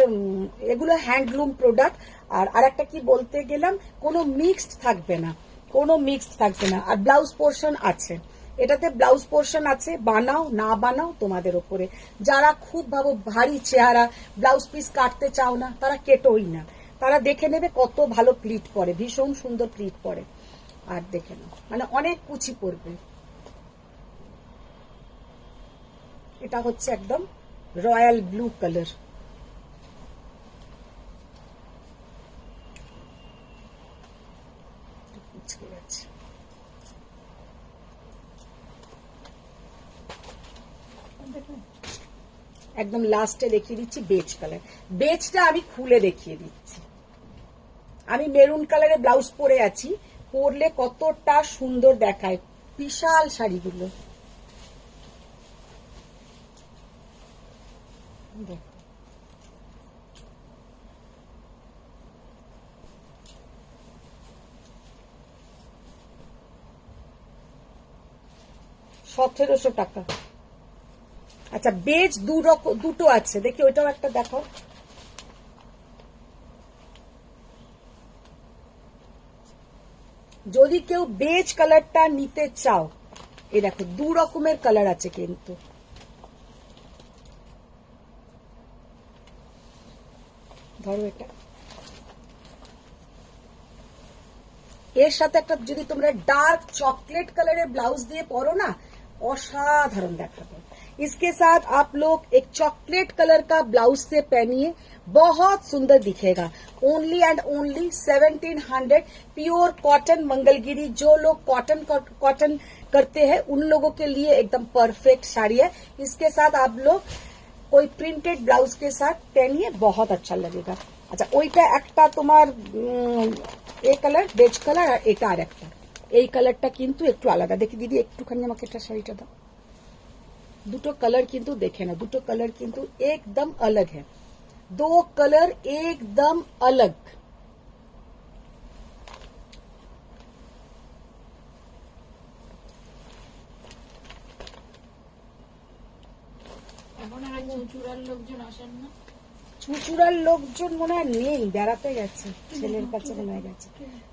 এগুলো হ্যান্ডলুম প্রোডাক্ট। আর আরেকটা কি বলতে গেলাম, কোনো মিক্সড থাকবে না, কোনো মিক্সড থাকবে না। আর ব্লাউজ পোর্শন আছে, এটাতে ব্লাউজ পোর্শন আছে, বানাও না বানাও তোমাদের ওপরে। যারা খুব ভাবো ভারী চেহারা, ব্লাউজ পিস কাটতে চাও না, তারা কেটোই না, তারা দেখে নেবে কত ভালো প্লিট পরে, ভীষণ সুন্দর প্লিট পরে। আর দেখে নাও মানে অনেক কুচি পড়বে। এটা হচ্ছে একদম রয়্যাল ব্লু কালার, একদম লাস্টে দেখিয়ে দিচ্ছি বেজ কালার। বেজটা আমি খুলে দেখিয়ে দিচ্ছি। আমি মেরুন কালারের ব্লাউজ পরে আছি, পরলে কতটা সুন্দর দেখায়, বিশাল শাড়িগুলো। দেখো 1700 টাকা। আচ্ছা বেজ দুটো আছে, দেখি ওইটাও একটা দেখো। যদি কেউ বেজ কালারটা নিতে চাও, এই দেখো 2 রকমের কালার আছে কিন্তু। ধরো এটা, এর সাথে একটা যদি তোমরা ডার্ক চকলেট কালারের ব্লাউজ দিয়ে পরো না, অসাধারণ দেখাবে। इसके साथ आप लोग एक चॉकलेट कलर का ब्लाउज से पहनिए, बहुत सुंदर दिखेगा। Only and only 1700 pure cotton Mangalagiri. जो लोग कॉटन करते हैं उन लोगों के लिए एकदम परफेक्ट साड़ी है। इसके साथ आप लोग कोई प्रिंटेड ब्लाउज के साथ पहनिए, बहुत अच्छा लगेगा। আচ্ছা, ওইটা একটা তোমার এই কালার বেজ কালার, আর এটা আর একটা। এই কালারটা কিন্তু একটু আলাদা। দেখি দিদি একটুখানি আমাকে এটা শাড়িটা দাও। দুটো কালার কিন্তু দেখে না, দুটো কালার কিন্তু একদম अलग है। दो कलर एकदम अलग। এখন আর চুচুড়ার লোকজন আসেন না। চুচুড়ার লোকজন মনে হয় নেই, বেড়াতে গেছে, ছেলের কাছে মনে হয় গেছে।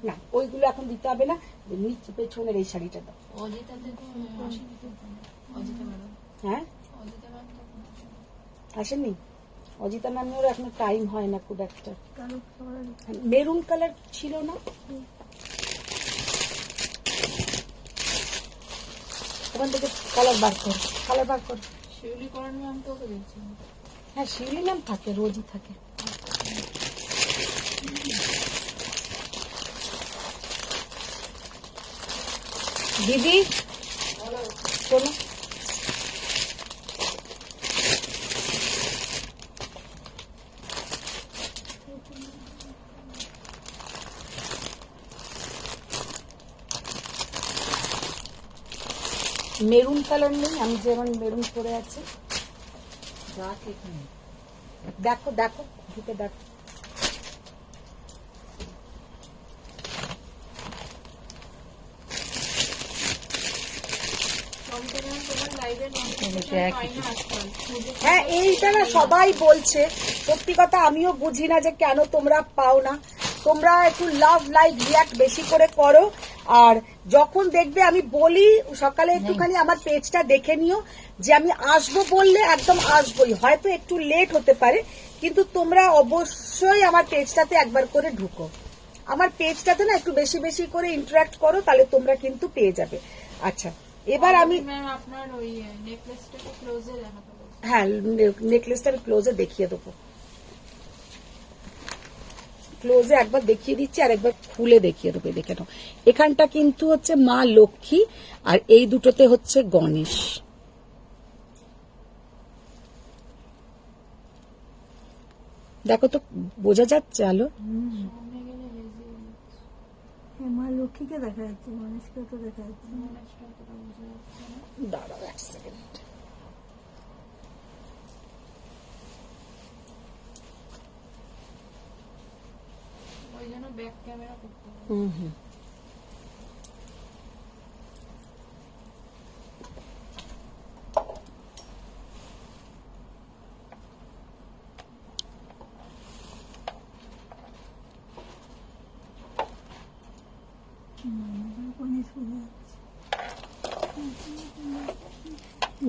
না, ওইগুলো এখন দিতে হবে না। নিচে পেছনের এই শাড়িটা দাও। অজিতা থেকে আসেনি তো, অজিতা ম্যাডাম। হ্যাঁ, অজিতা ম্যাডাম আসেনি। অজিতা ম্যামের এখনো টাইম হয় না খুব একটা। মেরুন কালার ছিল না? ওখান থেকে কালার বার কর, কালার বার কর। শিউলি করার ম্যাম তো ওকে দেখছি। হ্যাঁ, শিউলি ম্যাম থাকে, রোজই থাকে। দিদি শোনো, মেরুন কালার নেই? আমি যেমন মেরুন পরে আছি, দেখো দেখো, ঢুকে দেখো। হ্যাঁ, এইটা না সবাই বলছে, সত্যি কথা আমিও বুঝি না যে কেন তোমরা পাও না। তোমরা একটু লাভ লাইক রিয়াক্ট বেশি করে করো। আর যখন দেখবে আমি বলি সকালে একটুখানি আমার পেজটা দেখে নিও, যে আমি আসবো বললে একদম আসবোই, হয়তো একটু লেট হতে পারে, কিন্তু তোমরা অবশ্যই আমার পেজটাতে একবার করে ঢুকো। আমার পেজটাতে না একটু বেশি বেশি করে ইন্টারাক্ট করো, তাহলে তোমরা কিন্তু পেয়ে যাবে। আচ্ছা, এবার আমি আপনার ওই নেকলেসটাকে ক্লোজে দেখাতে বলছি। হ্যাঁ, নেকলেসটা আমি ক্লোজে দেখিয়ে দেবো। ক্লোজে একবার দেখিয়ে দিচ্ছি, আর একবার খুলে দেখিয়ে দেবো। দেখে নাও, এখানটা কিন্তু হচ্ছে মা লক্ষ্মী, আর এই দুটোতে হচ্ছে গণেশ। দেখো তো, বোঝা যাচ্ছে আলো? মা লক্ষ্মীকে দেখা যাচ্ছে, গণেশকে তো দেখা যাচ্ছে। দাঁড়াও এক সেকেন্ড। ওই জন্য ব্যাক ক্যামেরা করতে হবে। হুম,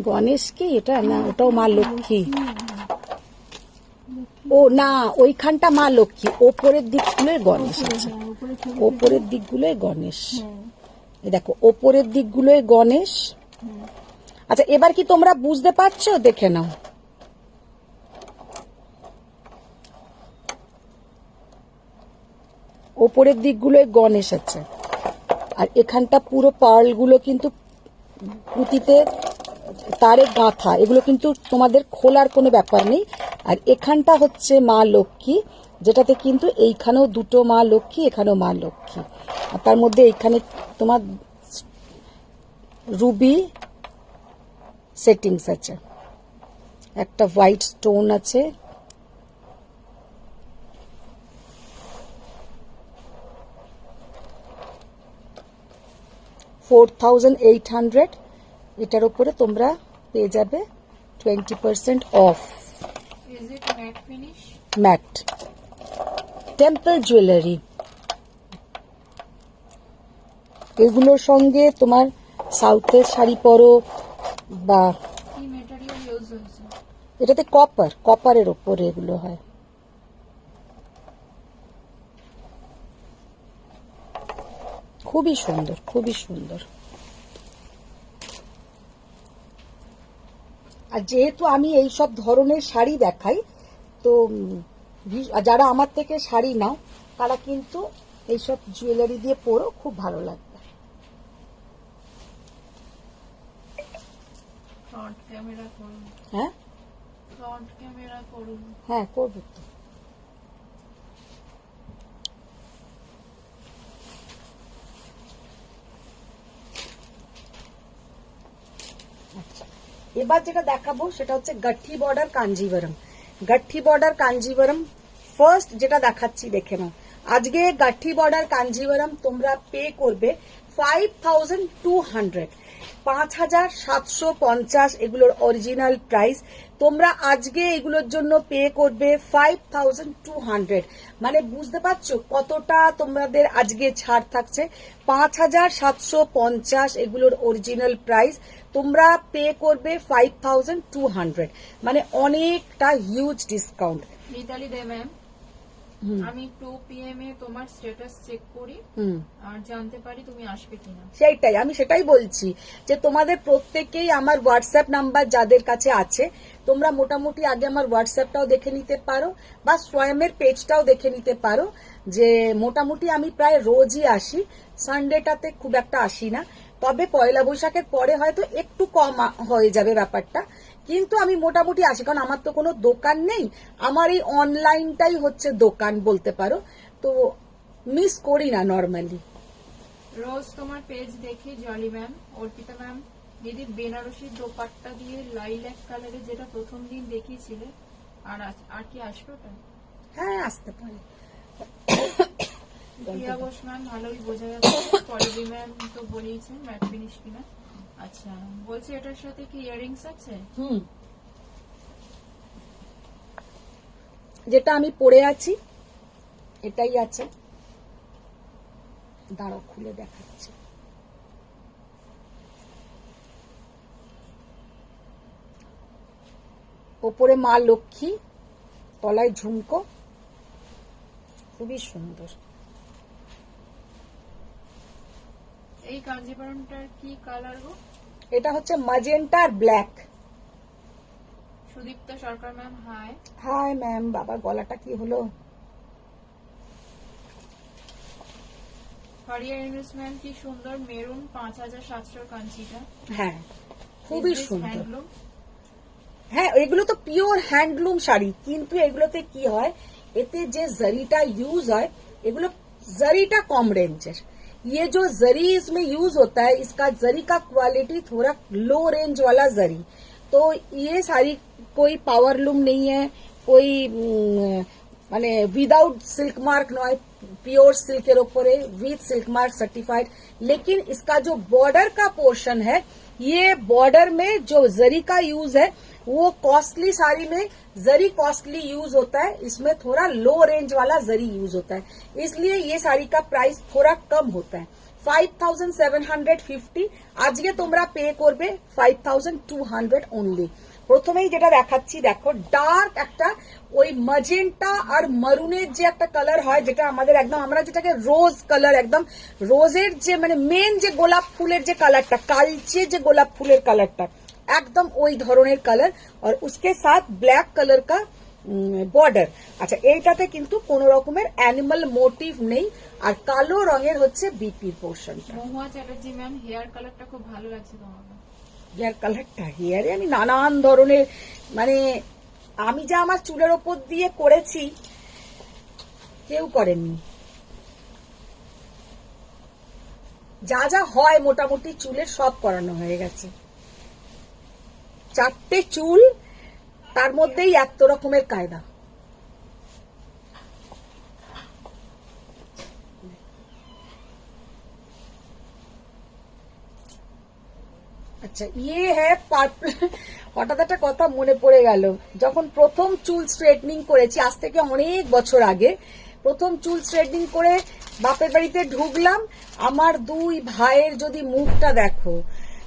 গণেশ কি এটা? না, ওটাও মা লক্ষ্মী। ও না, ওইখানটা মা লক্ষ্মী, ওপরের দিকগুলোই গণেশ আছে। ওপরের দিকগুলোই গণেশ, এই দেখো, ওপরের দিকগুলোই গণেশ। আচ্ছা, এবার কি তোমরা বুঝতে পারছো? দেখে নাও। ওপরের দিকগুলোই গণেশ আছে, আর এখানটা পুরো পার্লগুলো কিন্তু পুঁতিতে তারে গাঁথা, এগুলো কিন্তু তোমাদের খোলার কোনো ব্যাপার নেই। আর এখানটা হচ্ছে মা লক্ষ্মী, যেটাতে কিন্তু এইখানেও দুটো মা লক্ষ্মী, এখানেও মা লক্ষ্মী, আর তার মধ্যে এইখানে তোমার রুবি সেটিংস আছে, একটা হোয়াইট স্টোন আছে। $4,800, এটার উপরে তোমরা পেয়ে যাবে 20% off. Is it matte finish? Matte temple jewellery. এগুলোর সঙ্গে তোমার সাউথের শাড়ি পরো, বা কি ম্যাটেরিয়াল ইউজ হয়েছে? এটাতে কপারের ওপরে এগুলো হয়। খুবই সুন্দর, খুবই সুন্দর। আর যেহেতু আমি এই সব ধরনের শাড়ি দেখাই, তো যারা আমার থেকে শাড়ি নাও তারা কিন্তু এইসব জুয়েলারি দিয়ে পরো, খুব ভালো লাগবে। ফ্রন্ট ক্যামেরা করুন, হ্যাঁ ফ্রন্ট ক্যামেরা করুন। হ্যাঁ, করবো তো। আচ্ছা, এবার যেটা দেখাবো সেটা হচ্ছে গাঠি বর্ডার কাঞ্জিভরম। গাঠি বর্ডার কাঞ্জিভরম ফার্স্ট যেটা দেখাচ্ছি, দেখে নাও। আজকে গাঠি বর্ডার কাঞ্জিভরম তোমরা পে করবে 5200, 5750 এগুলোর অরিজিনাল প্রাইস। তোমরা আজকে এগুলোর জন্য পে করবে 5200, মানে বুঝতে পারছো কতটা তোমাদের আজকে ছাড় থাকছে। 5750 এগুলোর অরিজিনাল প্রাইস, তোমরা পে করবে 5200, মানে অনেকটা হিউজ ডিসকাউন্ট। মিতালি দে ম্যাম, আমি 2 PM এ তোমার স্ট্যাটাস চেক করি আর জানতে পারি তুমি আসবে কিনা। সেইটাই, আমি সেটাই বলছি যে তোমাদের প্রত্যেকেই আমার হোয়াটসঅ্যাপ নাম্বার যাদের কাছে আছে, তোমরা মোটামুটি আগে আমার হোয়াটসঅ্যাপটাও দেখে নিতে পারো বা স্বয়মের পেজটাও দেখে নিতে পারো, যে মোটামুটি আমি প্রায় রোজই আসি, সানডেটাতে খুব একটা আসি না। তবে পয়লা বৈশাখের পরে হয়তো একটু কম হয়ে যাবে ব্যাপারটা, কিন্তু আমি মোটামুটি আসি, কারণ আমার তো কোনো দোকান নেই, আমার এই অনলাইনটাই হচ্ছে দোকান বলতে পারো, তো মিস করি না নর্মালি। রোজ তোমার পেজ দেখি জলি ম্যাম। অর্পিতা ম্যাম, দিদি বেনারসি দোপাট্টা দিয়ে লাইল্যাক কালারে যেটা প্রথম দিন দেখিয়েছিলে, আর কি আসবে ওটা? হ্যাঁ, আসতে পারে। প্রিয়া ঘোষ ম্যাম, ভালোই বোঝা যাচ্ছে। পলিডি ম্যাম তো বলেইছেন ম্যাট ফিনিশ কিনা। আচ্ছা, বলছি এটার সাথে কি ইয়ারিংস আছে? যেটা আমি পরে আছি এটাই আছে, দাঁড়াও খুলে দেখাচ্ছি। ওপরে মা লক্ষ্মী, তলায় ঝুমকো, খুবই সুন্দর। এই কাঞ্জিপুরমটার কি কালার গো? এটা হচ্ছে ম্যাজেন্টা আর ব্ল্যাক। সুদীপ্তা সরকার ম্যাম, হাই। হাই ম্যাম, বাবা গলাটা কি হলো? ফারিয়া ইউনুস ম্যাম, কি সুন্দর মেরুন 5700 কাঞ্চিটা। হ্যাঁ, খুবই Is this সুন্দর। handloom? হ্যাঁ, এগুলো তো পিওর হ্যান্ডলুম শাড়ি, কিন্তু এগুলোতে কি হয়, এতে যে জরিটা ইউজ হয়, এগুলো जरी कम रेंज। ये जो जरी इसमें यूज होता है, इसका जरी का क्वालिटी थोड़ा लो रेंज वाला जरी। तो ये सारी कोई पावर लूम नहीं है, कोई माने विदाउट सिल्क मार्क नॉय, प्योर सिल्कर ऊपर विथ सिल्क मार्क सर्टिफाइड। लेकिन इसका जो बॉर्डर का पोर्शन है, ये बॉर्डर में जो जरी का यूज है वो कॉस्टली साड़ी में जरी कॉस्टली यूज होता है, इसमें थोड़ा लो रेंज वाला जरी यूज होता है, इसलिए ये साड़ी का प्राइस थोड़ा कम होता है। 5750 আজকে তোমরা পে করবে 5200 অনলি। প্রথমেই যেটা দেখাচ্ছি দেখো, ডার্ক একটা ওই ম্যাজেন্টা আর মারুনের যে একটা কালার হয়, যেটা আমাদের একদম আমরা যেটাকে রোজ কালার, একদম রোজের যে মানে মেন যে গোলাপ ফুলের যে কালারটা, কালচে যে গোলাপ ফুলের কালারটা, একদম ওই ধরনের কালার, আর उसके साथ ব্ল্যাক কালার का বর্ডার। আচ্ছা, এইটাতে কিন্তু কোন রকমের অ্যানিমাল মোটিভ নেই, আর কালো রঙের হচ্ছে বিপির পোর্শনটা। মহুয়া চ্যাটার্জি ম্যাম, হেয়ার কালারটা খুব ভালো লাগছে তোমার। হেয়ার কালারটা, হেয়ারে আমি নানান ধরনের, মানে আমি যা আমার চুলের ওপর দিয়ে করেছি কেউ করেনি। যা যা হয় মোটামুটি চুলের সব করানো হয়ে গেছে। 4টে চুল, তার মধ্যেই এত রকমের কায়দা। আচ্ছা, ইয়ে হ্যাঁ পার্পল। হঠাৎ একটা কথা মনে পড়ে গেল, যখন প্রথম চুল স্ট্রেটনিং করেছি, আজ থেকে অনেক বছর আগে, প্রথম চুল স্ট্রেটনিং করে বাপের বাড়িতে ঢুকলাম, আমার দুই ভাইয়ের যদি মুখটা দেখো,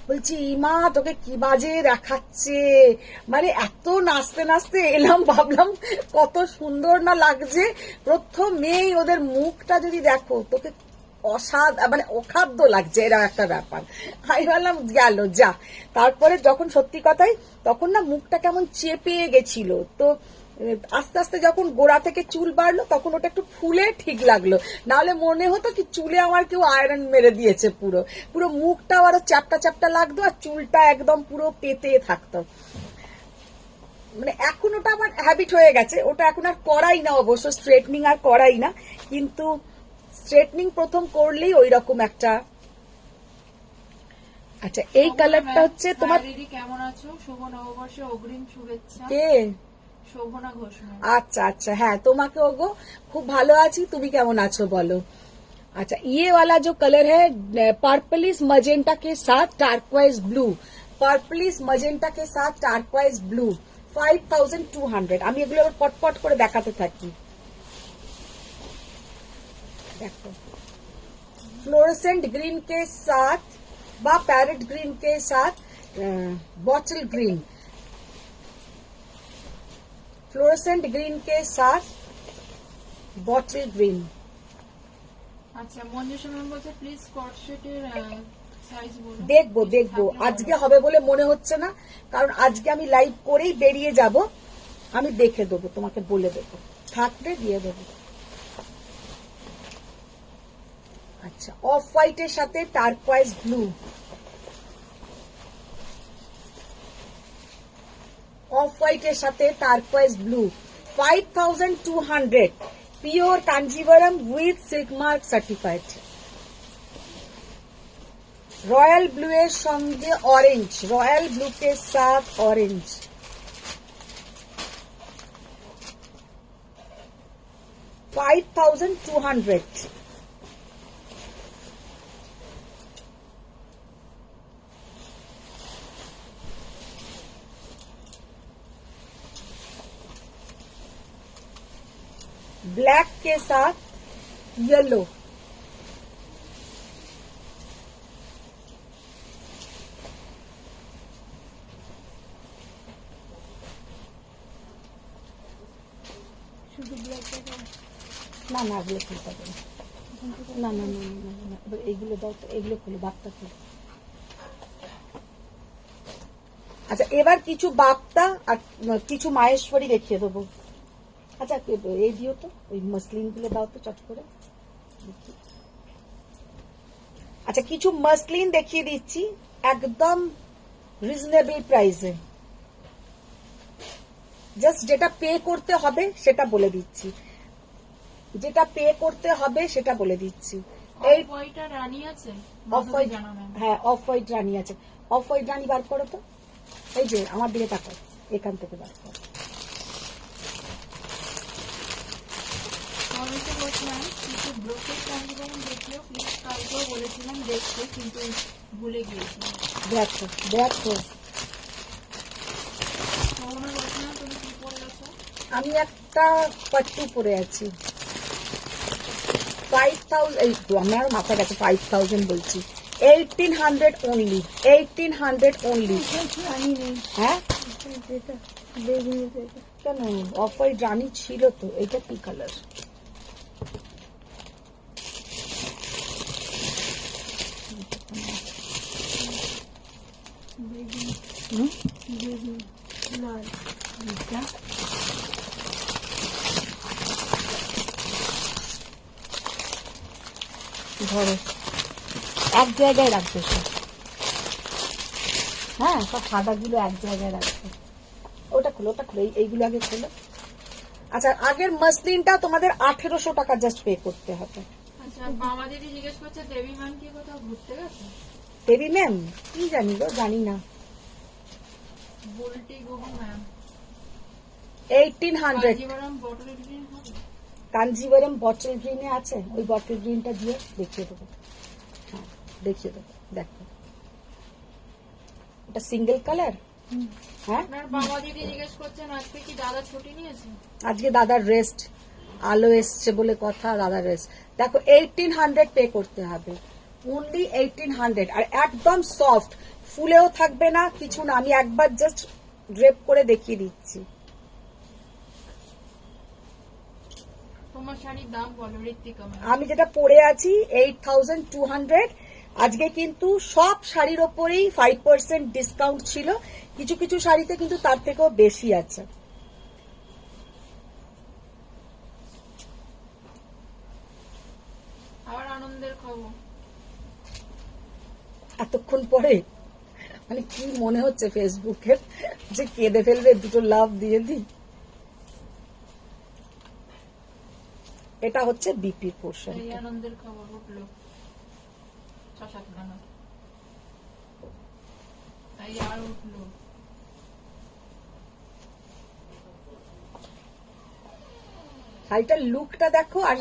বলছি ইমা তোকে কি বাজে দেখাচ্ছে, মানে এত নাচতে নাচতে এলাম, ভাবলাম কত সুন্দর না লাগছে। প্রথমেই ওদের মুখটা যদি দেখো, তোকে মানে অখাদ্য লাগছে, এরকম একটা ব্যাপার। আমি বললাম গেল যা। তারপরে যখন সত্যি কথাই, তখন না মুখটা কেমন চেপে গেছিল, তো আস্তে আস্তে যখন গোড়া থেকে চুল বাড়লো তখন ওটা একটু ফুলে ঠিক লাগলো, নাহলে মনে হতো কি চুলে আমার কেউ আয়রন মেরে দিয়েছে। পুরো পুরো মুখটা আরো চ্যাপটা চ্যাপটা লাগতো, আর চুলটা একদম পুরো পেতে থাকতো। মানে এখন ওটা আমার হ্যাবিট হয়ে গেছে, ওটা এখন আর করাই না, অবশ্য স্ট্রেটনিং আর করাই না, কিন্তু স্ট্রেটনিং প্রথম করলেই ওই রকম একটা। আচ্ছা এই কালারটা হচ্ছে তোমার, দিদি কেমন আছো? শুভ নববর্ষে অগ্রিম শুভেচ্ছা। কে? শোভনা ঘোষ ম্যাম। আচ্ছা আচ্ছা, হ্যাঁ তোমাকে ওগো, খুব ভালো আছি, তুমি কেমন আছো বলো। अच्छा ये वाला जो कलर है पर्पलिस मजेंटा के साथ टार्कवाइज ब्लू, पर्पलिस मजेंटा के साथ टार्कवाइज ब्लू 5200। আমি এগুলো আবার পটপট করে দেখাতে থাকি। দেখো फ्लोरोसेंट ग्रीन के साथ বা पैरेट ग्रीन के साथ बॉटल ग्रीन, फ्लोरोसेंट ग्रीन के साथ बॉटल ग्रीन। আচ্ছা মঞ্জুষা ম্যাম বলছে প্লিজ স্কট সেটের সাইজ বলুন। দেখবো দেখবো, আজকে হবে বলে মনে হচ্ছে না, কারণ আজকে আমি লাইভ করেই বেরিয়ে যাব। আমি দেখে দেবো, তোমাকে বলে দেবো, থাকলে দিয়ে দেবো। আচ্ছা অফ হোয়াইটের সাথে টার্কোয়াইজ ব্লু, অফ হোয়াইটের সাথে turquoise blue 5200 pure Kanjeevaram with silk mark certified. Royal blue এর সঙ্গে অরেঞ্জ, রয়্যাল ব্লু के साथ ऑरेंज, $5200। ब्लैक के साथ येलो, শুধু ব্ল্যাক কালার। না না এগুলো খুলতে হবে না, না না না না না, এবার এইগুলো দাও তো, এগুলো খুলো, বাপ্তা খুলো। আচ্ছা এবার কিছু বাপ্তা আর কিছু মাহেশ্বরী দেখিয়ে দেবো। আচ্ছা এই দিও তো, ওই মসলিন গুলো দাও তো চট করে। আচ্ছা কিছু মসলিন দেখিয়ে দিচ্ছি একদম রিজনেবল প্রাইসে, জাস্ট যেটা পে করতে হবে সেটা বলে দিচ্ছি, যেটা পে করতে হবে সেটা বলে দিচ্ছি। এই অফ হোয়াইট আর রানী আছে, অফ হোয়াইট, জানা ম্যাম। হ্যাঁ অফ হোয়াইট রানী আছে, অফ হোয়াইট রানী বার করো তো, এই যে আমার দিকে তাকাও, এখান থেকে বার করো। মঞ্জুষা ঘোষ ম্যাম কিছু ব্রোকেট কাঞ্জিভারাম দেখলেও প্লিজ, কালকেও বলেছিলাম দেখতে কিন্তু ভুলে গিয়েছিলাম। দেখো দেখো, শোভনা ঘোষ ম্যাম তুমি কি পড়েছো? আমি একটা পাট্টু পরে আছি 5000, এই তো আমার মাথা গেছে 5000 বলছি, 1800 অনলি, 1800 অনলি। রানী নেই, হ্যাঁ যেটা বেগুনি যেটা। কেন, অফ হোয়াইট রানী ছিল তো, এটা কি কালার? বেগুনি বেগুনি লাল। এটা ধরো এক জায়গায় রাখবে সব, হ্যাঁ সব সাদাগুলো এক জায়গায় রাখবে। ওটা খুলো, ওটা খুলো, এইগুলো আগে খুলো। আচ্ছা আগের মসলিনটা তোমাদের 1800 টাকা জাস্ট পে করতে হবে। আচ্ছা মামা দিদি জিজ্ঞেস করছে দেবী ম্যাম কি কোথাও ঘুরতে গেছে? দেবী ম্যাম কি জানি গো, জানি না। Bulti Guha ma'am 1800 Kanjeevaram bottle green হবে? কাঞ্জিভারাম বটল গ্রিনে আছে, ওই বটল গ্রিনটা দিয়ে দেখিয়ে দেবো। হ্যাঁ দেখিয়ে দেবো, দেখো এটা সিঙ্গেল কালার। হ্যাঁ আপনার বাবা দিদি জিজ্ঞেস করছেন আজকে কি দাদা ছুটি নিয়েছে? আজকে দাদার রেস্ট, আলো এসছে বলে কথা, দাদার রেস্ট। দেখো 1800 পে করতে হবে, অনলি 1800, আর একদম সফট, ফুলেও থাকবে না কিছু না। আমি একবার জাস্ট ড্রেপ করে দেখিয়ে দিচ্ছি। তোমার শাড়ির দাম বলো ঋত্বিকা ম্যাম। আমি যেটা পরে আছি 8200। আজকে কিন্তু সব শাড়ির ওপরেই 5% ডিসকাউন্ট ছিল, কিছু কিছু শাড়িতে কিন্তু তার থেকেও বেশি আছে। আবার আনন্দের খবর। এতক্ষণ পরে মানে কি মনে হচ্ছে ফেসবুকে যে কেঁদে ফেলবে, দুটো লাভ দিয়ে দিই। এটা হচ্ছে বিপির পোর্শন। এই আনন্দের খবর উঠলো 6-7 টাকা। এই আর উঠলো। শাড়িটার लुकটা দেখো আর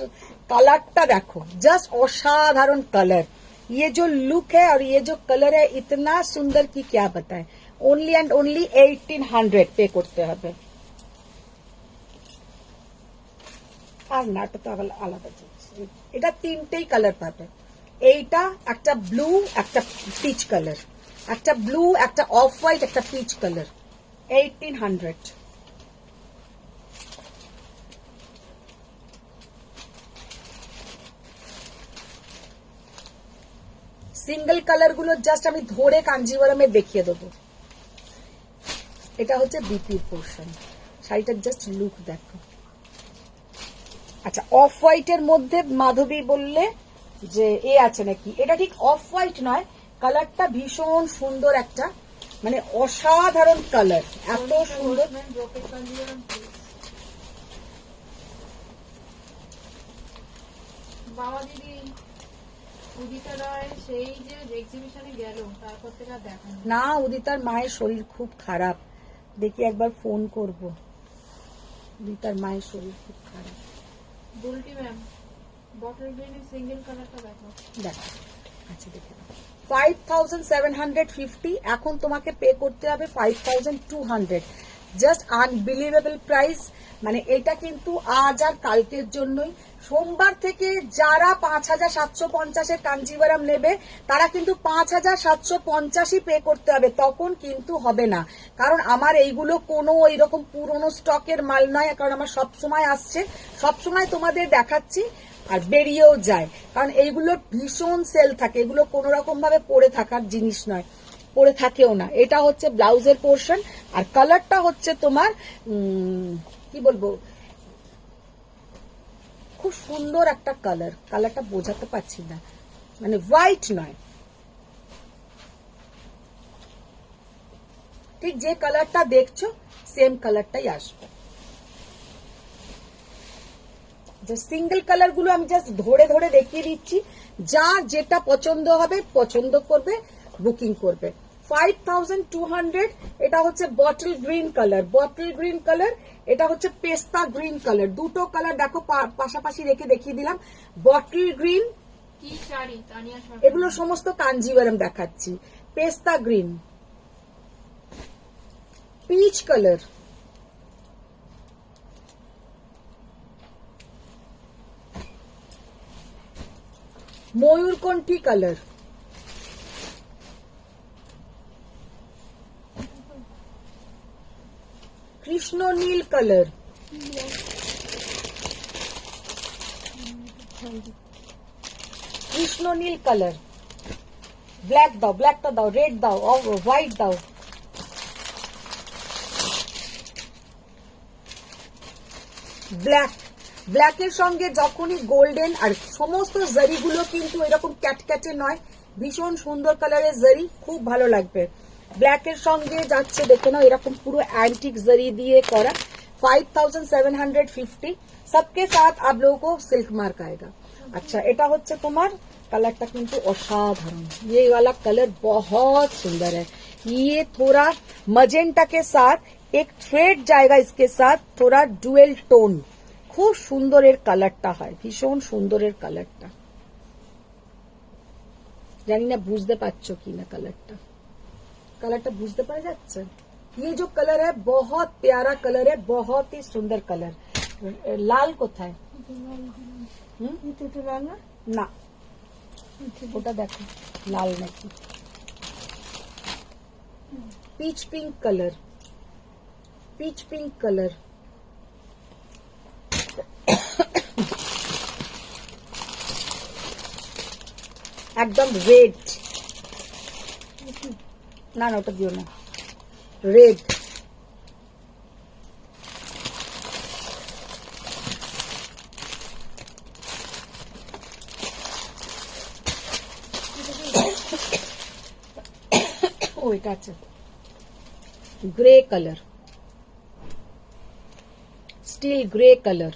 কালারটা দেখো, জাস্ট অসাধারণ কালার। ये जो लुक है और ये जो कलर है इतना सुंदर कि क्या बताएं। ओनली एंड ओनली 1800 पे করতে হবে। আর না এটা তো আলাদা জিনিস। এটা তিনটেই কালার পাবে। এইটা একটা ব্লু, একটা পিচ কালার, একটা ব্লু, একটা অফ হোয়াইট, একটা পিচ কালার। 1800। সিঙ্গেল কালার গুলো জাস্ট আমি ধরে কাঞ্জিভারামে দেখিয়ে দেবো। এটা হচ্ছে বিপির পোর্শন। শাড়িটার জাস্ট লুক দেখো। আচ্ছা, অফ হোয়াইটের মধ্যে মাধবী বললে যে এ আছে নাকি, এটা ঠিক অফ হোয়াইট নয়, কালারটা ভীষণ সুন্দর, একটা মানে অসাধারণ কালার, এত সুন্দর। বাবা দিদি উদিতা রায় সেই যে এক্সিবিশনে গেল, তারপর থেকে আর দেখা নেই। না, উদিতার মায়ের শরীর খুব খারাপ, দেখি একবার ফোন করব। উদিতার মায়ের শরীর খুব খারাপ। বুলটি ম্যাম বটল গ্রিনের সিঙ্গেল কালারটা দেখো। দেখো, আচ্ছা দেখে 5750। এখন তোমাকে পে করতে হবে 5200। Just unbelievable price. মানে এটা কিন্তু আজ আর কালকের জন্যই। সোমবার থেকে যারা 5750 কাঞ্জিভারাম নেবে তারা কিন্তু 5750 পে করতে হবে, তখন কিন্তু হবে না। কারণ আমার এইগুলো কোনো এইরকম পুরনো স্টকের মাল নয়, কারণ আমার সবসময় আসছে, সবসময় তোমাদের দেখাচ্ছি আর বেরিয়েও যায়, কারণ এইগুলো ভীষণ সেল থাকে, এগুলো কোনো রকম ভাবে পরে থাকার জিনিস নয়, পরে থাকেও না। এটা হচ্ছে ব্লাউজের পোর্শন, আর কালারটা হচ্ছে তোমার কি বলবো, খুব সুন্দর একটা কালার। কালারটা বোঝাতে পারছি না, মানে হোয়াইট নয়, ঠিক যে কালারটা দেখছো সেম কালারটাই আসবে। সিঙ্গেল কালার গুলো আমি জাস্ট ধরে ধরে দেখিয়ে দিচ্ছি, যা যেটা পছন্দ হবে পছন্দ করবে, বুকিং করবে। 5200। এটা হচ্ছে bottle green colour, bottle green colour. এটা হচ্ছে পেস্তা গ্রিন কালার। দুটো কালার দেখো পাশাপাশি রেখে দেখিয়ে দিলাম। বটল গ্রিন, কি শাড়ি তানিয়া সরকার। এগুলো সমস্ত কাঞ্জিভারাম দেখাচ্ছি। পেস্তা গ্রিন, পিচ কালার, ময়ূরকণ্ঠী কালার, কৃষ্ণ নীল কালার, কৃষ্ণ নীল কালার, ব্ল্যাক দাও, ব্ল্যাকটা দাও, রেড দাও, হোয়াইট দাও, ব্ল্যাক। ব্ল্যাকের সঙ্গে যখনই গোল্ডেন, আর সমস্ত জারিগুলো কিন্তু এরকম ক্যাটক্যাটে নয়, ভীষণ সুন্দর কালারের জারি, খুব ভালো লাগবে। ব্ল্যাকের সঙ্গে যাচ্ছে দেখে নাও, এরকম পুরো অ্যান্টিক জারি দিয়ে করা। 5750। सबके साथ आप लोगों को सिल्क मार्क आएगा। अच्छा, এটা হচ্ছে তোমার कलरটা কিন্তু অসাধারণ। ये वाला कलर बहुत सुंदर है। ये थोड़ा मजेंटा के साथ एक थ्रेड जाएगा, इसके साथ थोड़ा डुएल टोन। খুব সুন্দরের কালারটা হয়, ভীষণ সুন্দরের কালারটা। জানি না বুঝতে পারছো কিনা কালারটা, কালারটা বুঝতে পারা যাচ্ছে। ये जो कलर है बहुत प्यारा कलर है, बहुत ही सुंदर कलर। লাল কোথায়? এটা লাল না? না, ওটা দেখো লাল নাকি। Pitch pink colour, pitch pink colour, একদম রেড, না না ওটা দিও না, রেড। ও এটা আছে grey colour, still grey colour.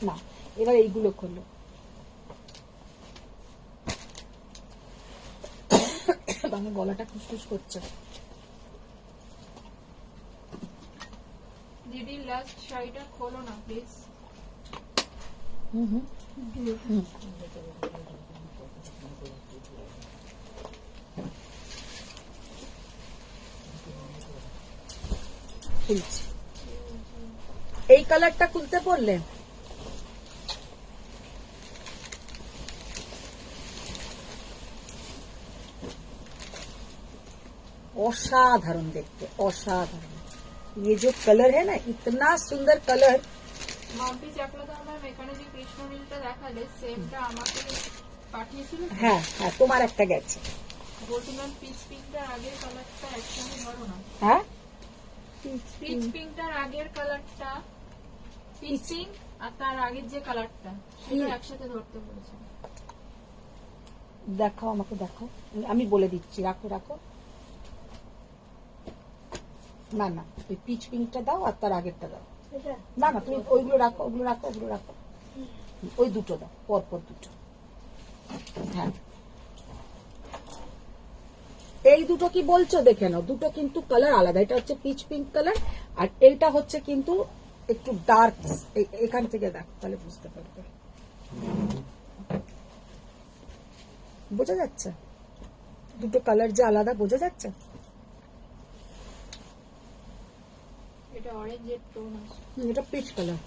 না এবার এইগুলো খোলো। আমার গলাটা খুসখুস করছে। দিদি লাস্ট শাড়িটা খোলো না প্লিজ। হুম হুম খুলছি। এই কালারটা খুলতে পড়লে অসাধারণ দেখতে, অसाधारण। ये जो कलर है ना, इतना सुंदर कलर। মাম্পি চাকলাদার ম্যাম এখানে যে কৃষ্ণ নীলটা দেখালে সেমটা আমাকে পাঠিয়েছিল। হ্যাঁ হ্যাঁ তোমার একটা গেছে। বলছি ম্যাম পিচ পিঙ্কটার আগের কালারটা একসঙ্গে ধরো না। হ্যাঁ পিচ পিঙ্কটার আগের কালারটা, পিচ পিঙ্ক আর তার আগের যে কালারটা সেটা একসাথে ধরতে বলেছে। দেখাও আমাকে, দেখাও, আমি বলে দিচ্ছি। রাখো রাখো, না না ওই পিচ পিঙ্কটা দাও আর তার আগেরটা দাও। না না তুমি ওইগুলো রাখো, ওগুলো রাখো, ওগুলো রাখো, ওই দুটো দাও, পরপর দুটো। হ্যাঁ এই দুটো কি বলছো দেখে নাও, দুটো কিন্তু কালার আলাদা। এটা হচ্ছে পিচ পিঙ্ক কালার আর এইটা হচ্ছে কিন্তু একটু ডার্ক। এখান থেকে দেখো তাহলে বুঝতে পারবে। বোঝা যাচ্ছে দুটো কালার যে আলাদা, বোঝা যাচ্ছে? এটা অরেঞ্জের টোন আছে, এটা পিচ কালার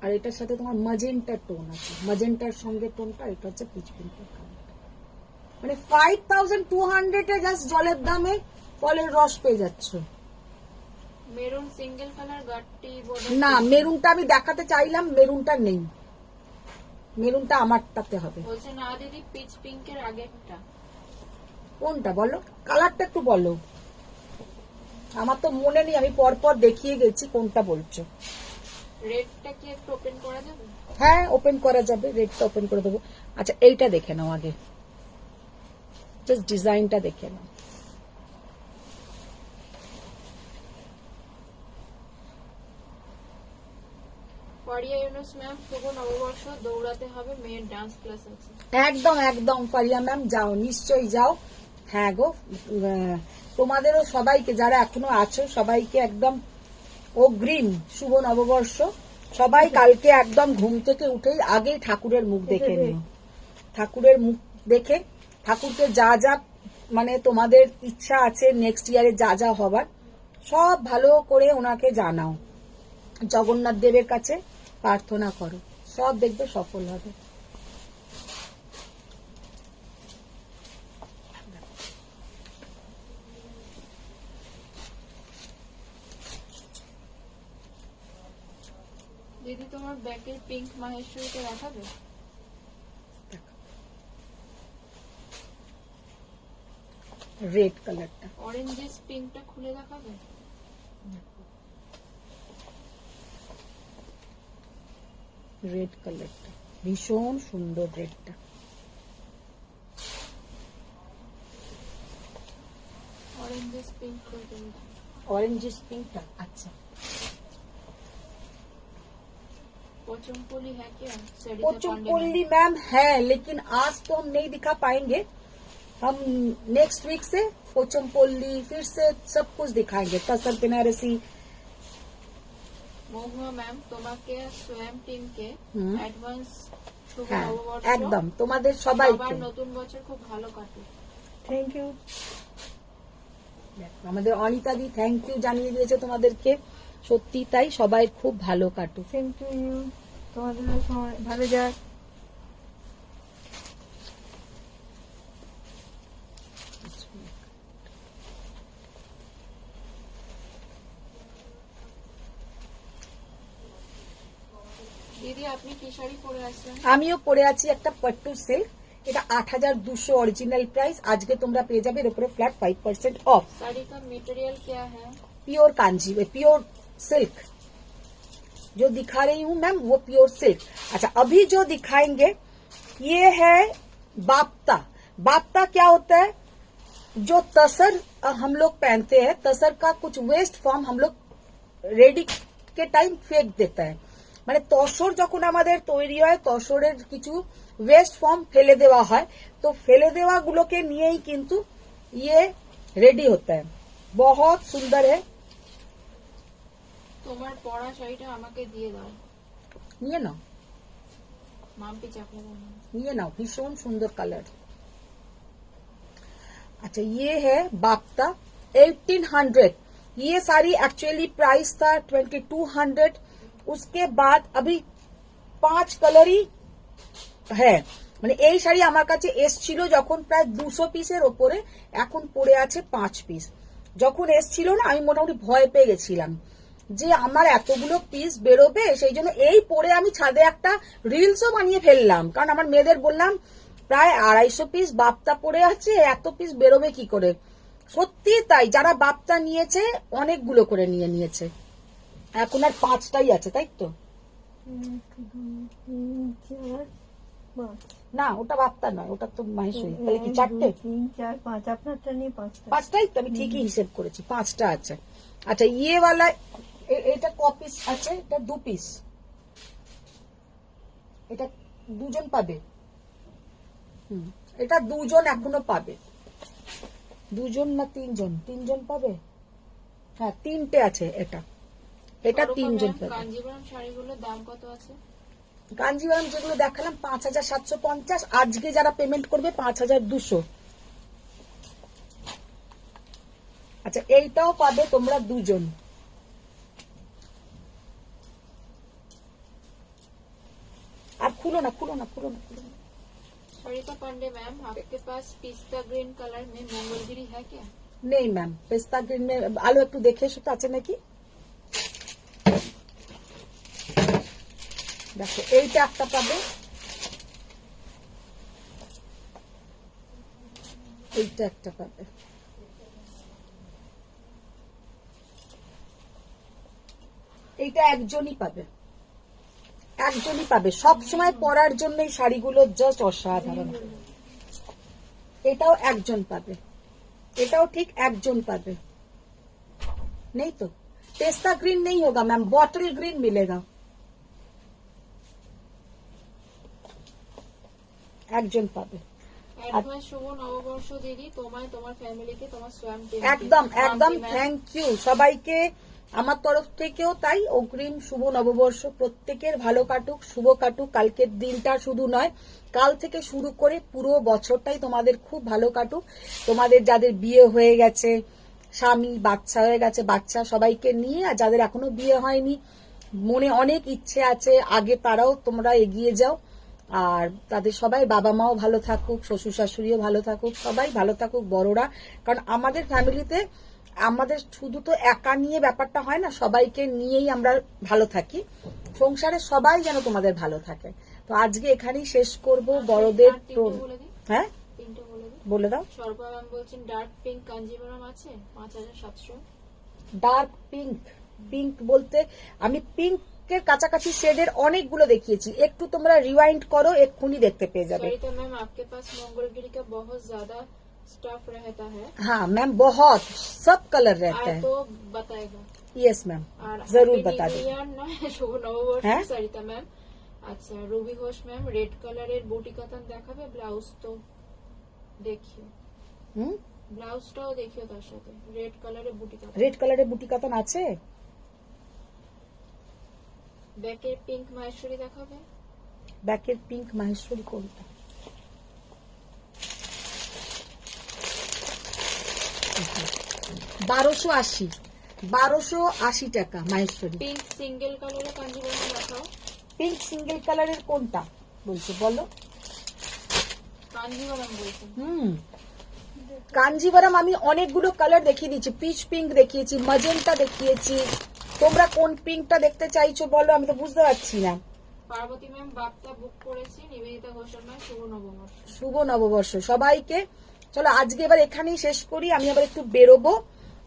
আর এটার সাথে তোমার ম্যাজেন্টার টোন আছে, ম্যাজেন্টার সঙ্গে টোনটা। এটা হচ্ছে পিচ পিঙ্কের কালার। মানে 5200 এ জাস্ট জলের দামে ফলের রস পেয়ে যাচ্ছ। মেরুন সিঙ্গেল কালার গাট্টি বর্ডার। না মেরুনটা আমি দেখাতে চাইলাম, মেরুনটা নেই, মেরুনটা আমারটাতে হবে। বলছে না দিদি পিচ পিঙ্কের আগেরটা কোনটা বলো, কালারটা একটু বলো। আমার তো মনে নেই, আমি পরপর দেখিয়ে গেছি। কোনটা বলছো? রেডটা কি একটু ওপেন করা যাবে? হ্যাঁ ওপেন করা যাবে, রেডটা ওপেন করে দেবো। আচ্ছা এইটা দেখে নাও আগে, জাস্ট ডিজাইনটা দেখে নাও। ফারিয়া ইউনুস ম্যাম শুভ নববর্ষ, দৌড়াতে হবে, মেয়ের ডান্স ক্লাস আছে। একদম একদম ফারিয়া ম্যাম যাও, নিশ্চয়ই যাও। হ্যাঁ গো, তোমাদেরও সবাইকে যারা এখনো আছো সবাইকে একদম অগ্রিম শুভ নববর্ষ। সবাই কালকে একদম ঘুম থেকে উঠেই আগেই ঠাকুরের মুখ দেখে নিও। ঠাকুরের মুখ দেখে ঠাকুরকে যা যা মানে তোমাদের ইচ্ছা আছে নেক্সট ইয়ারে যা যা হবার সব ভালো করে ওনাকে জানাও। জগন্নাথ দেবের কাছে প্রার্থনা করো, সব দেখবে সফল হবে। দিদি তোমার ব্যাকের পিঙ্ক মাহেশ্বরীকে দেখাবে? রেড কালারটা, অরেঞ্জেস পিঙ্কটা খুলে দেখাবে? রেড কালারটা ভীষণ সুন্দর, রেডটা। অরেঞ্জেস পিঙ্ক খুলতে বলছে। Orange pink. अच्छा पोचमपल्ली है क्या? पोचमपल्ली मैम है, लेकिन आज तो हम नहीं दिखा पाएंगे। हम नेक्स्ट वीक से पोचमपल्ली फिर से सब कुछ दिखाएंगे, तसर बनारसी। মহুয়া ম্যাম তোমাকে সোয়াম টিমকে অ্যাডভান্স শুভ হ্যাঁ নববর্ষ, একদম তোমাদের সবার সবাইকে নতুন বছর খুব ভালো কাটুক। Thank you. দেখো, আমাদের অনিতা দি থ্যাংক ইউ জানিয়ে দিয়েছে তোমাদেরকে। সত্যি তাই, সবাই খুব ভালো কাটুক। সেম টু ইউ, তোমাদের সময় ভালো যাক। দিদি আপনি কি শাড়ি পরে আসলেন? আমিও পরে আছি একটা পট্টু সিল্ক, এটা 8,200 অরিজিনাল প্রাইস। আজকে তোমরা পেয়ে যাবে এর উপরে फ्लैट 5% ऑफ। साड़ी का मटेरियल क्या है? प्योर कांजी, प्योर सिल्क जो दिखा रही हूँ मैम वो प्योर सिल्क। अच्छा अभी जो दिखाएंगे ये है बाप्ता। बाप्ता क्या होता है? जो तसर हम लोग पहनते हैं, तसर का कुछ वेस्ट फॉर्म हम लोग রেডি কে টাইম ফেক দিতে হয়, মানে তসর যখন আমাদের তৈরি হয় তসরের কিছু ওয়েস্ট ফর্ম ফেলে দেওয়া হয়, তো ফেলে দেওয়া গুলোকে নিয়েই কিন্তু ইয়ে রেডি হতে হয়। বহুত সুন্দর है। তোমার পরা শাড়িটা আমাকে দিয়ে দাও। নিয়ে নাও, মাম্পি চাপলে বলো। নিয়ে নাও, ভীষণ সুন্দর কালার। अच्छा ये है बाप्ता 1800। ये साड़ी एक्चुअली प्राइस था 2200। उसके बाद अभी 5 कलर ही है, মানে এই শাড়ি আমার কাছে এসছিল যখন প্রায় 200 পিসের ওপরে, এখন পড়ে আছে 5 পিস। যখন এসছিল না আমি মোটামুটি ভয় পেয়ে গেছিলাম যে আমার এতগুলো পিস বেরোবে, সেই জন্য এই পরে আমি ছাদে একটা রিলসও বানিয়ে ফেললাম, কারণ আমার মেয়েদের বললাম প্রায় 250 পিস বাপ্তা পড়ে আছে, এত পিস বেরোবে কি করে। সত্যি তাই, যারা বাপ্তা নিয়েছে অনেকগুলো করে নিয়ে নিয়েছে। এখন আর 5টাই আছে, তাই তো? 1 2 3 4 5। না ওটা বাপ্তা নয়, ওটা তো মাহেশ্বরী। তাহলে কি 4টে? 3 4 5 আপনারটা নিয়ে 5টা। 5টাই তো, আমি ঠিকই হিসেব করেছি, 5টা আছে। আচ্ছা ইয়ে वाला এটা ক পিস আছে? এটা 2 পিস। এটা দুজন পাবে। এটা দুজন এখনো পাবে। দুজন না তিনজন? তিনজন পাবে। হ্যাঁ 3টে আছে। এটা এটা অরূপা 3জন ম্যাম, পাবে। কাঞ্জিভারম শাড়িগুলোর দাম কত আছে? কাঞ্জিভারম যেগুলো দেখালাম 5,750। আজকে যারা পেমেন্ট করবে 5,200। আচ্ছা এইটাও পাবে তোমরা দুজন। আর খুলো না, খুলো না, খুলো না, খুলো না। सरिता पांडे मैम, आपके पास पिस्ता ग्रीन कलर में मंगलगिरी है क्या? নেই ম্যাম, পেস্তা গ্রিন আলো একটু দেখে এসো তো আছে নাকি। দেখো এইটা একটা পাবে, এইটা একটা পাবে, এইটা একজনই পাবে, একজনই পাবে। সব সময় পরার জন্য এই শাড়িগুলো জাস্ট অসাধারণ। এটাও একজন পাবে, এটাও ঠিক একজন পাবে। नहीं तो पेस्ता ग्रीन नहीं होगा मैम, बॉटल ग्रीन मिलेगा। একজন পাবে। অ্যাডভান্স শুভ নববর্ষ দিদি, তোমায়, তোমার ফ্যামিলিকে, তোমার স্বয়ং একদম একদম থ্যাংক ইউ সবাইকে আমার তরফ থেকেও তাই। অগ্রিম শুভ নববর্ষ, প্রত্যেকের ভালো কাটুক, শুভ কাটুক। কালকের দিনটা শুধু নয়, কাল থেকে শুরু করে পুরো বছরটাই তোমাদের খুব ভালো কাটুক। তোমাদের যাদের বিয়ে হয়ে গেছে, স্বামী, বাচ্চা হয়ে গেছে, বাচ্চা সবাইকে নিয়ে, আর যাদের এখনো বিয়ে হয়নি, মনে অনেক ইচ্ছে আছে আগে, তারাও তোমরা এগিয়ে যাও। আর তাদের সবাই বাবা মাও ভালো থাকুক, শ্বশুর শাশুড়িও ভালো থাকুক, সবাই ভালো থাকুক, বড়রা। কারণ আমাদের ফ্যামিলিতে আমাদের শুধু তো একা নিয়ে ব্যাপারটা হয় না, সবাইকে নিয়েই আমরা ভালো থাকি। সংসারে সবাই যেন তোমাদের ভালো থাকে। তো আজকে এখানেই শেষ করব বড়দের। হ্যাঁ তিনটে বলে দিই। বলে দাও। স্বর্পা ম্যাম বলছেন ডার্ক পিঙ্ক কাঞ্জিভারম আছে 5,700। ডার্ক পিঙ্ক, পিঙ্ক বলতে আমি পিঙ্কের কাছাকাছি শেডের অনেকগুলো দেখিয়েছি, একটু তোমরা রিওয়াইন্ড করো, এক্ষুনি দেখতে পেয়ে যাবে। सरिता मैम, आपके पास मंगलगिरी का बहुत ज्यादा स्टफ रहता है? हाँ मैम, बहुत सब कलर रहता आए है। तो बताएगा। यस मैम, और जरूर Happy बता New देंगे। Year নয়, শুভ নববর্ষ হ্যাঁ? সরিতা ম্যাম। আচ্ছা রুবি ঘোষ ম্যাম, রেড কালারের বুটি কাতান দেখাবে? ব্লাউজ তো দেখিও, ব্লাউজটাও দেখিও তার সাথে। রেড কালারের বুটি কাতান, রেড কালারের বুটি কাতান আছে। ব্যাকের পিঙ্ক মাহেশ্বরী দেখাবে? ব্যাকের পিঙ্ক মাহেশ্বরী কোনটা? 1280, 1280 টাকা মাহেশ্বরী। পিঙ্ক সিঙ্গেল কালারের কাঞ্জিভারম দেখাও। পিঙ্ক সিঙ্গেল কালারের কোনটা বলছো বলো? কাঞ্জিভারম বলছেন। কাঞ্জিভারম আমি অনেকগুলো কালার দেখিয়ে দিয়েছি, পিচ পিঙ্ক দেখিয়েছি, ম্যাজেন্টা দেখিয়েছি। তোমরা কোন পিঙ্কটা দেখতে চাইছো বলো, আমি তো বুঝতে পারছি না। পার্বতী ম্যাম বার্তা বুক করেছি, নিবেদিতা ঘোষাল ম্যাম শুভ নববর্ষ। শুভ নববর্ষ সবাইকে। চলো আজকে এবার এখানেই শেষ করি, আমি আবার একটু বেরোবো,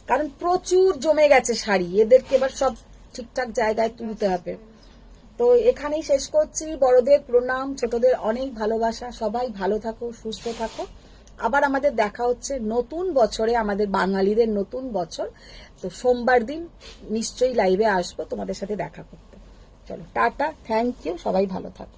কারণ প্রচুর জমে গেছে শাড়ি, এদেরকে এবার সব ঠিকঠাক জায়গায় তুলতে হবে। তো এখানেই শেষ করছি। বড়দের প্রণাম, ছোটদের অনেক ভালোবাসা। সবাই ভালো থাকো, সুস্থ থাকো। আবার আমাদের দেখা হচ্ছে নতুন বছরে, আমাদের বাঙালিদের নতুন বছর। তো সোমবার দিন নিশ্চয়ই লাইভে আসবো তোমাদের সাথে দেখা করতে। চলো টাটা, থ্যাংক ইউ, সবাই ভালো থাকো।